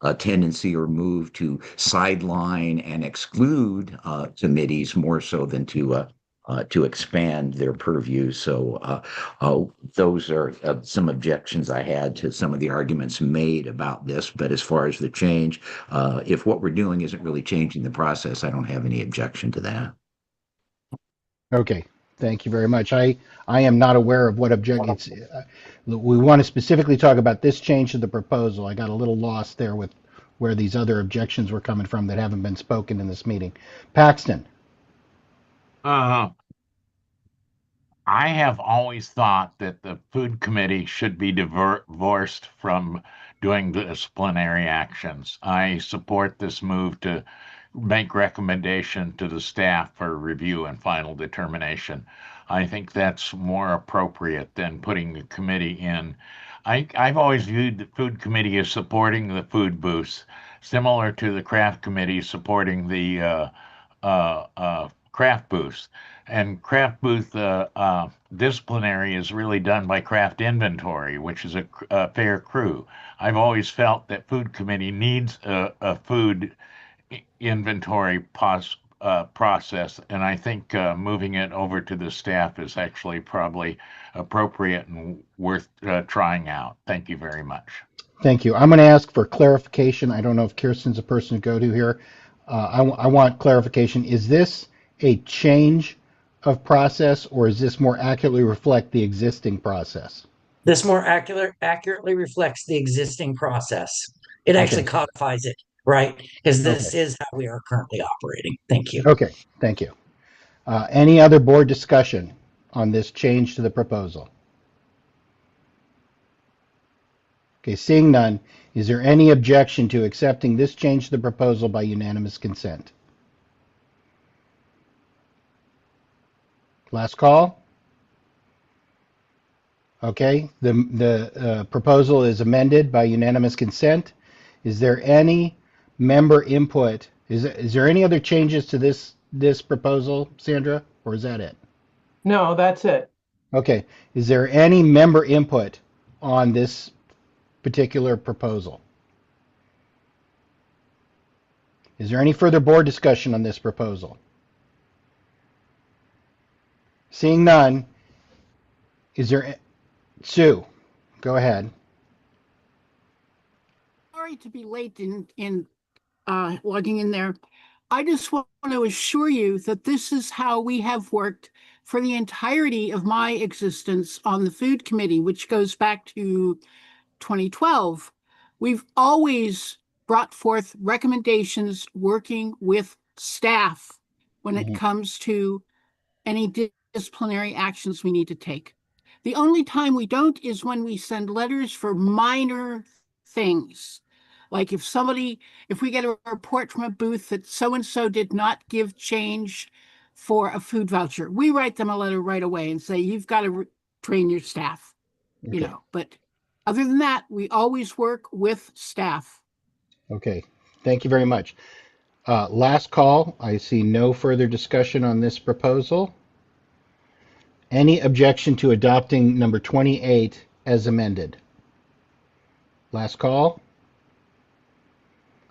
a tendency or move to sideline and exclude committees more so than to expand their purview. So those are some objections I had to some of the arguments made about this. But as far as the change, if what we're doing isn't really changing the process, I don't have any objection to that. Okay, thank you very much. I am not aware of what objections. We want to specifically talk about this change to the proposal. I got a little lost there with where these other objections were coming from that haven't been spoken in this meeting. Paxton. I have always thought that the food committee should be divorced from doing disciplinary actions. I support this move to make recommendation to the staff for review and final determination. I think that's more appropriate than putting the committee in. I've always viewed the food committee as supporting the food booths, similar to the craft committee supporting the craft booths. And craft booth disciplinary is really done by craft inventory, which is a fair crew. I've always felt that food committee needs a food inventory process, and I think moving it over to the staff is actually probably appropriate and worth trying out. Thank you very much. Thank you. I'm going to ask for clarification. I don't know if Kirsten's a person to go to here. I want clarification. Is this a change of process, or is this more accurately reflect the existing process? This more accurately reflects the existing process. It actually codifies it, right? Because this is how we are currently operating. Thank you. Okay, thank you. Any other board discussion on this change to the proposal? Okay, seeing none, is there any objection to accepting this change to the proposal by unanimous consent? Last call? Okay, the proposal is amended by unanimous consent. Is there any member input? Is there any other changes to this proposal, Sandra, or is that it? No, that's it. Okay, is there any member input on this particular proposal? Is there any further board discussion on this proposal? Seeing none, is there, Sue, go ahead. Sorry to be late in logging in there. I just want to assure you that this is how we have worked for the entirety of my existence on the food committee, which goes back to 2012. We've always brought forth recommendations working with staff when it comes to any disciplinary actions we need to take. The only time we don't is when we send letters for minor things. Like if we get a report from a booth that so-and-so did not give change for a food voucher, we write them a letter right away and say, you've got to train your staff, you know, but other than that, we always work with staff. Okay, thank you very much. Last call. I see no further discussion on this proposal. Any objection to adopting number 28 as amended? Last call.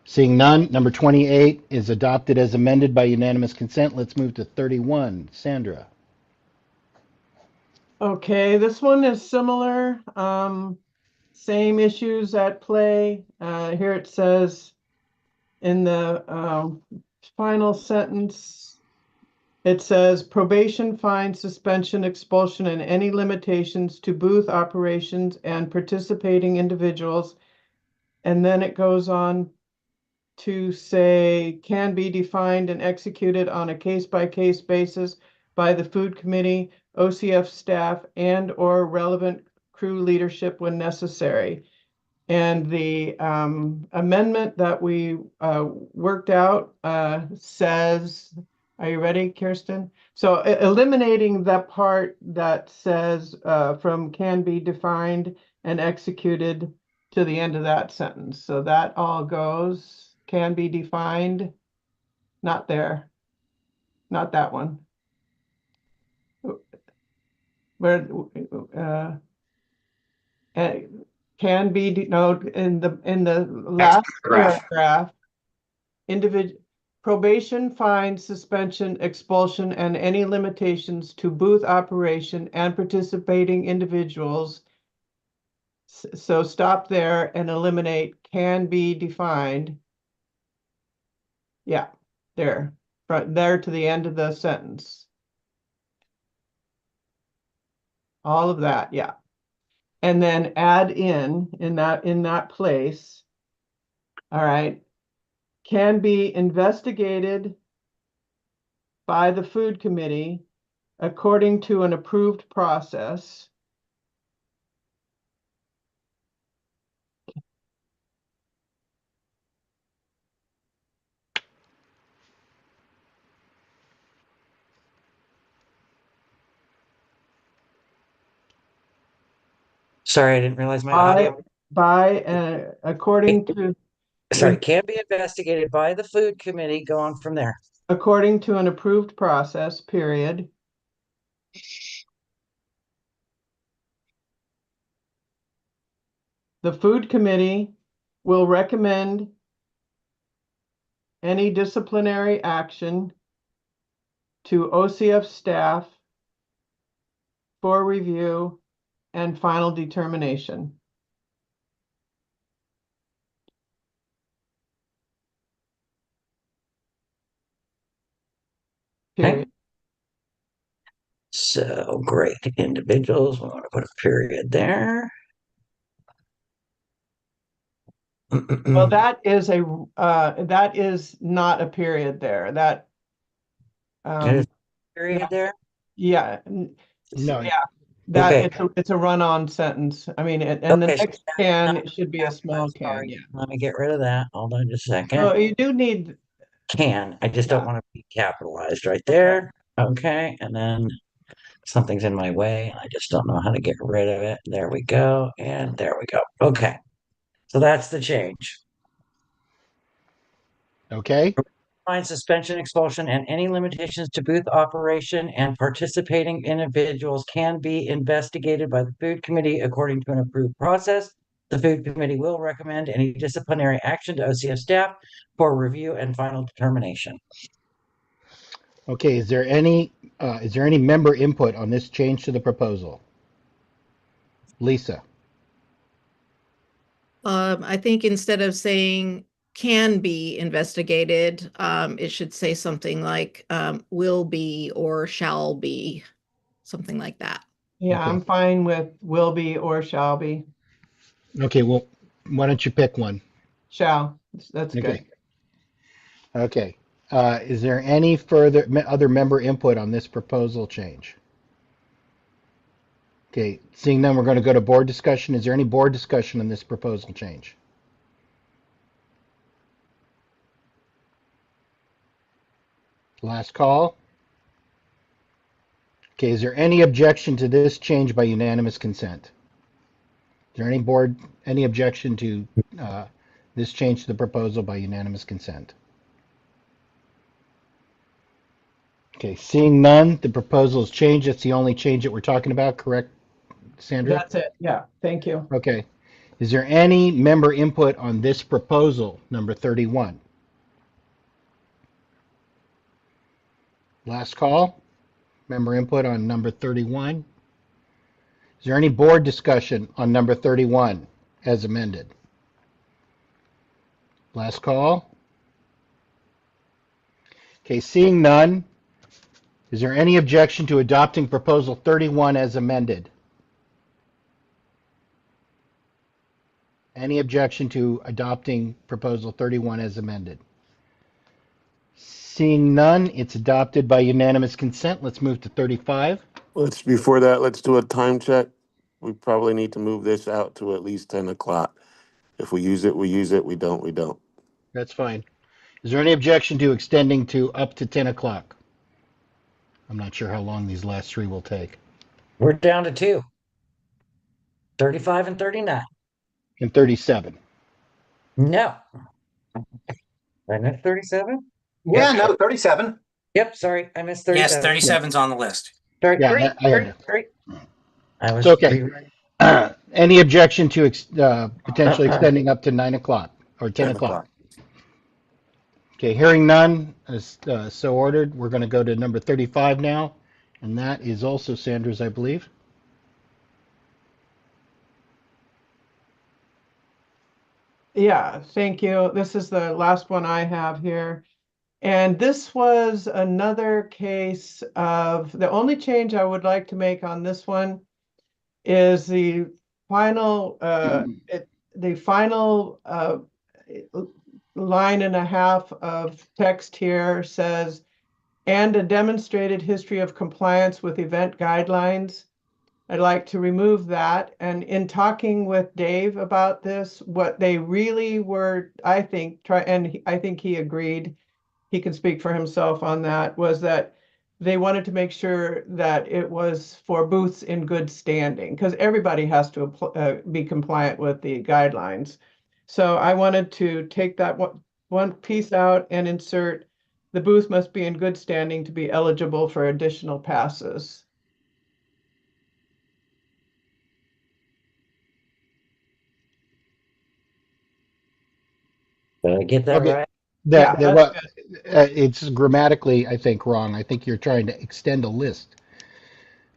Seeing none, number 28 is adopted as amended by unanimous consent. Let's move to 31. Sandra. Okay, this one is similar. Same issues at play. Here it says in the final sentence, It says probation, fine, suspension, expulsion, and any limitations to booth operations and participating individuals. And then it goes on to say can be defined and executed on a case-by-case basis by the food committee, OCF staff, and or relevant crew leadership when necessary. And the amendment that we worked out says, are you ready, Kirsten? So eliminating that part that says from can be defined and executed to the end of that sentence. So that all goes, can be defined, not there, not that one. Where can be, no, in the last paragraph, individual probation, fine, suspension, expulsion, and any limitations to booth operation and participating individuals. So stop there and eliminate can be defined. Yeah, there, right there to the end of the sentence. All of that, yeah. And then add in that place. All right. Can be investigated by the food committee according to an approved process. Sorry, I didn't realize my audio. According to. Sorry, can be investigated by the food committee. Go on from there. According to an approved process, period. The food committee will recommend any disciplinary action to OCF staff for review and final determination. Period. Okay. So great individuals. We want to put a period there. Well, that is not a period there. That Is period there? Yeah. No. Yeah. That Okay. it's a run-on sentence. I mean, and the Okay, so next can should be a small can. Sorry, Yeah. let me get rid of that. Hold on just a second. So you do need. Can. I just don't want to be capitalized right there. Okay. And then something's in my way. I just don't know how to get rid of it. There we go. And there we go. Okay. So that's the change. Okay. Fine, suspension, expulsion, and any limitations to booth operation and participating individuals can be investigated by the food committee according to an approved process. The food committee will recommend any disciplinary action to OCF staff for review and final determination. Okay, is there any member input on this change to the proposal? Lisa. I think instead of saying can be investigated, it should say something like will be or shall be, something like that. Yeah, Okay. I'm fine with will be or shall be. Okay, well, why don't you pick one? Shall. That's good. Okay. Okay. Is there any other member input on this proposal change? Okay, seeing none, we're going to go to board discussion. Is there any board discussion on this proposal change? Last call. Okay, is there any objection to this change by unanimous consent? Is there any objection to this change to the proposal by unanimous consent? Okay, seeing none, the proposal is changed. That's the only change that we're talking about, correct, Sandra? That's it. Yeah. Thank you. Okay. Is there any member input on this proposal, number 31? Last call. Member input on number 31. Is there any board discussion on number 31 as amended? Last call. Okay, seeing none, Is there any objection to adopting Proposal 31 as amended? Any objection to adopting Proposal 31 as amended? Seeing none, it's adopted by unanimous consent. Let's move to 35. Before that, let's do a time check. We probably need to move this out to at least 10 o'clock. If we use it, we use it. We don't, we don't. That's fine. Is there any objection to extending to up to 10 o'clock? I'm not sure how long these last three will take. We're down to 2. 35 and 39. And 37. No. I missed 37? Yeah, no, 37. Yep, sorry, I missed 37. Yes, 37's on the list. Yeah, 33, I heard it. 33. I was It's okay. Any objection to potentially extending up to 9 o'clock or 10 o'clock? Okay, hearing none, as so ordered, we're going to go to number 35 now, and that is also Sandra's, I believe. Yeah, thank you. This is the last one I have here. And this was another case of, the only change I would like to make on this one is the final line and a half of text here says, and a demonstrated history of compliance with event guidelines. I'd like to remove that. And in talking with Dave about this, what they really were, I think, I think he agreed, he can speak for himself on that, was that they wanted to make sure that it was for booths in good standing, because everybody has to be compliant with the guidelines. So I wanted to take that one piece out and insert, the booth must be in good standing to be eligible for additional passes. Did I get that Okay. right? It's grammatically, I think, wrong. I think you're trying to extend a list.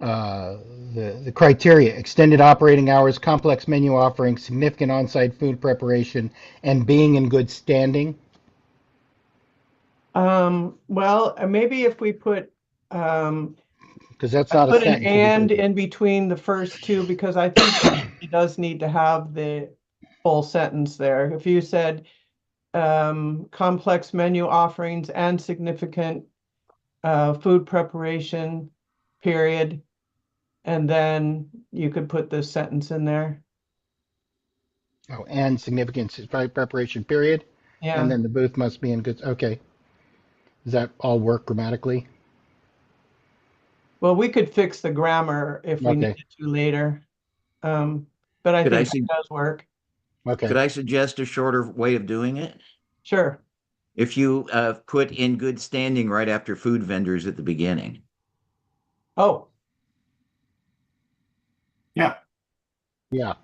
The criteria: extended operating hours, complex menu offerings, significant on-site food preparation, and being in good standing. Well, maybe if we put because that's not a put sentence. an and in between the first two, because I think it does need to have the full sentence there. If you said complex menu offerings and significant food preparation, period, and then you could put this sentence in there. Oh, and significant food preparation, period. Yeah. And then the booth must be in good. Okay. Does that all work grammatically? Well, we could fix the grammar if we needed to later. But I Could I think it does work. Okay. Could I suggest a shorter way of doing it? Sure. If you put in good standing right after food vendors at the beginning. Oh. Yeah. Yeah.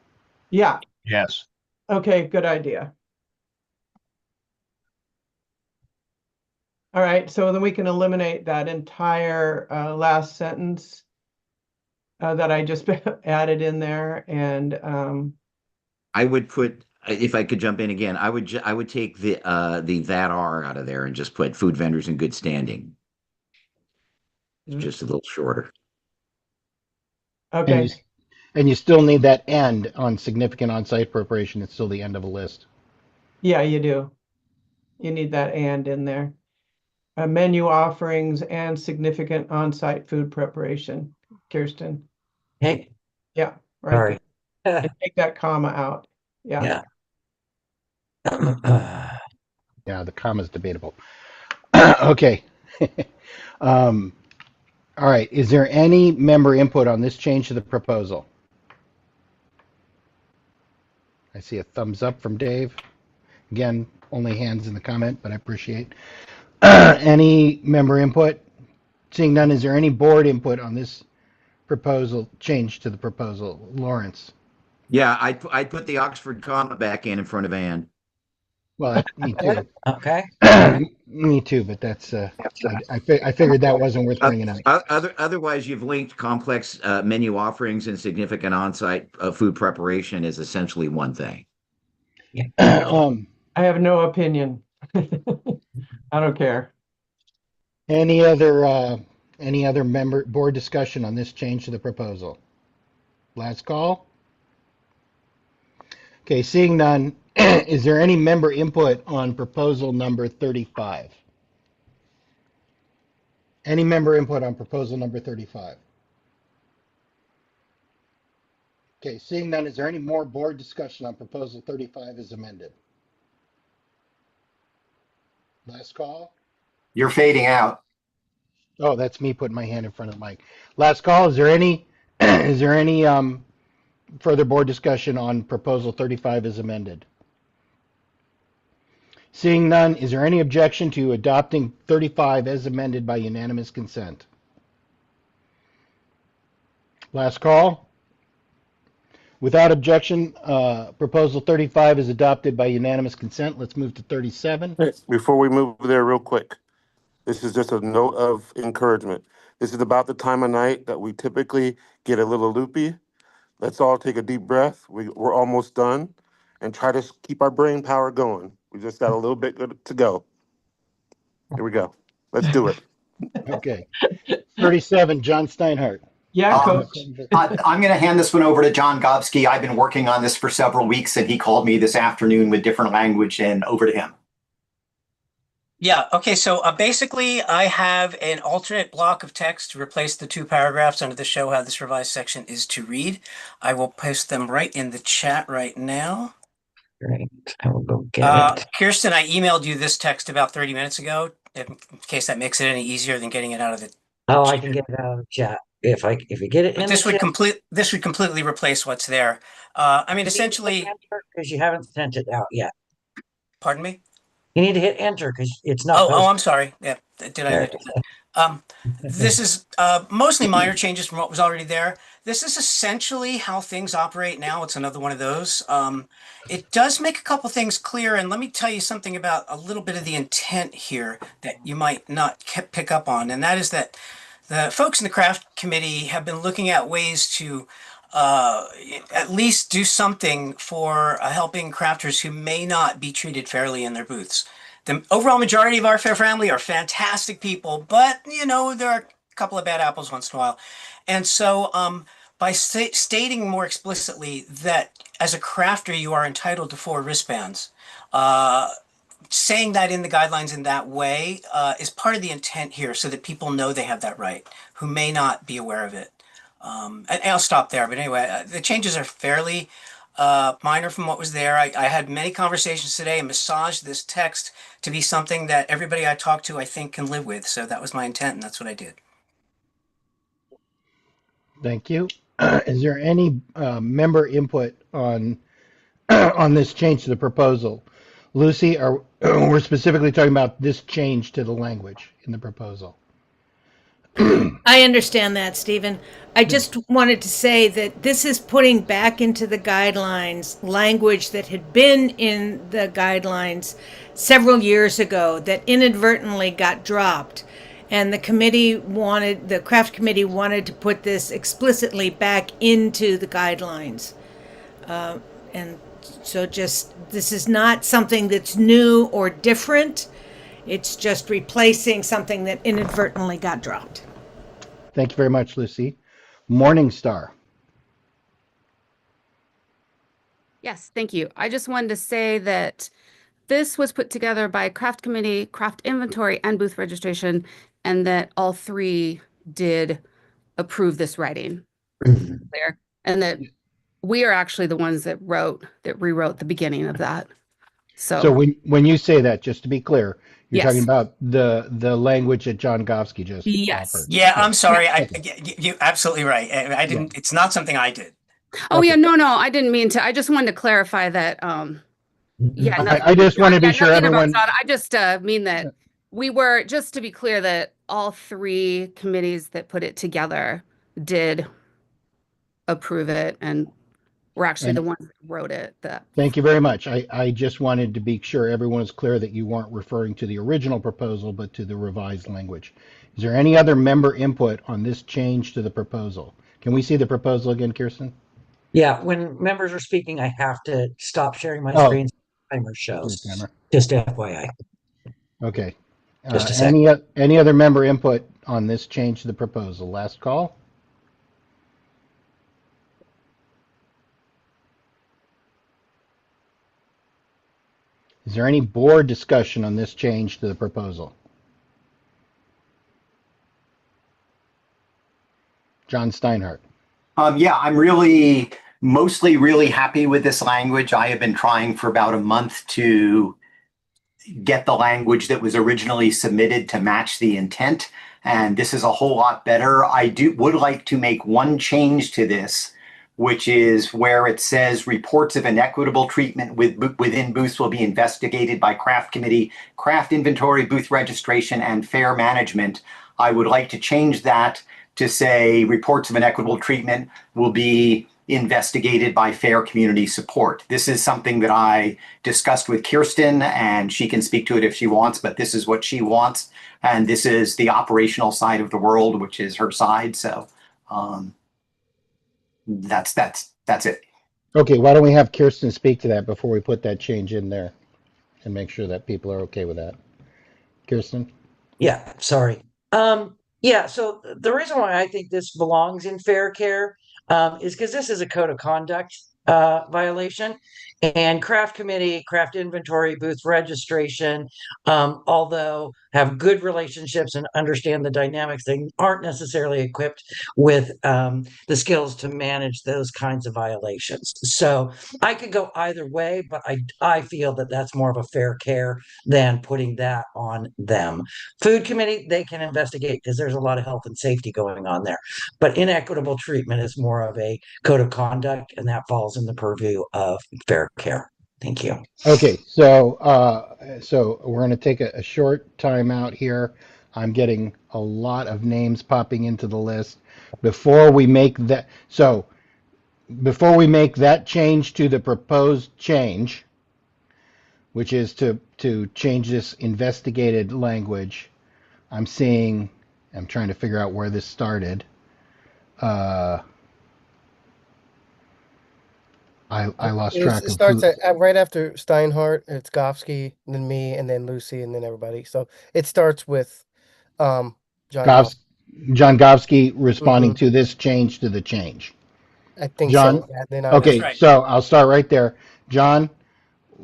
Yeah. Yes. Okay, good idea. All right, so then we can eliminate that entire last sentence that I just added in there, and I would put, if I could jump in again, I would take the that are out of there and just put food vendors in good standing. It's just a little shorter. Okay. And you still need that end on significant on-site preparation. It's still the end of a list. Yeah, you do. You need that and in there. Menu offerings and significant on-site food preparation. Kirsten. Hey. Yeah, right. And take that comma out. Yeah. Yeah, the comma is debatable. Okay. All right. Is there any member input on this change to the proposal? I see a thumbs up from Dave. Again, only hands in the comment, but I appreciate any member input. Seeing none, is there any board input on this proposal change to the proposal? Lawrence. Yeah, I'd put the Oxford comma back in front of and. Well, me too. Okay. Me too, but that's I figured that wasn't worth bringing up. Otherwise, you've linked complex menu offerings and significant on-site food preparation as essentially one thing. I have no opinion. I don't care. Any other any other board discussion on this change to the proposal? Last call. Okay, seeing none, is there any member input on proposal number 35? Any member input on proposal number 35? Okay, seeing none, is there any more board discussion on proposal 35 as amended? Last call. You're fading out. Oh, that's me putting my hand in front of the mic. Last call. Is there any is there any further board discussion on proposal 35 as amended? Seeing none, is there any objection to adopting 35 as amended by unanimous consent? Last call. Without objection, proposal 35 is adopted by unanimous consent. Let's move to 37. Before we move there real quick, this is just a note of encouragement. This is about the time of night that we typically get a little loopy. Let's all take a deep breath. We're almost done, and try to keep our brain power going. We just got a little bit to go. Here we go. Let's do it. Okay. 37, John Steinhardt. Yeah, Coach. I'm going to hand this one over to John Gobsky. I've been working on this for several weeks, and he called me this afternoon with different language, and over to him. Yeah, okay, so basically I have an alternate block of text to replace the 2 paragraphs under the show how this revised section is to read. I will post them right in the chat right now. Great, I will go get it. Kirsten, I emailed you this text about 30 minutes ago, in case that makes it any easier than getting it out of the Oh, I can get it out of the chat if you get it in this the would chat. this would completely replace what's there. I mean, essentially, because you haven't sent it out yet. Pardon me? You need to hit enter because it's not. Oh, I'm sorry. Yeah, did I? This is mostly minor changes from what was already there. This is essentially how things operate now. It's another one of those. It does make a couple things clear, and let me tell you something about a little bit of the intent here that you might not pick up on, and that is that the folks in the craft committee have been looking at ways to at least do something for helping crafters who may not be treated fairly in their booths. The overall majority of our fair family are fantastic people, but you know, there are a couple of bad apples once in a while. And so by stating more explicitly that as a crafter, you are entitled to 4 wristbands, saying that in the guidelines in that way is part of the intent here so that people know they have that right who may not be aware of it. And I'll stop there. But anyway, the changes are fairly minor from what was there. I had many conversations today and massaged this text to be something that everybody I talked to, I think, can live with. So that was my intent, and that's what I did. Thank you. Is there any member input on on this change to the proposal? Lucy, we're specifically talking about this change to the language in the proposal. I understand that, Stephen. I just wanted to say that this is putting back into the guidelines language that had been in the guidelines several years ago that inadvertently got dropped. And the craft committee wanted to put this explicitly back into the guidelines. And so this is not something that's new or different. It's just replacing something that inadvertently got dropped. Thank you very much, Lucy. Morningstar. Yes, thank you. I just wanted to say that this was put together by Craft Committee, Craft Inventory, and Booth Registration, and that all 3 did approve this writing. Clear. And that we are actually the ones that rewrote the beginning of that. So when you say that, just to be clear, you're Yes. talking about the language that John Gofsky just offered. Yeah, I'm sorry. You're absolutely right. I didn't. It's not something I did. Oh yeah, no, I didn't mean to. I just wanted to clarify that. Yeah, I just want to be sure nothing about everyone. that. I just mean that we were, just to be clear, that all 3 committees that put it together did approve it, and we're actually the ones that wrote it. Thank you very much. I just wanted to be sure everyone is clear that you weren't referring to the original proposal, but to the revised language. Is there any other member input on this change to the proposal? Can we see the proposal again, Kirsten? Yeah, when members are speaking, I have to stop sharing my Oh. screen. Timer shows. Timer. Just FYI. Okay. Just a second. Any other member input on this change to the proposal? Last call? Is there any board discussion on this change to the proposal? John Steinhardt. Yeah, I'm really mostly really happy with this language. I have been trying for about a month to get the language that was originally submitted to match the intent, and this is a whole lot better. I would like to make one change to this, which is where it says reports of inequitable treatment within booths will be investigated by craft committee, craft inventory, booth registration, and fair management. I would like to change that to say reports of inequitable treatment will be investigated by fair community support. This is something that I discussed with Kirsten, and she can speak to it if she wants, but this is what she wants. And this is the operational side of the world, which is her side. So that's it. Okay, why don't we have Kirsten speak to that before we put that change in there and make sure that people are okay with that. Kirsten? Yeah, sorry. Yeah, so the reason why I think this belongs in fair care is because this is a code of conduct violation, and craft committee, craft inventory, booth registration, although have good relationships and understand the dynamics, they aren't necessarily equipped with the skills to manage those kinds of violations. So I could go either way, but I feel that that's more of a fair care than putting that on them. Food committee, they can investigate because there's a lot of health and safety going on there. But inequitable treatment is more of a code of conduct, and that falls in the purview of fair care. Thank you. Okay, so we're going to take a short time out here. I'm getting a lot of names popping into the list. Before we make that change to the proposed change, which is to change this investigated language, I'm trying to figure out where this started. I lost track It of starts who. at right after Steinhardt. It's Gofsky, then me, and then Lucy, and then everybody. So it starts with John Gofsky. John Gofsky responding to this change to the change. I think John, so. Yeah, then okay, right. so I'll start right there. John,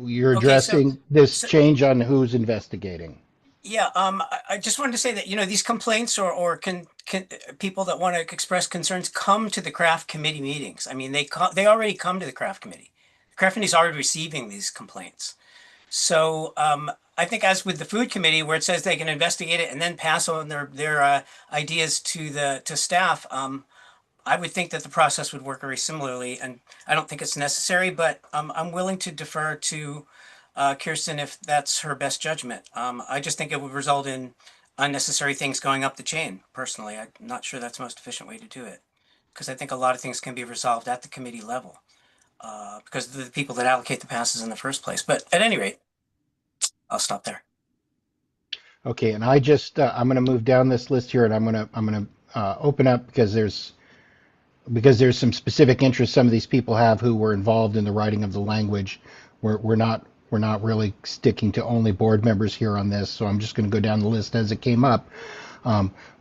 you're Okay, addressing this change on who's investigating. Yeah, I just wanted to say that, these complaints or people that want to express concerns come to the craft committee meetings. I mean, they already come to the craft committee. The craft committee is already receiving these complaints. So I think as with the food committee, where it says they can investigate it and then pass on their ideas to staff, I would think that the process would work very similarly. And I don't think it's necessary, but I'm willing to defer to Kirsten if that's her best judgment. I just think it would result in unnecessary things going up the chain. Personally, I'm not sure that's the most efficient way to do it, because I think a lot of things can be resolved at the committee level because of the people that allocate the passes in the first place. But at any rate, I'll stop there. Okay, and I'm going to move down this list here, and I'm going to open up because there's some specific interests some of these people have who were involved in the writing of the language. We're not really sticking to only board members here on this, so I'm just going to go down the list as it came up.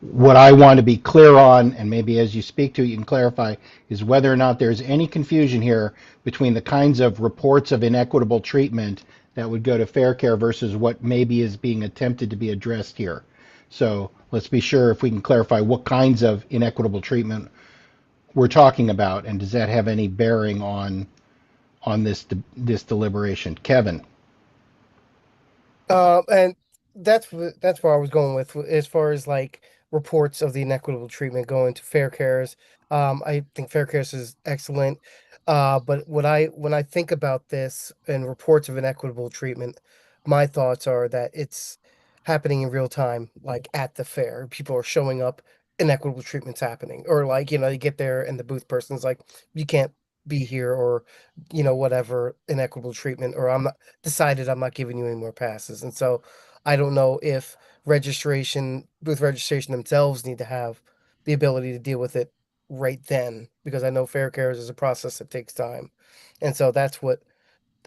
What I want to be clear on, and maybe as you speak to it, you can clarify, is whether or not there's any confusion here between the kinds of reports of inequitable treatment that would go to fair care versus what maybe is being attempted to be addressed here. So let's be sure if we can clarify what kinds of inequitable treatment we're talking about, and does that have any bearing on this deliberation. Kevin. And that's where I was going with as far as like reports of the inequitable treatment going to fair cares. I think fair cares is excellent. But when I think about this and reports of inequitable treatment, my thoughts are that it's happening in real time, like at the fair. People are showing up, inequitable treatment's happening. Or like, you get there and the booth person's like, you can't be here, or whatever, inequitable treatment, or I'm not giving you any more passes. And so I don't know if booth registration themselves need to have the ability to deal with it right then, because I know fair cares is a process that takes time. And so that's what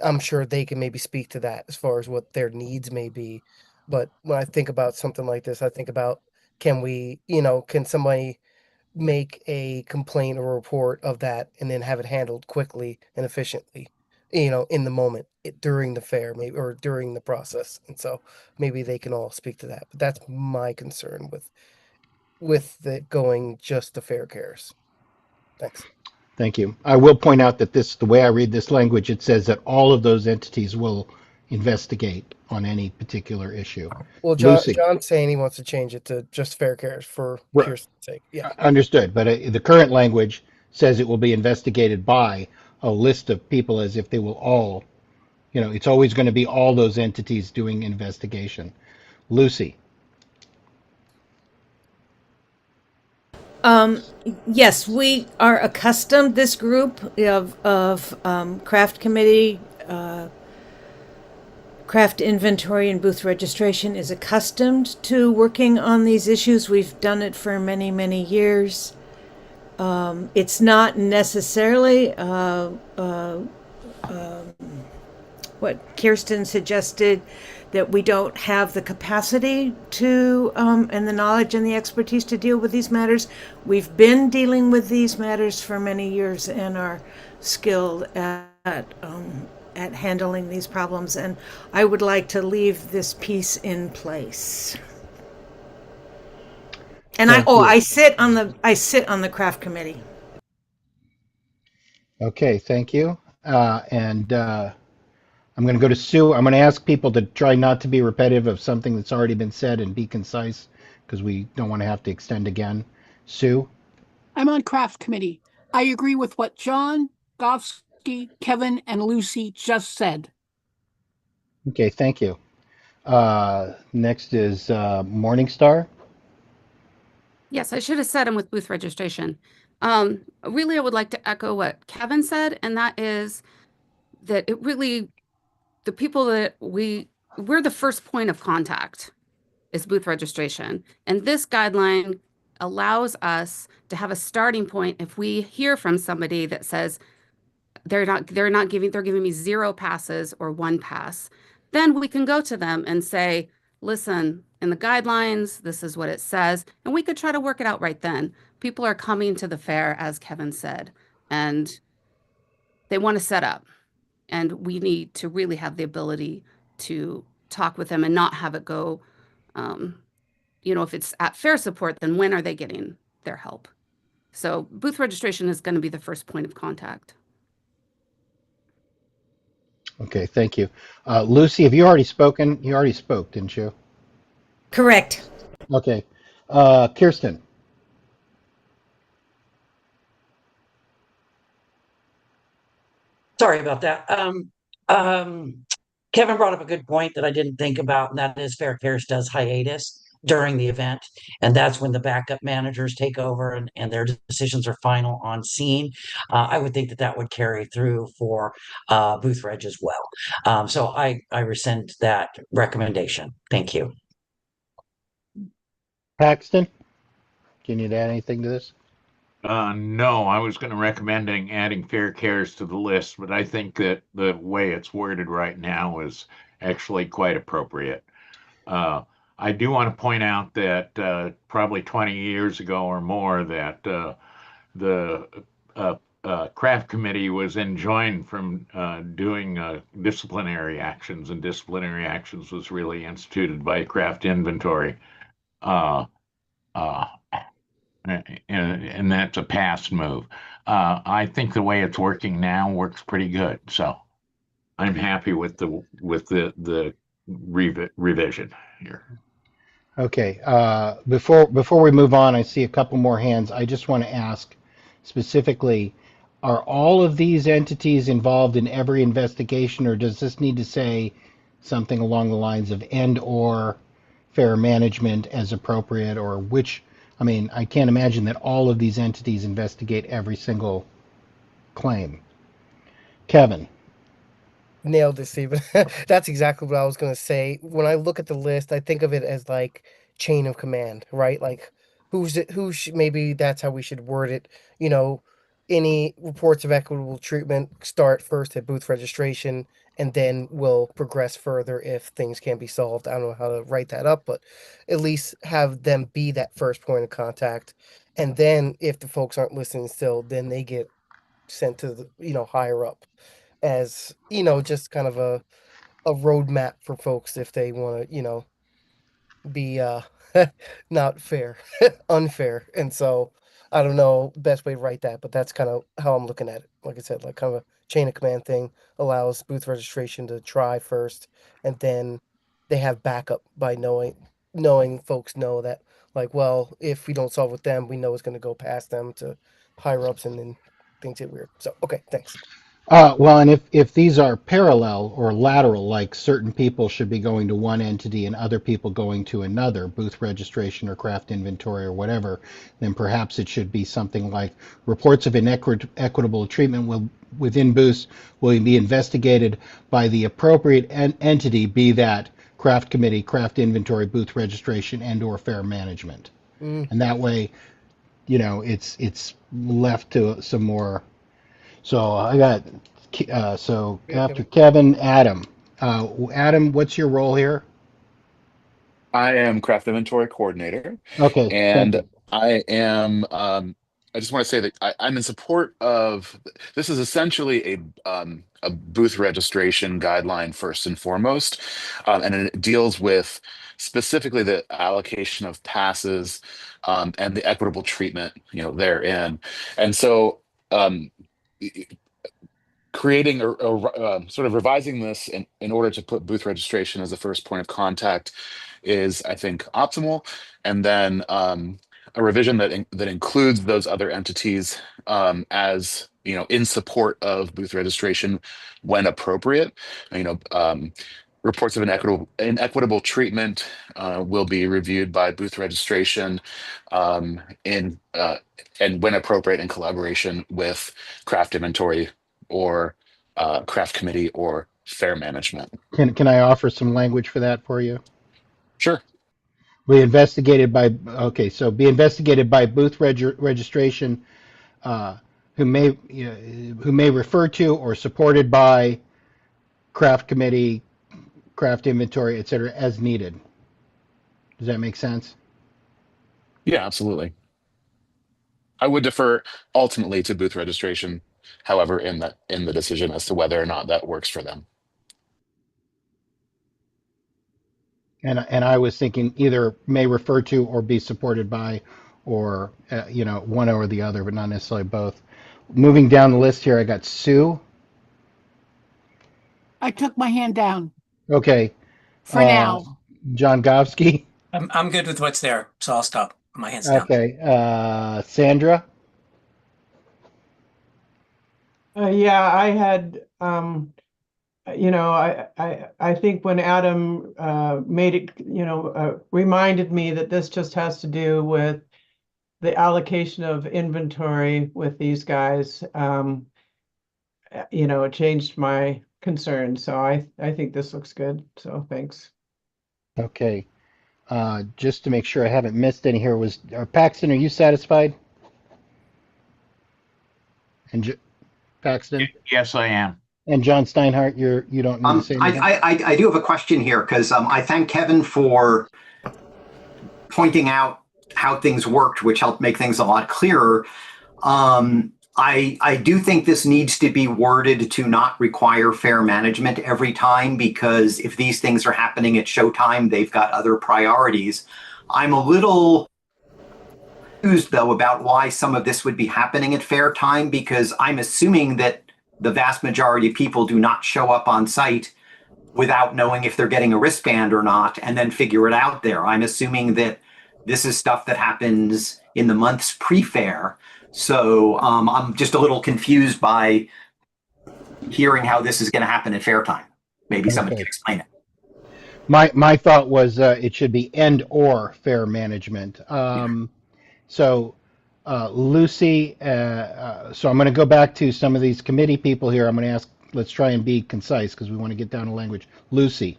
I'm sure they can maybe speak to, that as far as what their needs may be. But when I think about something like this, I think about, can somebody make a complaint or report of that and then have it handled quickly and efficiently, in the moment, during the fair, maybe, or during the process. And so maybe they can all speak to that. But that's my concern with the going just the fair cares. Thanks. Thank you. I will point out that the way I read this language, it says that all of those entities will investigate on any particular issue. Well, Lucy. John's saying he wants to change it to just fair cares for Right. Kirsten's sake. Yeah. Understood, but the current language says it will be investigated by a list of people as if they will all, it's always going to be all those entities doing investigation. Lucy. Yes, we are accustomed, this group of craft committee, craft inventory and booth registration is accustomed to working on these issues. We've done it for many, many years. It's not necessarily what Kirsten suggested, that we don't have the capacity to and the knowledge and the expertise to deal with these matters. We've been dealing with these matters for many years and are skilled at handling these problems. And I would like to leave this piece in place. And I sit on the craft committee. Okay, thank you. I'm going to go to Sue. I'm going to ask people to try not to be repetitive of something that's already been said and be concise, because we don't want to have to extend again. Sue? I'm on craft committee. I agree with what John, Gofsky, Kevin, and Lucy just said. Okay, thank you. Next is Morningstar. Yes, I should have said I'm with booth registration. Really, I would like to echo what Kevin said, and that is that it really, the people that we're the first point of contact is booth registration. And this guideline allows us to have a starting point. If we hear from somebody that says they're giving me 0 passes or 1 pass, then we can go to them and say, listen, in the guidelines, this is what it says. And we could try to work it out right then. People are coming to the fair, as Kevin said, and they want to set up. And we need to really have the ability to talk with them and not have it go, if it's at fair support, then when are they getting their help? So booth registration is going to be the first point of contact. Okay, thank you. Lucy, have you already spoken? You already spoke, didn't you? Correct. Okay. Kirsten? Sorry about that. Kevin brought up a good point that I didn't think about, and that is Fair Cares does hiatus during the event. And that's when the backup managers take over and their decisions are final on scene. I would think that would carry through for booth reg as well. So I rescind that recommendation. Thank you. Paxton? Do you need to add anything to this? No, I was going to recommend adding Fair Cares to the list, but I think that the way it's worded right now is actually quite appropriate. I do want to point out that probably 20 years ago or more that the craft committee was enjoined from doing disciplinary actions, and disciplinary actions was really instituted by craft inventory. And that's a past move. I think the way it's working now works pretty good. So I'm happy with the revision here. Okay. Before we move on, I see a couple more hands. I just want to ask specifically, are all of these entities involved in every investigation, or does this need to say something along the lines of and/or fair management as appropriate, or which? I mean, I can't imagine that all of these entities investigate every single claim. Kevin. Nailed it, Stephen. That's exactly what I was going to say. When I look at the list, I think of it as like chain of command, right? Like maybe that's how we should word it. any reports of equitable treatment start first at booth registration, and then will progress further if things can be solved. I don't know how to write that up, but at least have them be that first point of contact. And then if the folks aren't listening still, then they get sent to the, higher up as, just kind of a roadmap for folks if they want to, be not fair, unfair. And so I don't know best way to write that, but that's kind of how I'm looking at it. Like I said, like kind of a chain of command thing, allows booth registration to try first, and then they have backup by knowing folks know that, like, well, if we don't solve with them, we know it's going to go past them to higher ups, and then things get weird. So okay, thanks. Well, and if these are parallel or lateral, like certain people should be going to one entity and other people going to another, booth registration or craft inventory or whatever, then perhaps it should be something like reports of inequitable treatment within booths will be investigated by the appropriate entity, be that craft committee, craft inventory, booth registration, and/or fair management. And that way, it's left to some more. So I got, after Kevin, Adam. Adam, what's your role here? I am craft inventory coordinator. Okay, thank And you. I am, I just want to say that I'm in support of, this is essentially a booth registration guideline first and foremost. And it deals with specifically the allocation of passes and the equitable treatment, therein. And so, creating or sort of revising this in order to put booth registration as the first point of contact is, I think, optimal. And then a revision that includes those other entities as in support of booth registration when appropriate. Reports of inequitable treatment will be reviewed by booth registration and when appropriate in collaboration with craft inventory or craft committee or fair management. Can I offer some language for that for you? Sure. Be investigated by booth registration, who may refer to or supported by craft committee, craft inventory, etc., as needed. Does that make sense? Yeah, absolutely. I would defer ultimately to booth registration, however, in the decision as to whether or not that works for them. And I was thinking either may refer to or be supported by, or one or the other, but not necessarily both. Moving down the list here, I got Sue. I took my hand down Okay. for now. John Govsky. I'm good with what's there, so I'll stop. My hands down. Okay. Sandra. Yeah, I had, I think when Adam made it, reminded me that this just has to do with the allocation of inventory with these guys. It changed my concern. So I think this looks good. So thanks. Okay. Just to make sure I haven't missed any here, Paxton, are you satisfied? And Paxton? Yes, I am. And John Steinhardt, you don't need to say anything? I do have a question here because I thank Kevin for pointing out how things worked, which helped make things a lot clearer. I do think this needs to be worded to not require fair management every time, because if these things are happening at showtime, they've got other priorities. I'm a little confused, though, about why some of this would be happening at fair time, because I'm assuming that the vast majority of people do not show up on site without knowing if they're getting a wristband or not, and then figure it out there. I'm assuming that this is stuff that happens in the months pre-fair. So I'm just a little confused by hearing how this is going to happen at fair time. Maybe somebody can explain it. My thought was it should be and or fair management. So Lucy, so I'm going to go back to some of these committee people here. I'm going to ask, let's try and be concise because we want to get down to language. Lucy.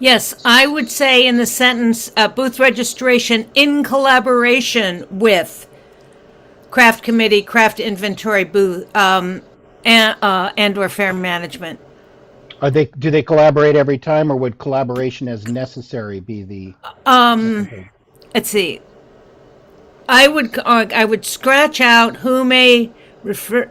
Yes, I would say in the sentence, booth registration in collaboration with craft committee, craft inventory, booth, and or fair management. Do they collaborate every time, or would collaboration as necessary be the? Let's see. I would scratch out who may refer.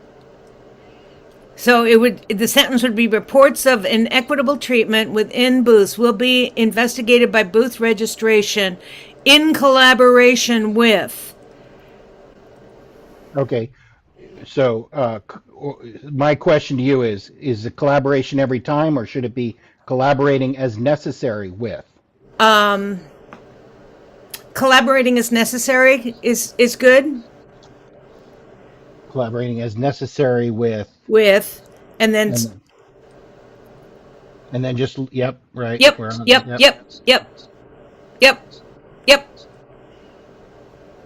So the sentence would be reports of inequitable treatment within booths will be investigated by booth registration in collaboration with. Okay. So my question to you is the collaboration every time, or should it be collaborating as necessary with? Collaborating as necessary is good. Collaborating as necessary with. And then just, yep, right. Yep.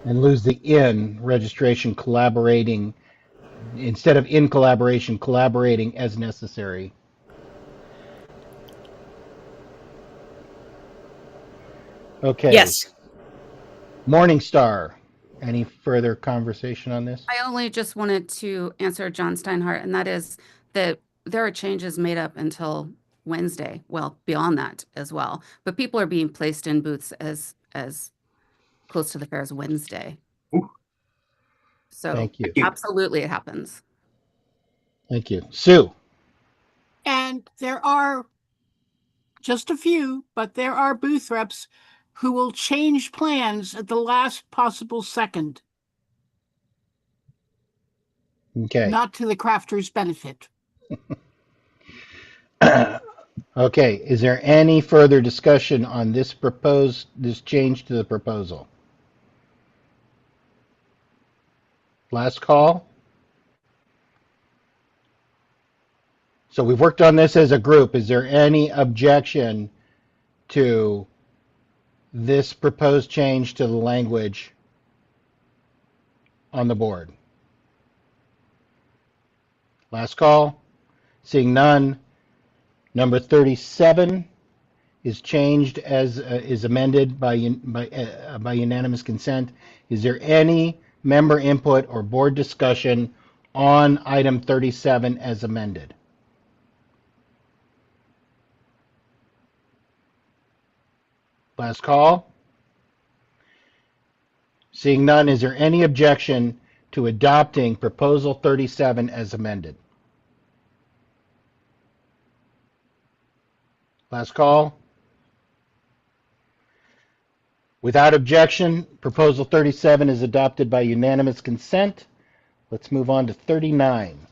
And lose the in registration, collaborating, instead of in collaboration, collaborating as necessary. Okay. Yes. Morningstar, any further conversation on this? I only just wanted to answer John Steinhardt, and that is that there are changes made up until Wednesday. Well, beyond that as well. But people are being placed in booths as close to the fair as Wednesday. Ooh. So Thank you. absolutely it happens. Thank you. Sue. And there are just a few, but there are booth reps who will change plans at the last possible second. Okay. Not to the crafter's benefit. Okay. Is there any further discussion on this change to the proposal? Last call. So we've worked on this as a group. Is there any objection to this proposed change to the language on the board? Last call. Seeing none. Number 37 is changed as is amended by unanimous consent. Is there any member input or board discussion on item 37 as amended? Last call. Seeing none, is there any objection to adopting proposal 37 as amended? Last call. Without objection, proposal 37 is adopted by unanimous consent. Let's move on to 39.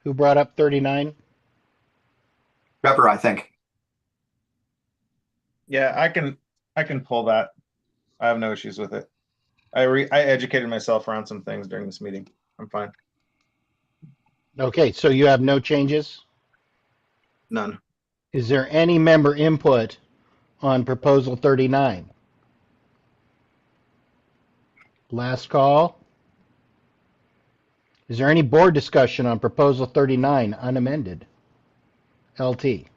Who brought up 39? Trevor, I think. Yeah, I can pull that. I have no issues with it. I educated myself around some things during this meeting. I'm fine. Okay, so you have no changes? None. Is there any member input on proposal 39? Last call. Is there any board discussion on proposal 39 unamended? LT.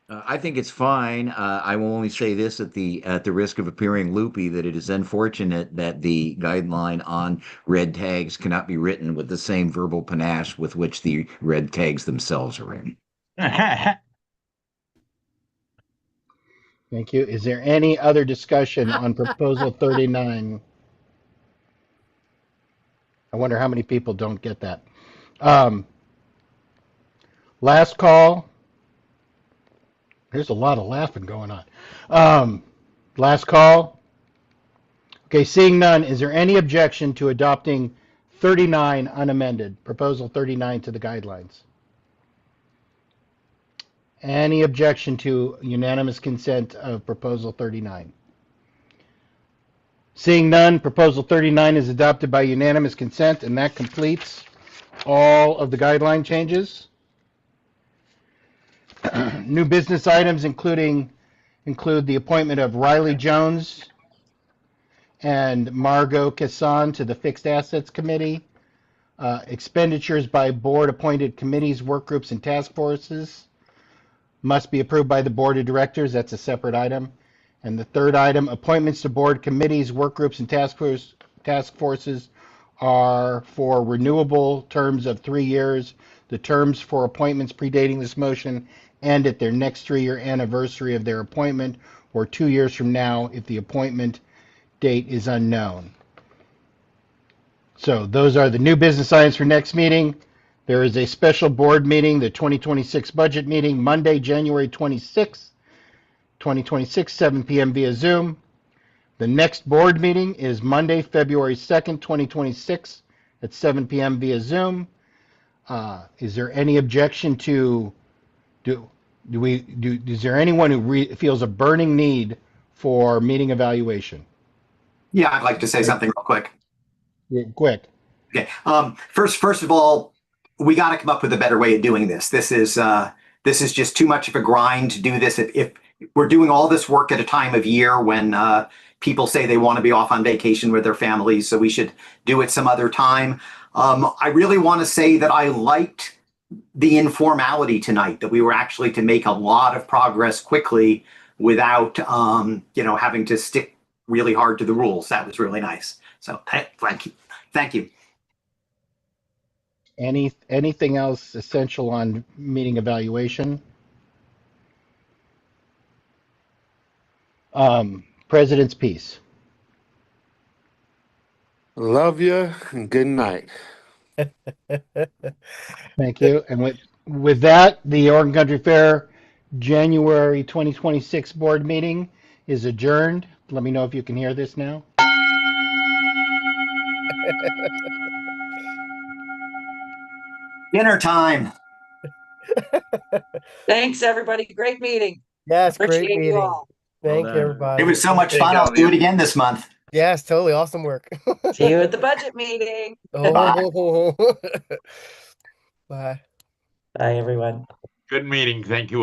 I think it's fine. I will only say this at the risk of appearing loopy, that it is unfortunate that the guideline on red tags cannot be written with the same verbal panache with which the red tags themselves are written. Thank you. Is there any other discussion on proposal 39? I wonder how many people don't get that. Last call. There's a lot of laughing going on. Last call. Okay, seeing none, is there any objection to adopting 39 unamended, proposal 39 to the guidelines? Any objection to unanimous consent of proposal 39? Seeing none, proposal 39 is adopted by unanimous consent, and that completes all of the guideline changes. New business items include the appointment of Riley Jones and Margot Casson to the Fixed Assets Committee, Expenditures by board-appointed committees, work groups, and task forces must be approved by the board of directors. That's a separate item. And the third item, appointments to board committees, work groups, and task forces are for renewable terms of 3 years. The terms for appointments predating this motion end at their next 3-year anniversary of their appointment, or 2 years from now if the appointment date is unknown. So those are the new business items for next meeting. There is a special board meeting, the 2026 budget meeting, Monday, January 26th, 2026, 7 p.m. via Zoom. The next board meeting is Monday, February 2nd, 2026 at 7 p.m. via Zoom. Is there any objection to, is there anyone who feels a burning need for meeting evaluation? Yeah, I'd like to say something real quick. Quick. Okay. First of all, we got to come up with a better way of doing this. This is just too much of a grind to do this. If we're doing all this work at a time of year when people say they want to be off on vacation with their families, so we should do it some other time. I really want to say that I liked the informality tonight, that we were actually to make a lot of progress quickly without having to stick really hard to the rules. That was really nice. So thank you. Thank you. Anything else essential on meeting evaluation? President's piece. Love you and good night. Thank you. And with that, the Oregon Country Fair January 2026 board meeting is adjourned. Let me know if you can hear this now. Dinner time. Thanks, everybody. Great meeting. Yes, great Appreciate meeting. you all. Thank you, everybody. It was so much fun. I'll do it again this month. Yes, totally. Awesome work. See you at the budget meeting. Oh. Bye. Bye, everyone. Good meeting. Thank you all.